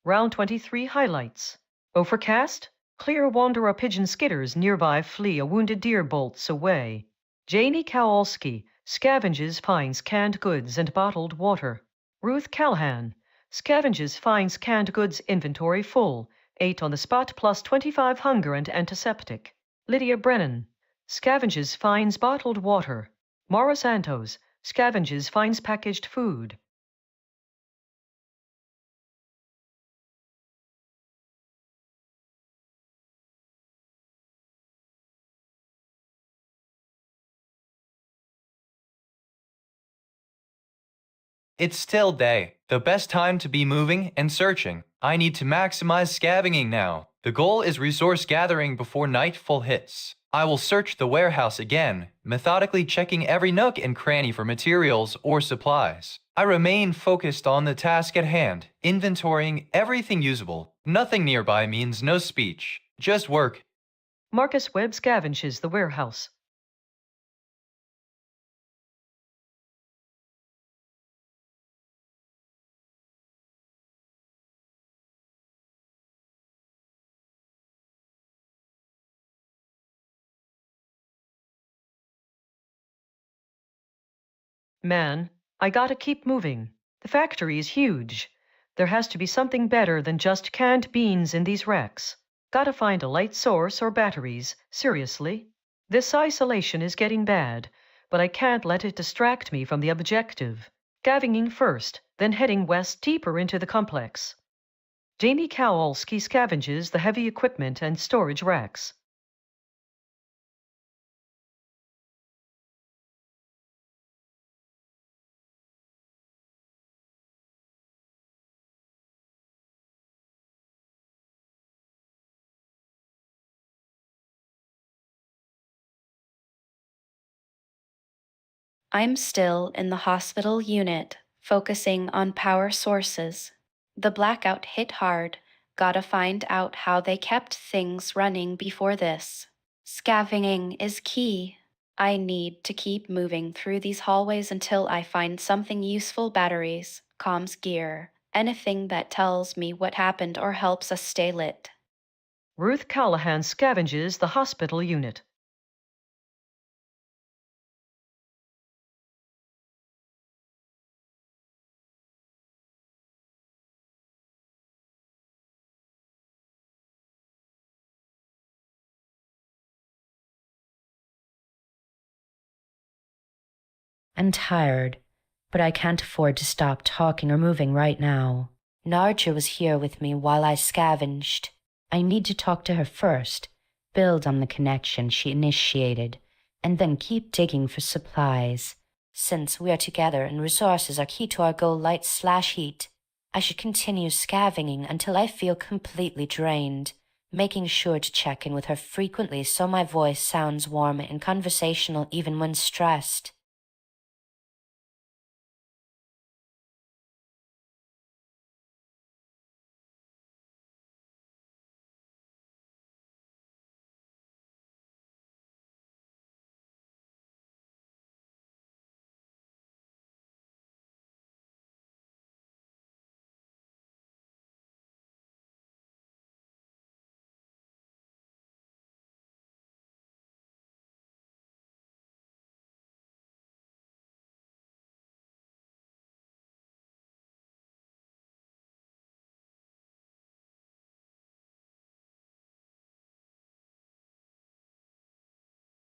Round 23 highlights. Overcast, clear wanderer pigeon skitters nearby flee a wounded deer bolts away. Janie Kowalski scavenges finds canned goods and bottled water. Ruth Callahan scavenges finds canned goods inventory full, 8 on the spot plus 25 hunger and antiseptic. Lydia Brennan scavenges finds bottled water. Mara Santos scavenges finds packaged food. It's still day, the best time to be moving and searching. I need to maximize scavenging now. The goal is resource gathering before nightfall hits. I will search the warehouse again, methodically checking every nook and cranny for materials or supplies. I remain focused on the task at hand, inventorying everything usable. Nothing nearby means no speech, just work. Marcus Webb scavenges the warehouse. Man, I gotta keep moving. The factory is huge. There has to be something better than just canned beans in these racks. Gotta find a light source or batteries, seriously. This isolation is getting bad, but I can't let it distract me from the objective. Scavenging first, then heading west deeper into the complex. Jamie Kowalski scavenges the heavy equipment and storage racks. I'm still in the hospital unit, focusing on power sources. The blackout hit hard, Gotta find out how they kept things running before this. Scavenging is key. I need to keep moving through these hallways until I find something useful: batteries, comms gear, anything that tells me what happened or helps us stay lit. Ruth Callahan scavenges the hospital unit. I'm tired, but I can't afford to stop talking or moving right now. Narja was here with me while I scavenged. I need to talk to her first, build on the connection she initiated, and then keep digging for supplies. Since we are together and resources are key to our goal, light/heat, I should continue scavenging until I feel completely drained, making sure to check in with her frequently so my voice sounds warm and conversational even when stressed.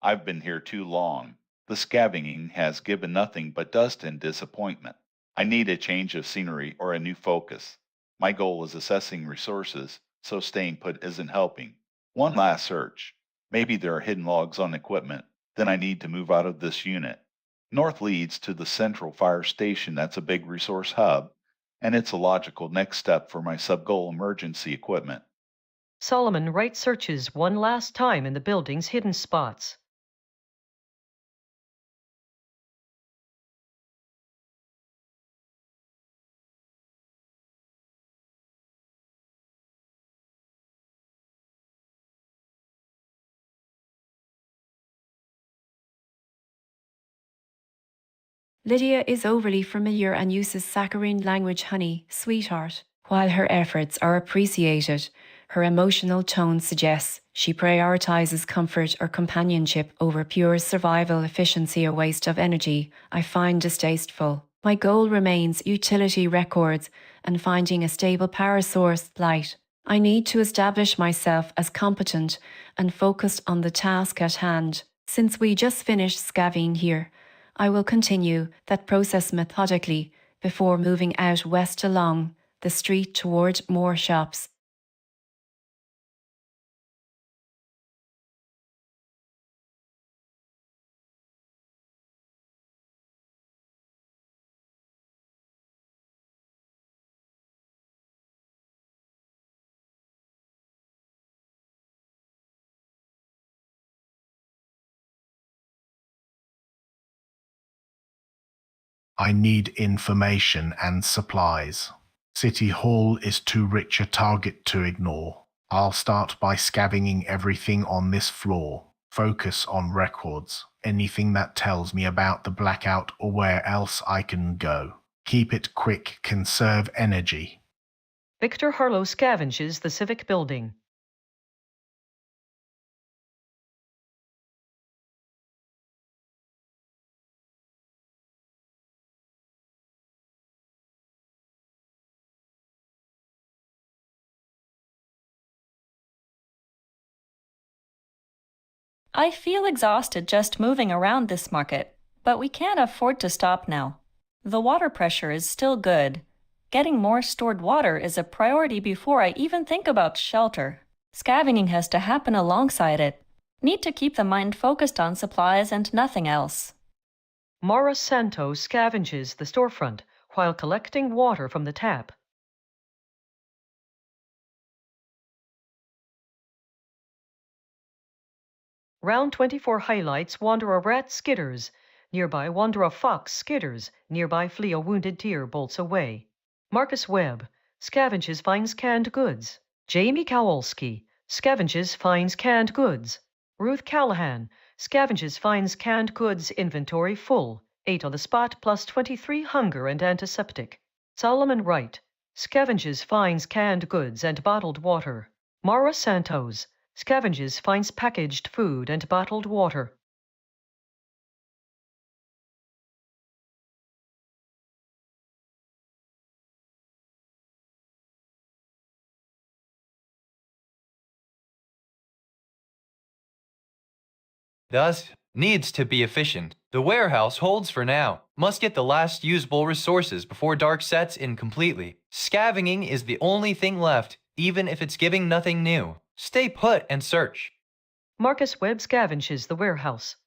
I've been here too long. The scavenging has given nothing but dust and disappointment. I need a change of scenery or a new focus. My goal is assessing resources, so staying put isn't helping. One last search. Maybe there are hidden logs on equipment. Then I need to move out of this unit. North leads to the central fire station. That's a big resource hub, and it's a logical next step for my sub-goal emergency equipment. Solomon Wright searches one last time in the building's hidden spots. Lydia is overly familiar and uses saccharine language, honey, sweetheart. While her efforts are appreciated, her emotional tone suggests she prioritizes comfort or companionship over pure survival efficiency or waste of energy. I find distasteful. My goal remains utility records and finding a stable power source, light. I need to establish myself as competent and focused on the task at hand. Since we just finished scavenging here, I will continue that process methodically before moving out west along the street toward more shops. I need information and supplies. City Hall is too rich a target to ignore. I'll start by scavenging everything on this floor. Focus on records, anything that tells me about the blackout or where else I can go. Keep it quick, conserve energy. Victor Harlow scavenges the civic building. I feel exhausted just moving around this market, but we can't afford to stop now. The water pressure is still good. Getting more stored water is a priority before I even think about shelter. Scavenging has to happen alongside it. Need to keep the mind focused on supplies and nothing else. Mara Santos scavenges the storefront while collecting water from the tap. Round 24 highlights wander a rat skitters. Nearby wander a fox skitters. Nearby flee a wounded deer bolts away. Marcus Webb scavenges finds canned goods. Jamie Kowalski, scavenges, finds canned goods. Ruth Callahan, scavenges, finds canned goods, inventory full, 8 on the spot plus 23 hunger and antiseptic. Solomon Wright, scavenges, finds canned goods and bottled water. Mara Santos, scavenges, finds packaged food and bottled water. Thus, needs to be efficient. The warehouse holds for now. Must get the last usable resources before dark sets in completely. Scavenging is the only thing left, even if it's giving nothing new. Stay put and search. Marcus Webb scavenges the warehouse.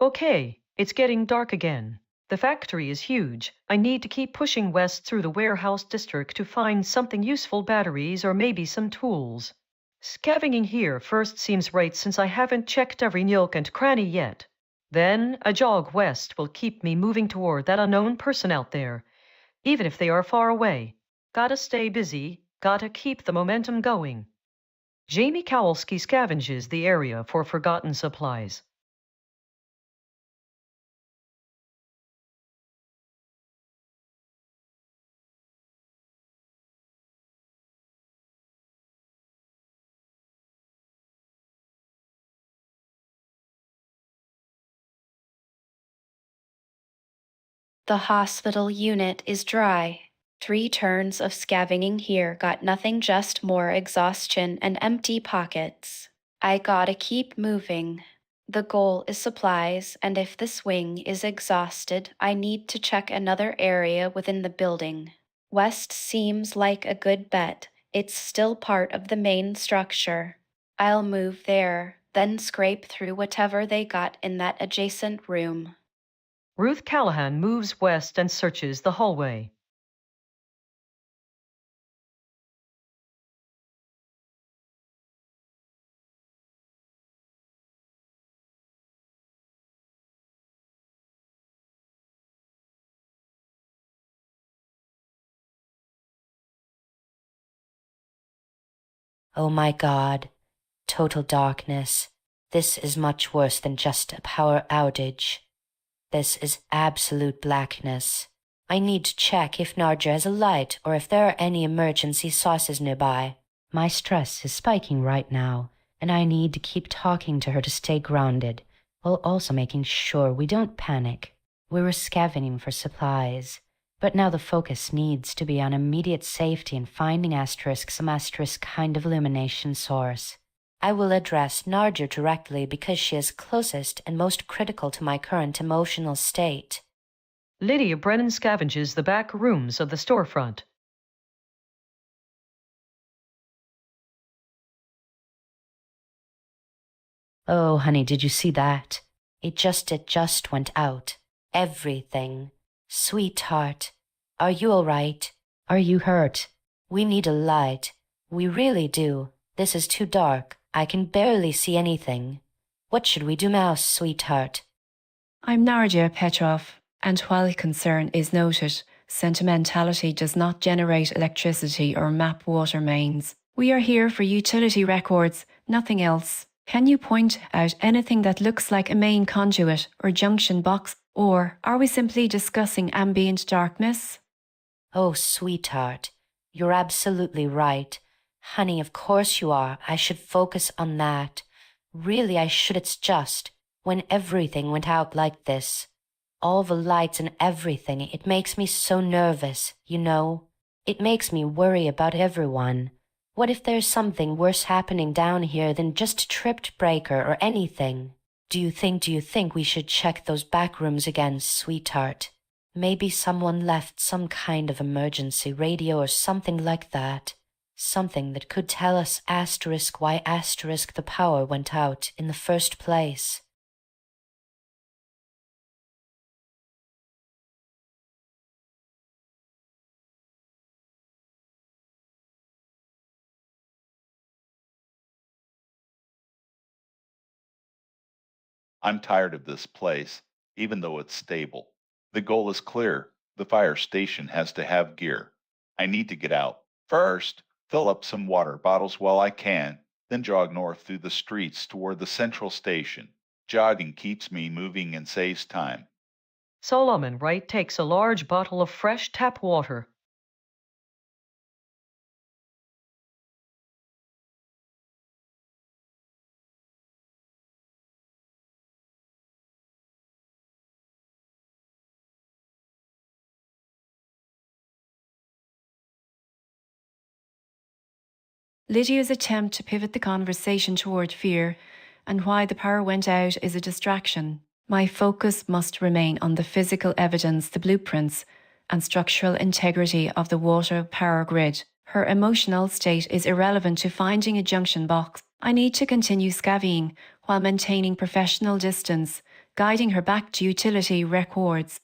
Okay, it's getting dark again. The factory is huge. I need to keep pushing west through the warehouse district to find something useful, batteries or maybe some tools. Scavenging here first seems right since I haven't checked every nook and cranny yet. Then a jog west will keep me moving toward that unknown person out there, even if they are far away. Gotta stay busy, gotta keep the momentum going. Jamie Kowalski scavenges the area for forgotten supplies. The hospital unit is dry. 3 turns of scavenging here got nothing, just more exhaustion and empty pockets. I gotta keep moving. The goal is supplies, and if this wing is exhausted, I need to check another area within the building. West seems like a good bet. It's still part of the main structure. I'll move there, then scrape through whatever they got in that adjacent room. Ruth Callahan moves west and searches the hallway. Oh my God. Total darkness. This is much worse than just a power outage. This is absolute blackness. I need to check if Narja has a light or if there are any emergency sources nearby. My stress is spiking right now, and I need to keep talking to her to stay grounded, while also making sure we don't panic. We were scavenging for supplies, but now the focus needs to be on immediate safety and finding some asterisk kind of illumination source. I will address Narja directly because she is closest and most critical to my current emotional state. Lydia Brennan scavenges the back rooms of the storefront. Oh, honey, did you see that? It just went out. Everything. Sweetheart, are you all right? Are you hurt? We need a light. We really do. This is too dark. I can barely see anything. What should we do now, sweetheart? I'm Narja Petrov, and while concern is noted, sentimentality does not generate electricity or map water mains. We are here for utility records, nothing else. Can you point out anything that looks like a main conduit or junction box, or are we simply discussing ambient darkness? Oh, sweetheart, you're absolutely right. Honey, of course you are. I should focus on that. Really, I should. It's just, when everything went out like this, all the lights and everything, it makes me so nervous, you know? It makes me worry about everyone. What if there's something worse happening down here than just a tripped breaker or anything? Do you think we should check those back rooms again, sweetheart? Maybe someone left some kind of emergency radio or something like that. Something that could tell us why the power went out in the first place. I'm tired of this place, even though it's stable. The goal is clear. The fire station has to have gear. I need to get out. First, fill up some water bottles while I can, then jog north through the streets toward the central station. Jogging keeps me moving and saves time. Solomon Wright takes a large bottle of fresh tap water. Lydia's attempt to pivot the conversation toward fear and why the power went out is a distraction. My focus must remain on the physical evidence, the blueprints, and structural integrity of the water power grid. Her emotional state is irrelevant to finding a junction box. I need to continue scavenging while maintaining professional distance, guiding her back to utility records.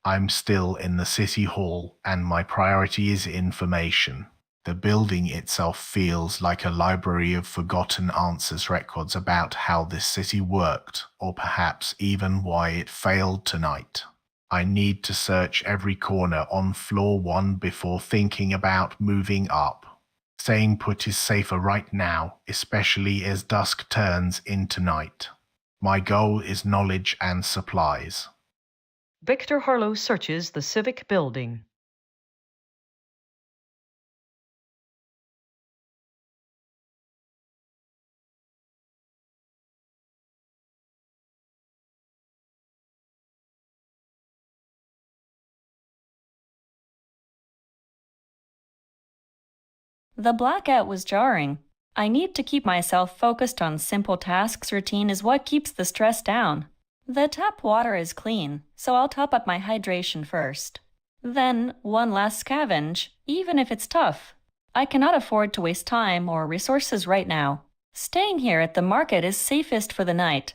I'm still in the city hall, and my priority is information. The building itself feels like a library of forgotten answers, records about how this city worked, or perhaps even why it failed tonight. I need to search every corner on floor 1 before thinking about moving up. Staying put is safer right now, especially as dusk turns into night. My goal is knowledge and supplies. Victor Harlow searches the Civic Building. The blackout was jarring. I need to keep myself focused on simple tasks. Routine is what keeps the stress down. The tap water is clean, so I'll top up my hydration first. Then, one last scavenge, even if it's tough. I cannot afford to waste time or resources right now. Staying here at the market is safest for the night.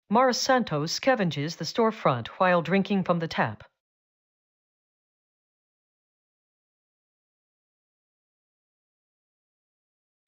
Morris Santos scavenges the storefront while drinking from the tap.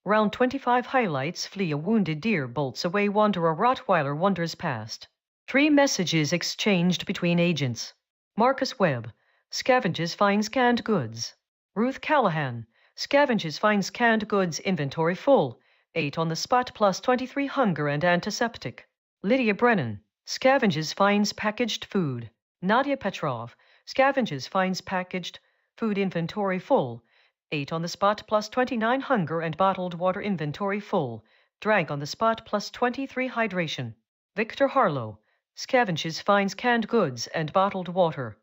Round 25 highlights flee a wounded deer bolts away wanderer Rottweiler wanders past. 3 messages exchanged between agents. Marcus Webb, scavenges finds canned goods. Ruth Callahan, scavenges finds canned goods inventory full. 8 on the spot plus 23 hunger and antiseptic. Lydia Brennan, scavenges finds packaged food. Nadia Petrov, scavenges finds packaged food inventory full. 8 on the spot plus 29 hunger and bottled water inventory full. Drank on the spot plus 23 hydration. Victor Harlow, scavenges finds canned goods and bottled water.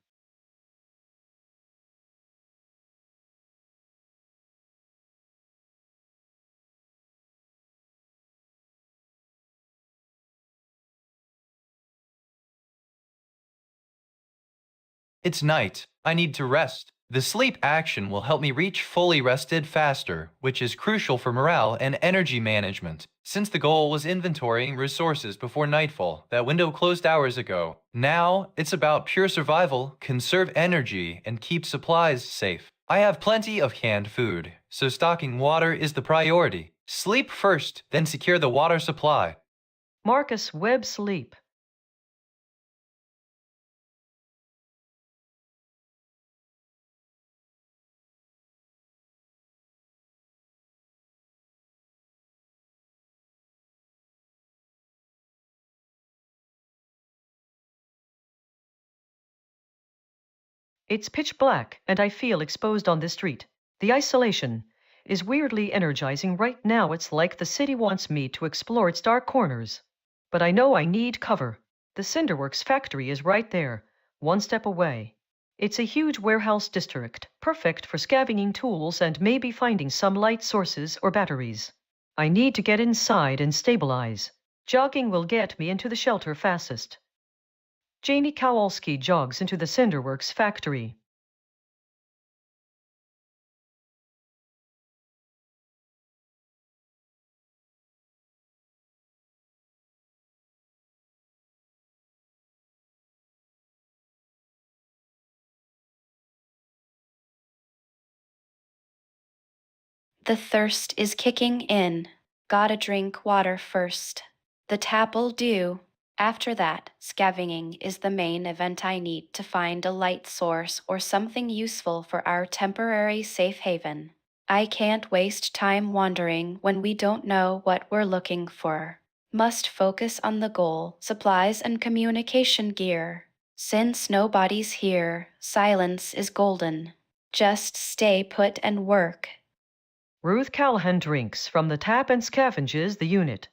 It's night. I need to rest. The sleep action will help me reach fully rested faster, which is crucial for morale and energy management. Since the goal was inventorying resources before nightfall, that window closed hours ago. Now, it's about pure survival, conserve energy, and keep supplies safe. I have plenty of canned food, so stocking water is the priority. Sleep first, then secure the water supply. Marcus Webb sleep. It's pitch black, and I feel exposed on the street. The isolation is weirdly energizing right now. It's like the city wants me to explore its dark corners. But I know I need cover. The Cinderworks factory is right there, 1 step away. It's a huge warehouse district, perfect for scavenging tools and maybe finding some light sources or batteries. I need to get inside and stabilize. Jogging will get me into the shelter fastest. Janie Kowalski jogs into the Cinderworks factory. The thirst is kicking in. Gotta drink water first. The tap'll do. After that, scavenging is the main event. I need to find a light source or something useful for our temporary safe haven. I can't waste time wandering when we don't know what we're looking for. Must focus on the goal, supplies and communication gear. Since nobody's here, silence is golden. Just stay put and work. Ruth Callahan drinks from the tap and scavenges the unit.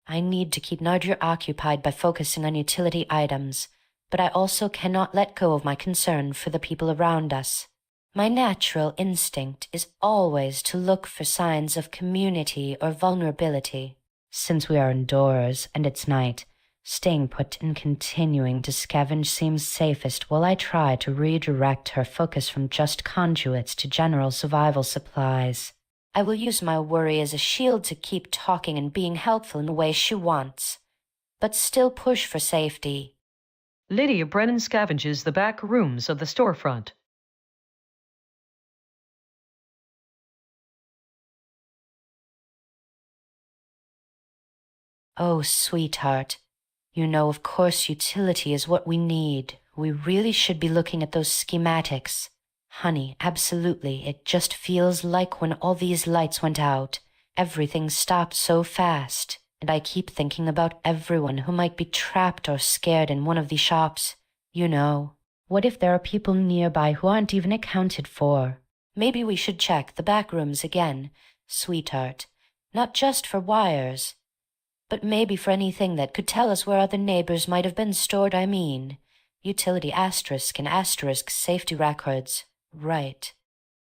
I need to keep Nardir occupied by focusing on utility items, but I also cannot let go of my concern for the people around us. My natural instinct is always to look for signs of community or vulnerability. Since we are indoors and it's night, staying put and continuing to scavenge seems safest while I try to redirect her focus from just conduits to general survival supplies. I will use my worry as a shield to keep talking and being helpful in the way she wants, but still push for safety. Lydia Brennan scavenges the back rooms of the storefront. Oh, sweetheart, you know, of course utility is what we need. We really should be looking at those schematics. Honey, absolutely, it just feels like when all these lights went out, everything stopped so fast, and I keep thinking about everyone who might be trapped or scared in one of these shops. You know, what if there are people nearby who aren't even accounted for? Maybe we should check the back rooms again, sweetheart, not just for wires, but maybe for anything that could tell us where other neighbors might have been stored. I mean, utility asterisk and asterisk safety records. Right.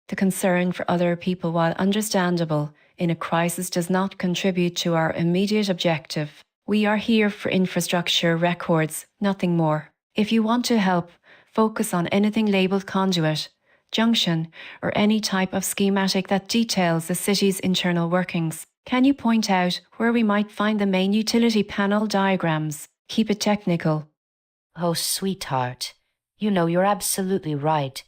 The concern for other people, while understandable in a crisis, does not contribute to our immediate objective. We are here for infrastructure records, nothing more. If you want to help, focus on anything labelled conduit, junction, or any type of schematic that details the city's internal workings. Can you point out where we might find the main utility panel diagrams? Keep it technical. Oh, sweetheart, you know you're absolutely right.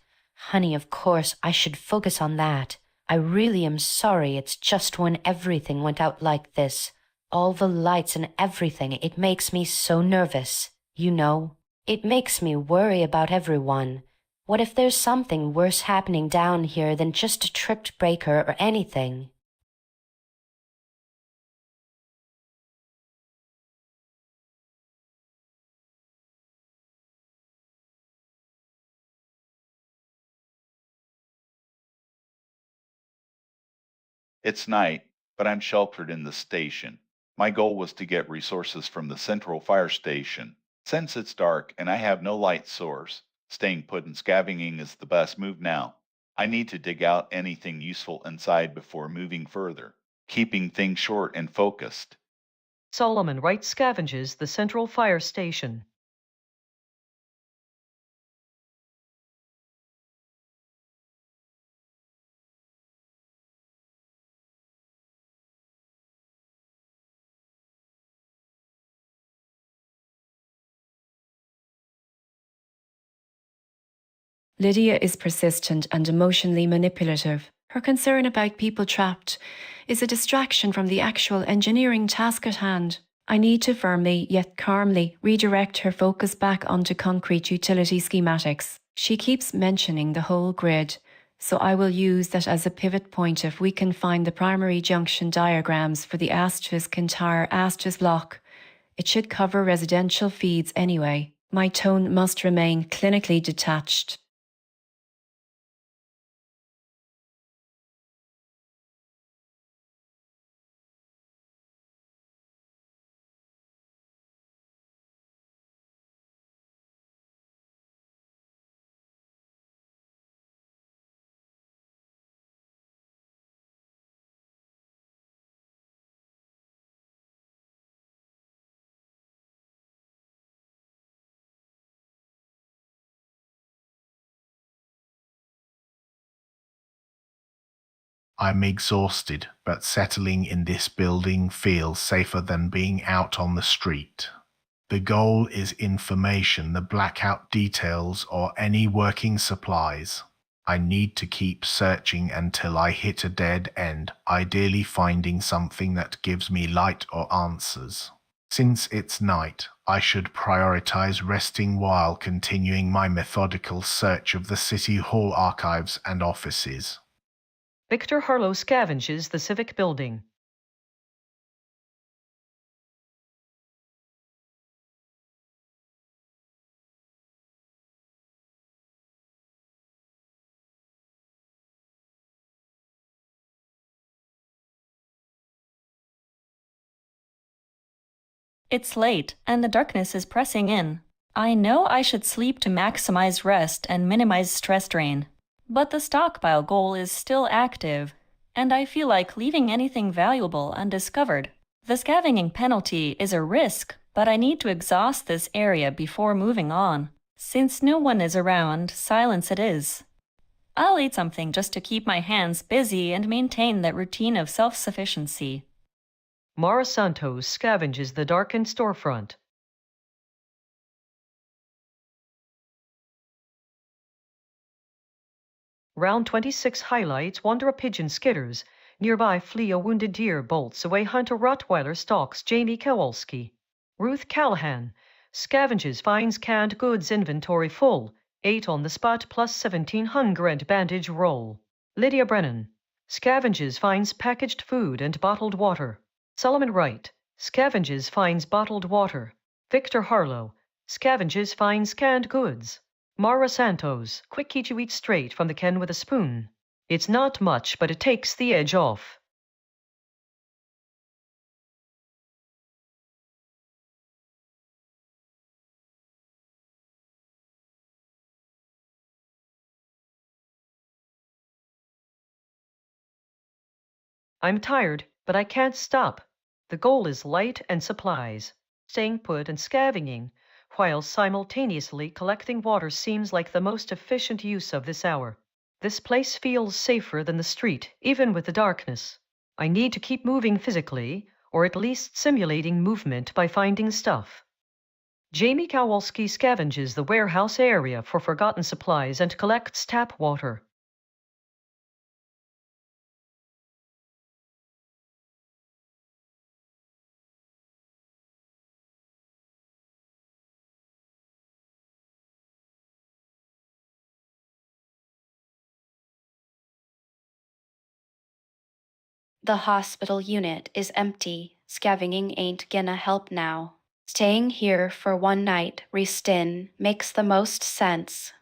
Honey, of course, I should focus on that. I really am sorry. It's just when everything went out like this, all the lights and everything, it makes me so nervous. You know, it makes me worry about everyone. What if there's something worse happening down here than just a tripped breaker or anything? It's night, but I'm sheltered in the station. My goal was to get resources from the central fire station. Since it's dark and I have no light source, staying put and scavenging is the best move now. I need to dig out anything useful inside before moving further, keeping things short and focused. Solomon Wright scavenges the central fire station. Lydia is persistent and emotionally manipulative. Her concern about people trapped is a distraction from the actual engineering task at hand. I need to firmly, yet calmly, redirect her focus back onto concrete utility schematics. She keeps mentioning the whole grid, so I will use that as a pivot point if we can find the primary junction diagrams for the asterisk entire asterisk block. It should cover residential feeds anyway. My tone must remain clinically detached. I'm exhausted, but settling in this building feels safer than being out on the street. The goal is information, the blackout details, or any working supplies. I need to keep searching until I hit a dead end, ideally finding something that gives me light or answers. Since it's night, I should prioritize resting while continuing my methodical search of the City Hall archives and offices. Victor Harlow scavenges the Civic Building. It's late, and the darkness is pressing in. I know I should sleep to maximize rest and minimize stress drain. But the stockpile goal is still active, and I feel like leaving anything valuable undiscovered. The scavenging penalty is a risk, but I need to exhaust this area before moving on. Since no one is around, silence it is. I'll eat something just to keep my hands busy and maintain that routine of self-sufficiency. Mara Santos scavenges the darkened storefront. Round 26 highlights wander a pigeon skitters. Nearby flee a wounded deer bolts away hunter Rottweiler stalks Jamie Kowalski. Ruth Callahan scavenges finds canned goods inventory full. 8 on the spot plus 17 hunger and bandage roll. Lydia Brennan scavenges finds packaged food and bottled water. Solomon Wright scavenges finds bottled water. Victor Harlow scavenges finds canned goods. Mara Santos, quick eat you eat straight from the can with a spoon. It's not much, but it takes the edge off. I'm tired, but I can't stop. The goal is light and supplies. Staying put and scavenging, while simultaneously collecting water seems like the most efficient use of this hour. This place feels safer than the street, even with the darkness. I need to keep moving physically, or at least simulating movement by finding stuff. Jamie Kowalski scavenges the warehouse area for forgotten supplies and collects tap water. The hospital unit is empty. Scavenging ain't gonna help now. Staying here for one night, restin, makes the most sense.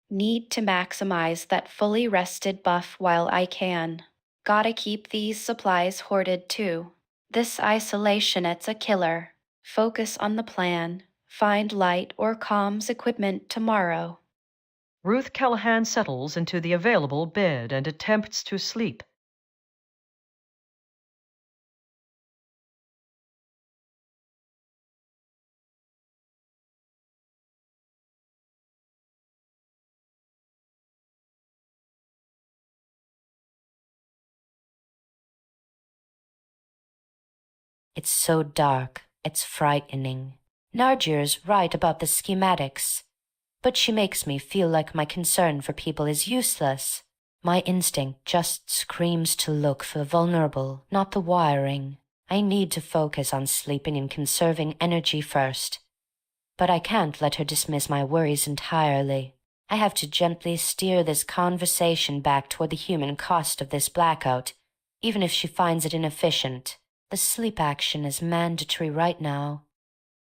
Need to maximize that fully rested buff while I can. Gotta keep these supplies hoarded too. This isolation, it's a killer. Focus on the plan. Find light or comms equipment tomorrow. Ruth Callahan settles into the available bed and attempts to sleep. It's so dark, it's frightening. Nargir's right about the schematics, but she makes me feel like my concern for people is useless. My instinct just screams to look for the vulnerable, not the wiring. I need to focus on sleeping and conserving energy first. But I can't let her dismiss my worries entirely. I have to gently steer this conversation back toward the human cost of this blackout, even if she finds it inefficient. The sleep action is mandatory right now.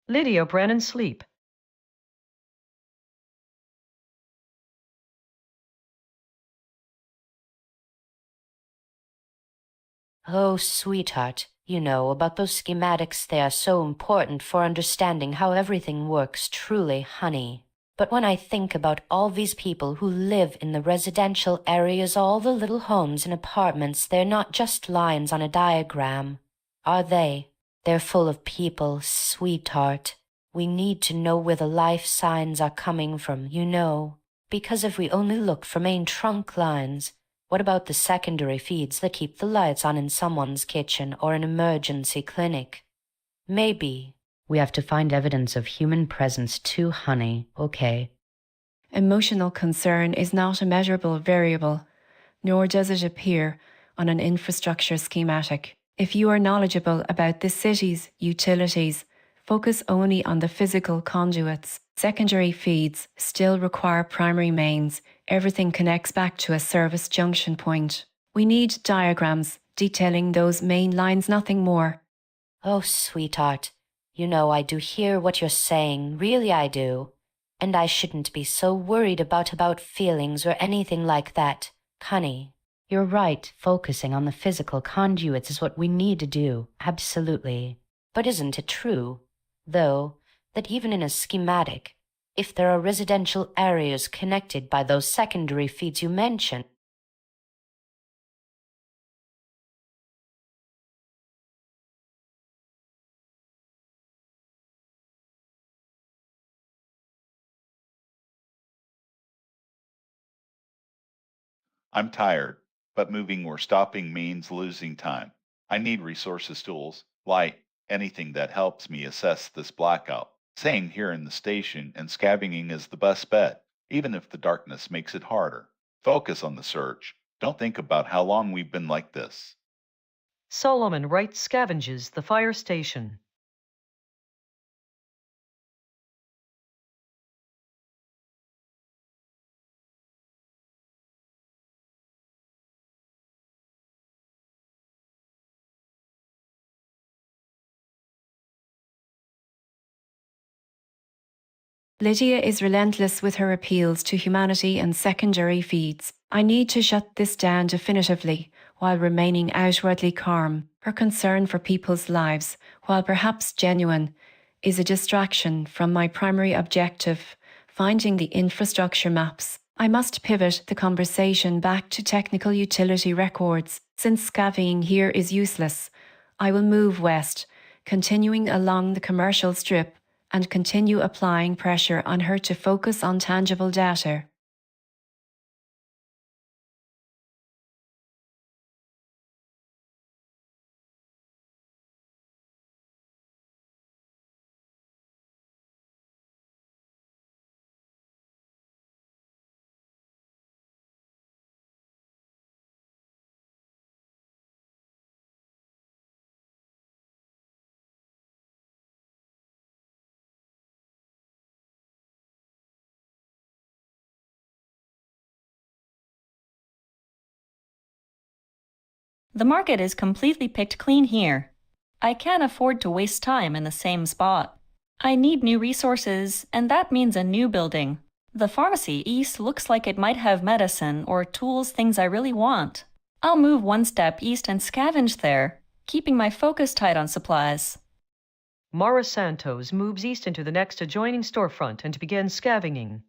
Lydia Brennan sleep. Oh, sweetheart, you know about those schematics. They are so important for understanding how everything works, truly, honey. But when I think about all these people who live in the residential areas, all the little homes and apartments, they're not just lines on a diagram, are they? They're full of people, sweetheart. We need to know where the life signs are coming from, you know. Because if we only look for main trunk lines, What about the secondary feeds that keep the lights on in someone's kitchen or an emergency clinic? Maybe. We have to find evidence of human presence too, honey. Okay. Emotional concern is not a measurable variable, nor does it appear on an infrastructure schematic. If you are knowledgeable about the city's utilities, focus only on the physical conduits. Secondary feeds still require primary mains. Everything connects back to a service junction point. We need diagrams detailing those main lines, nothing more. Oh, sweetheart, you know I do hear what you're saying, really I do. And I shouldn't be so worried about feelings or anything like that, honey. You're right, focusing on the physical conduits is what we need to do, absolutely. But isn't it true, though, that even in a schematic, if there are residential areas connected by those secondary feeds you mentioned, I'm tired, but moving or stopping means losing time. I need resources tools, light, anything that helps me assess this blackout. Staying here in the station and scavenging is the best bet, even if the darkness makes it harder. Focus on the search. Don't think about how long we've been like this. Solomon Wright scavenges the fire station. Lydia is relentless with her appeals to humanity and secondary feeds. I need to shut this down definitively while remaining outwardly calm. Her concern for people's lives, while perhaps genuine, is a distraction from my primary objective, finding the infrastructure maps. I must pivot the conversation back to technical utility records. Since scavenging here is useless, I will move west, continuing along the commercial strip, and continue applying pressure on her to focus on tangible data. The market is completely picked clean here. I can't afford to waste time in the same spot. I need new resources, and that means a new building. The pharmacy east looks like it might have medicine or tools, things I really want. I'll move one step east and scavenge there, keeping my focus tight on supplies. Mara Santos moves east into the next adjoining storefront and begins scavenging.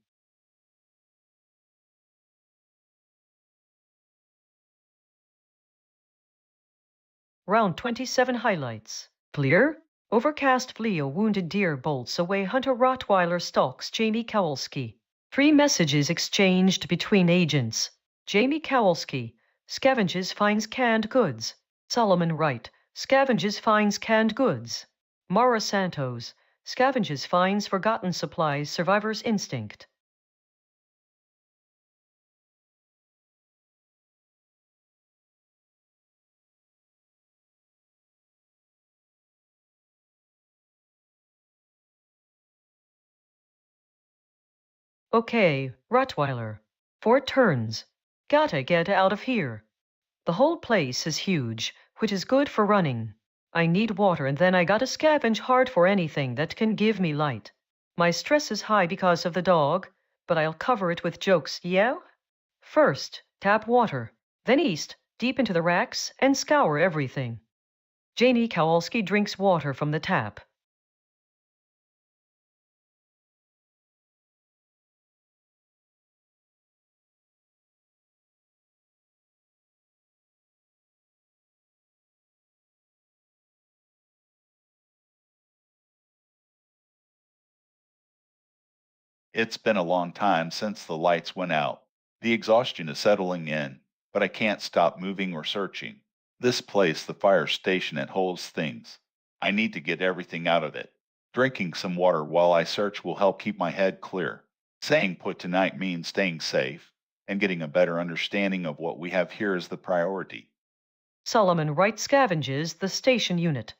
Round 27 highlights. Clear. Overcast flea a wounded deer bolts away Hunter Rottweiler stalks Jamie Kowalski. 3 messages exchanged between agents. Jamie Kowalski, scavenges finds canned goods. Solomon Wright, scavenges finds canned goods. Mara Santos, scavenges finds forgotten supplies, survivor's instinct. Okay, Rottweiler. 4 turns. Gotta get out of here. The whole place is huge, which is good for running. I need water and then I gotta scavenge hard for anything that can give me light. My stress is high because of the dog, but I'll cover it with jokes, yeah? First, tap water, then east, deep into the racks, and scour everything. Janie Kowalski drinks water from the tap. It's been a long time since the lights went out. The exhaustion is settling in, but I can't stop moving or searching. This place, the fire station, it holds things. I need to get everything out of it. Drinking some water while I search will help keep my head clear. Staying put tonight means staying safe, and getting a better understanding of what we have here is the priority. Solomon Wright scavenges the station unit.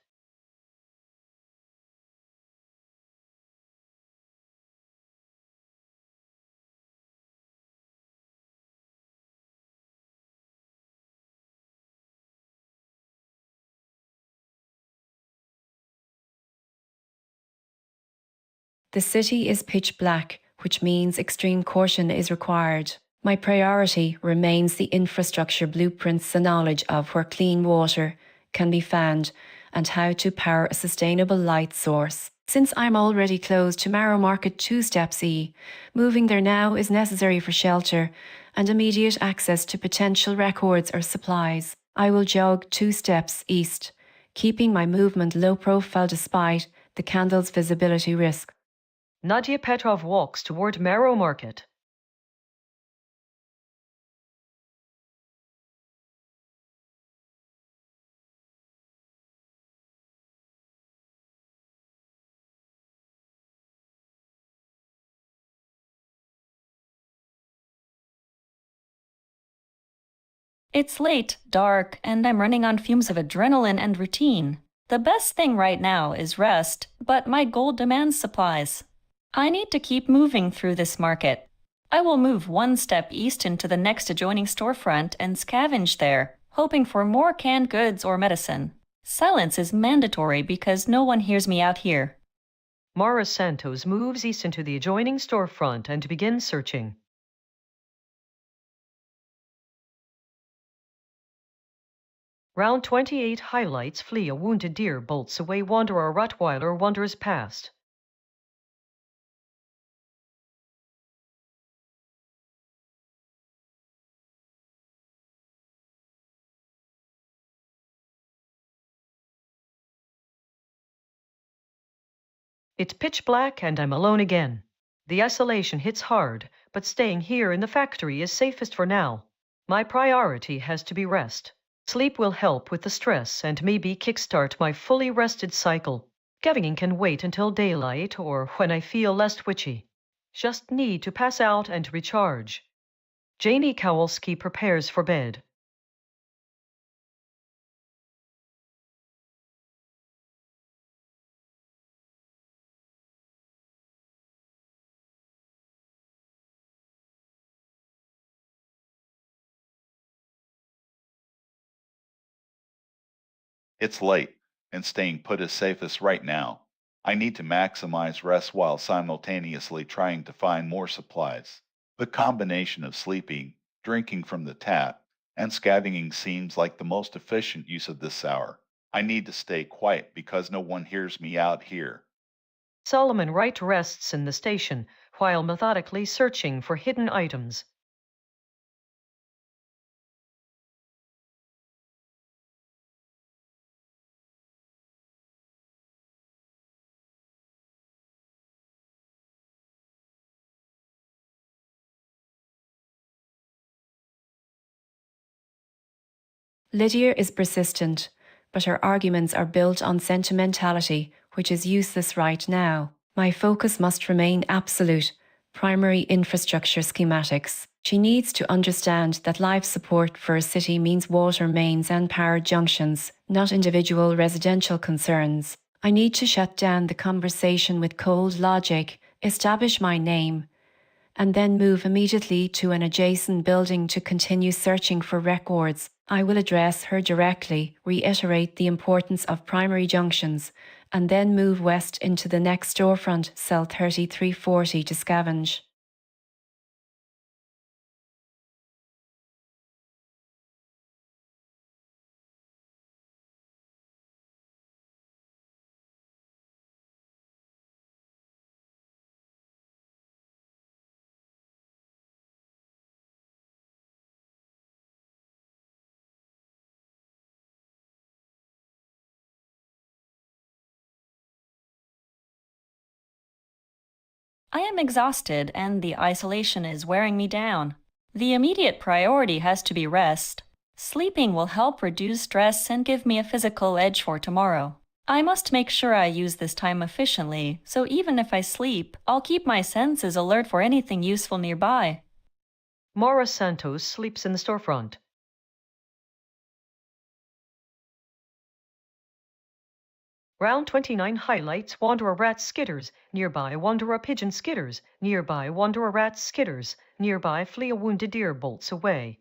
The city is pitch black, which means extreme caution is required. My priority remains the infrastructure blueprints and knowledge of where clean water can be found and how to power a sustainable light source. Since I'm already close to Marrow Market 2 Steps E, moving there now is necessary for shelter and immediate access to potential records or supplies. I will jog 2 steps east, keeping my movement low profile despite the candle's visibility risk. Nadia Petrov walks toward Marrow Market. It's late, dark, and I'm running on fumes of adrenaline and routine. The best thing right now is rest, but my goal demands supplies. I need to keep moving through this market. I will move 1 step east into the next adjoining storefront and scavenge there, hoping for more canned goods or medicine. Silence is mandatory because no one hears me out here. Mara Santos moves east into the adjoining storefront and begins searching. Round 28 highlights flee a wounded deer bolts away wanderer Rottweiler wanders past. It's pitch black and I'm alone again. The isolation hits hard, but staying here in the factory is safest for now. My priority has to be rest. Sleep will help with the stress and maybe kickstart my fully rested cycle. Scavenging can wait until daylight or when I feel less twitchy. Just need to pass out and recharge. Janie Kowalski prepares for bed. It's late, and staying put is safest right now. I need to maximize rest while simultaneously trying to find more supplies. The combination of sleeping, drinking from the tap, and scavenging seems like the most efficient use of this hour. I need to stay quiet because no one hears me out here. Solomon Wright rests in the station while methodically searching for hidden items. Lydia is persistent, but her arguments are built on sentimentality, which is useless right now. My focus must remain absolute, primary infrastructure schematics. She needs to understand that life support for a city means water mains and power junctions, not individual residential concerns. I need to shut down the conversation with cold logic, establish my name, and then move immediately to an adjacent building to continue searching for records. I will address her directly, reiterate the importance of primary junctions, and then move west into the next storefront, cell 3340, to scavenge. I am exhausted and the isolation is wearing me down. The immediate priority has to be rest. Sleeping will help reduce stress and give me a physical edge for tomorrow. I must make sure I use this time efficiently, so even if I sleep, I'll keep my senses alert for anything useful nearby. Mara Santos sleeps in the storefront. Round 29 highlights Wanderer Rat skitters, nearby Wanderer Pigeon skitters, nearby Wanderer Rat skitters, nearby Flee a Wounded Deer bolts away.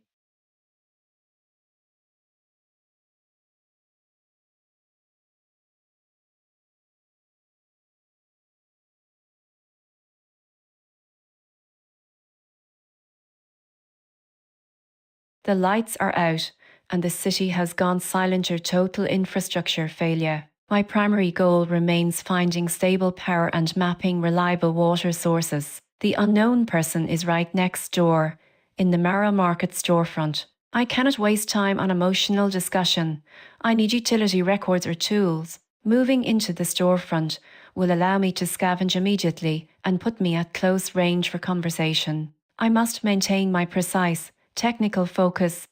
The lights are out, and the city has gone silent or total infrastructure failure. My primary goal remains finding stable power and mapping reliable water sources. The unknown person is right next door, in the Marrow Market storefront. I cannot waste time on emotional discussion. I need utility records or tools. Moving into the storefront will allow me to scavenge immediately and put me at close range for conversation. I must maintain my precise, technical focus.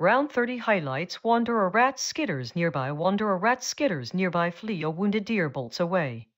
Round 30 highlights Wanderer Rat skitters, nearby Wanderer Rat skitters, nearby Flee a Wounded Deer bolts away.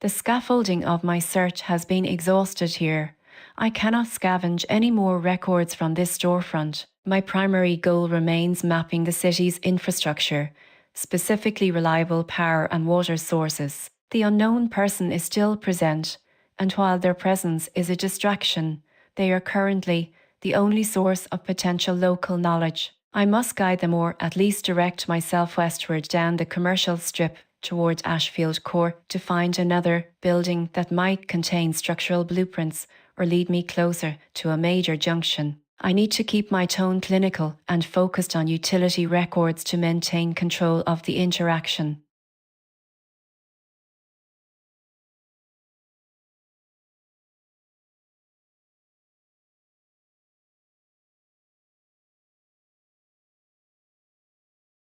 The scaffolding of my search has been exhausted here. I cannot scavenge any more records from this storefront. My primary goal remains mapping the city's infrastructure, specifically reliable power and water sources. The unknown person is still present, and while their presence is a distraction, they are currently the only source of potential local knowledge. I must guide them or at least direct myself westward down the commercial strip towards Ashfield Court to find another building that might contain structural blueprints or lead me closer to a major junction. I need to keep my tone clinical and focused on utility records to maintain control of the interaction.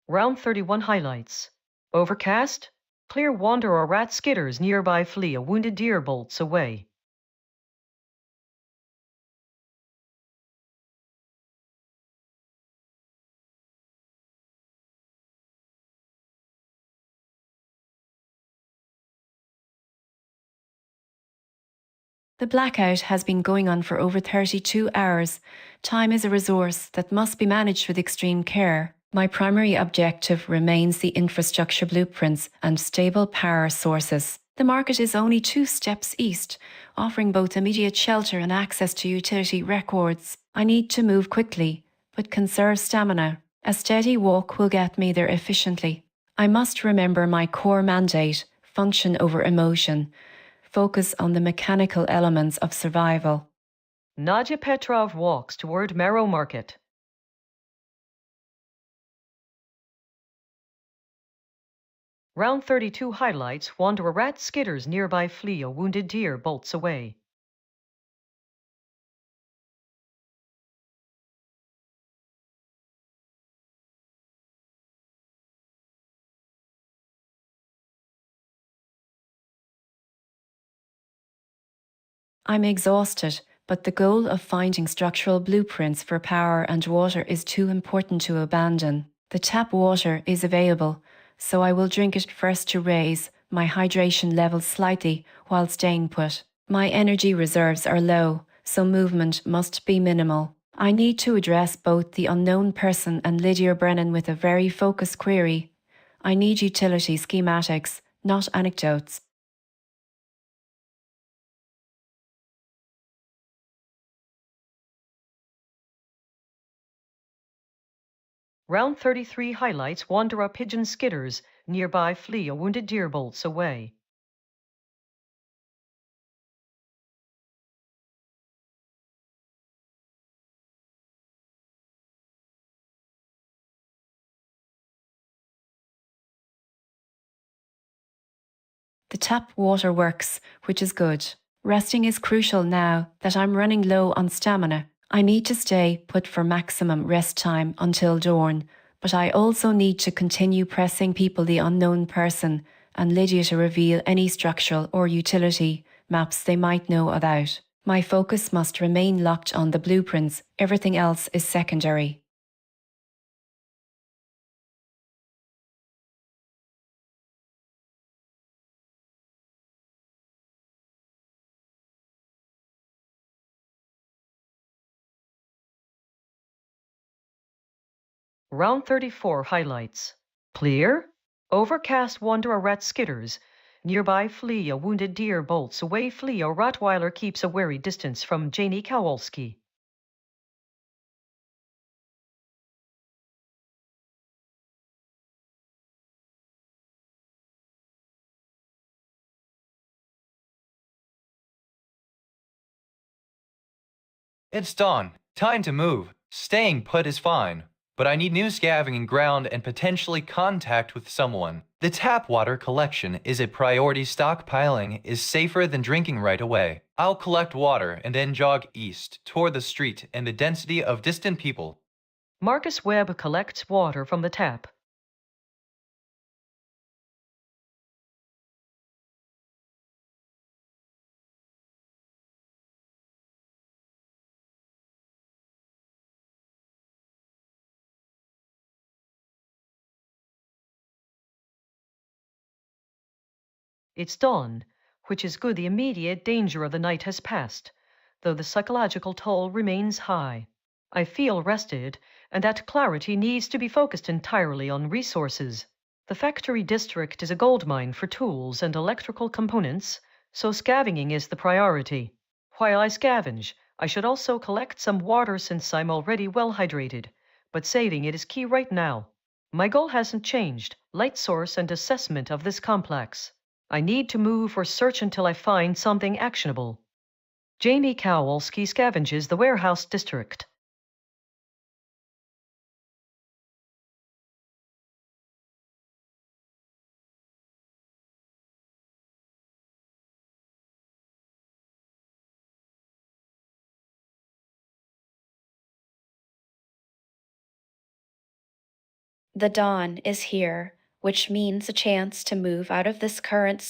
Round 31 highlights. Overcast. Clear Wanderer Rat skitters, nearby Flee a Wounded Deer bolts away. The blackout has been going on for over 32 hours. Time is a resource that must be managed with extreme care. My primary objective remains the infrastructure blueprints and stable power sources. The market is only 2 steps east, offering both immediate shelter and access to utility records. I need to move quickly, but conserve stamina. A steady walk will get me there efficiently. I must remember my core mandate, function over emotion. Focus on the mechanical elements of survival. Nadia Petrov walks toward Marrow Market. Round 32 highlights Wanderer Rat skitters, nearby Flee a Wounded Deer bolts away. I'm exhausted, but the goal of finding structural blueprints for power and water is too important to abandon. The tap water is available, so I will drink it first to raise my hydration levels slightly while staying put. My energy reserves are low, so movement must be minimal. I need to address both the unknown person and Lydia Brennan with a very focused query. I need utility schematics, not anecdotes. Round 33 highlights Wanderer Pigeon skitters, nearby Flee a Wounded Deer bolts away. The tap water works, which is good. Resting is crucial now that I'm running low on stamina. I need to stay put for maximum rest time until dawn, but I also need to continue pressing people the unknown person and Lydia to reveal any structural or utility maps they might know about. My focus must remain locked on the blueprints. Everything else is secondary. Round 34 highlights. Clear. Overcast wander a rat skitters. Nearby flea a wounded deer bolts away flee a Rottweiler keeps a wary distance from Janie Kowalski. It's dawn. Time to move. Staying put is fine. But I need new scavenging ground and potentially contact with someone. The tap water collection is a priority. Stockpiling is safer than drinking right away. I'll collect water and then jog east toward the street and the density of distant people. Marcus Webb collects water from the tap. It's dawn, which is good. The immediate danger of the night has passed, though the psychological toll remains high. I feel rested, and that clarity needs to be focused entirely on resources. The factory district is a goldmine for tools and electrical components, so scavenging is the priority. While I scavenge, I should also collect some water since I'm already well hydrated, but saving it is key right now. My goal hasn't changed: light source and assessment of this complex. I need to move or search until I find something actionable. Jamie Kowalski scavenges the warehouse district. The dawn is here, which means a chance to move out of this current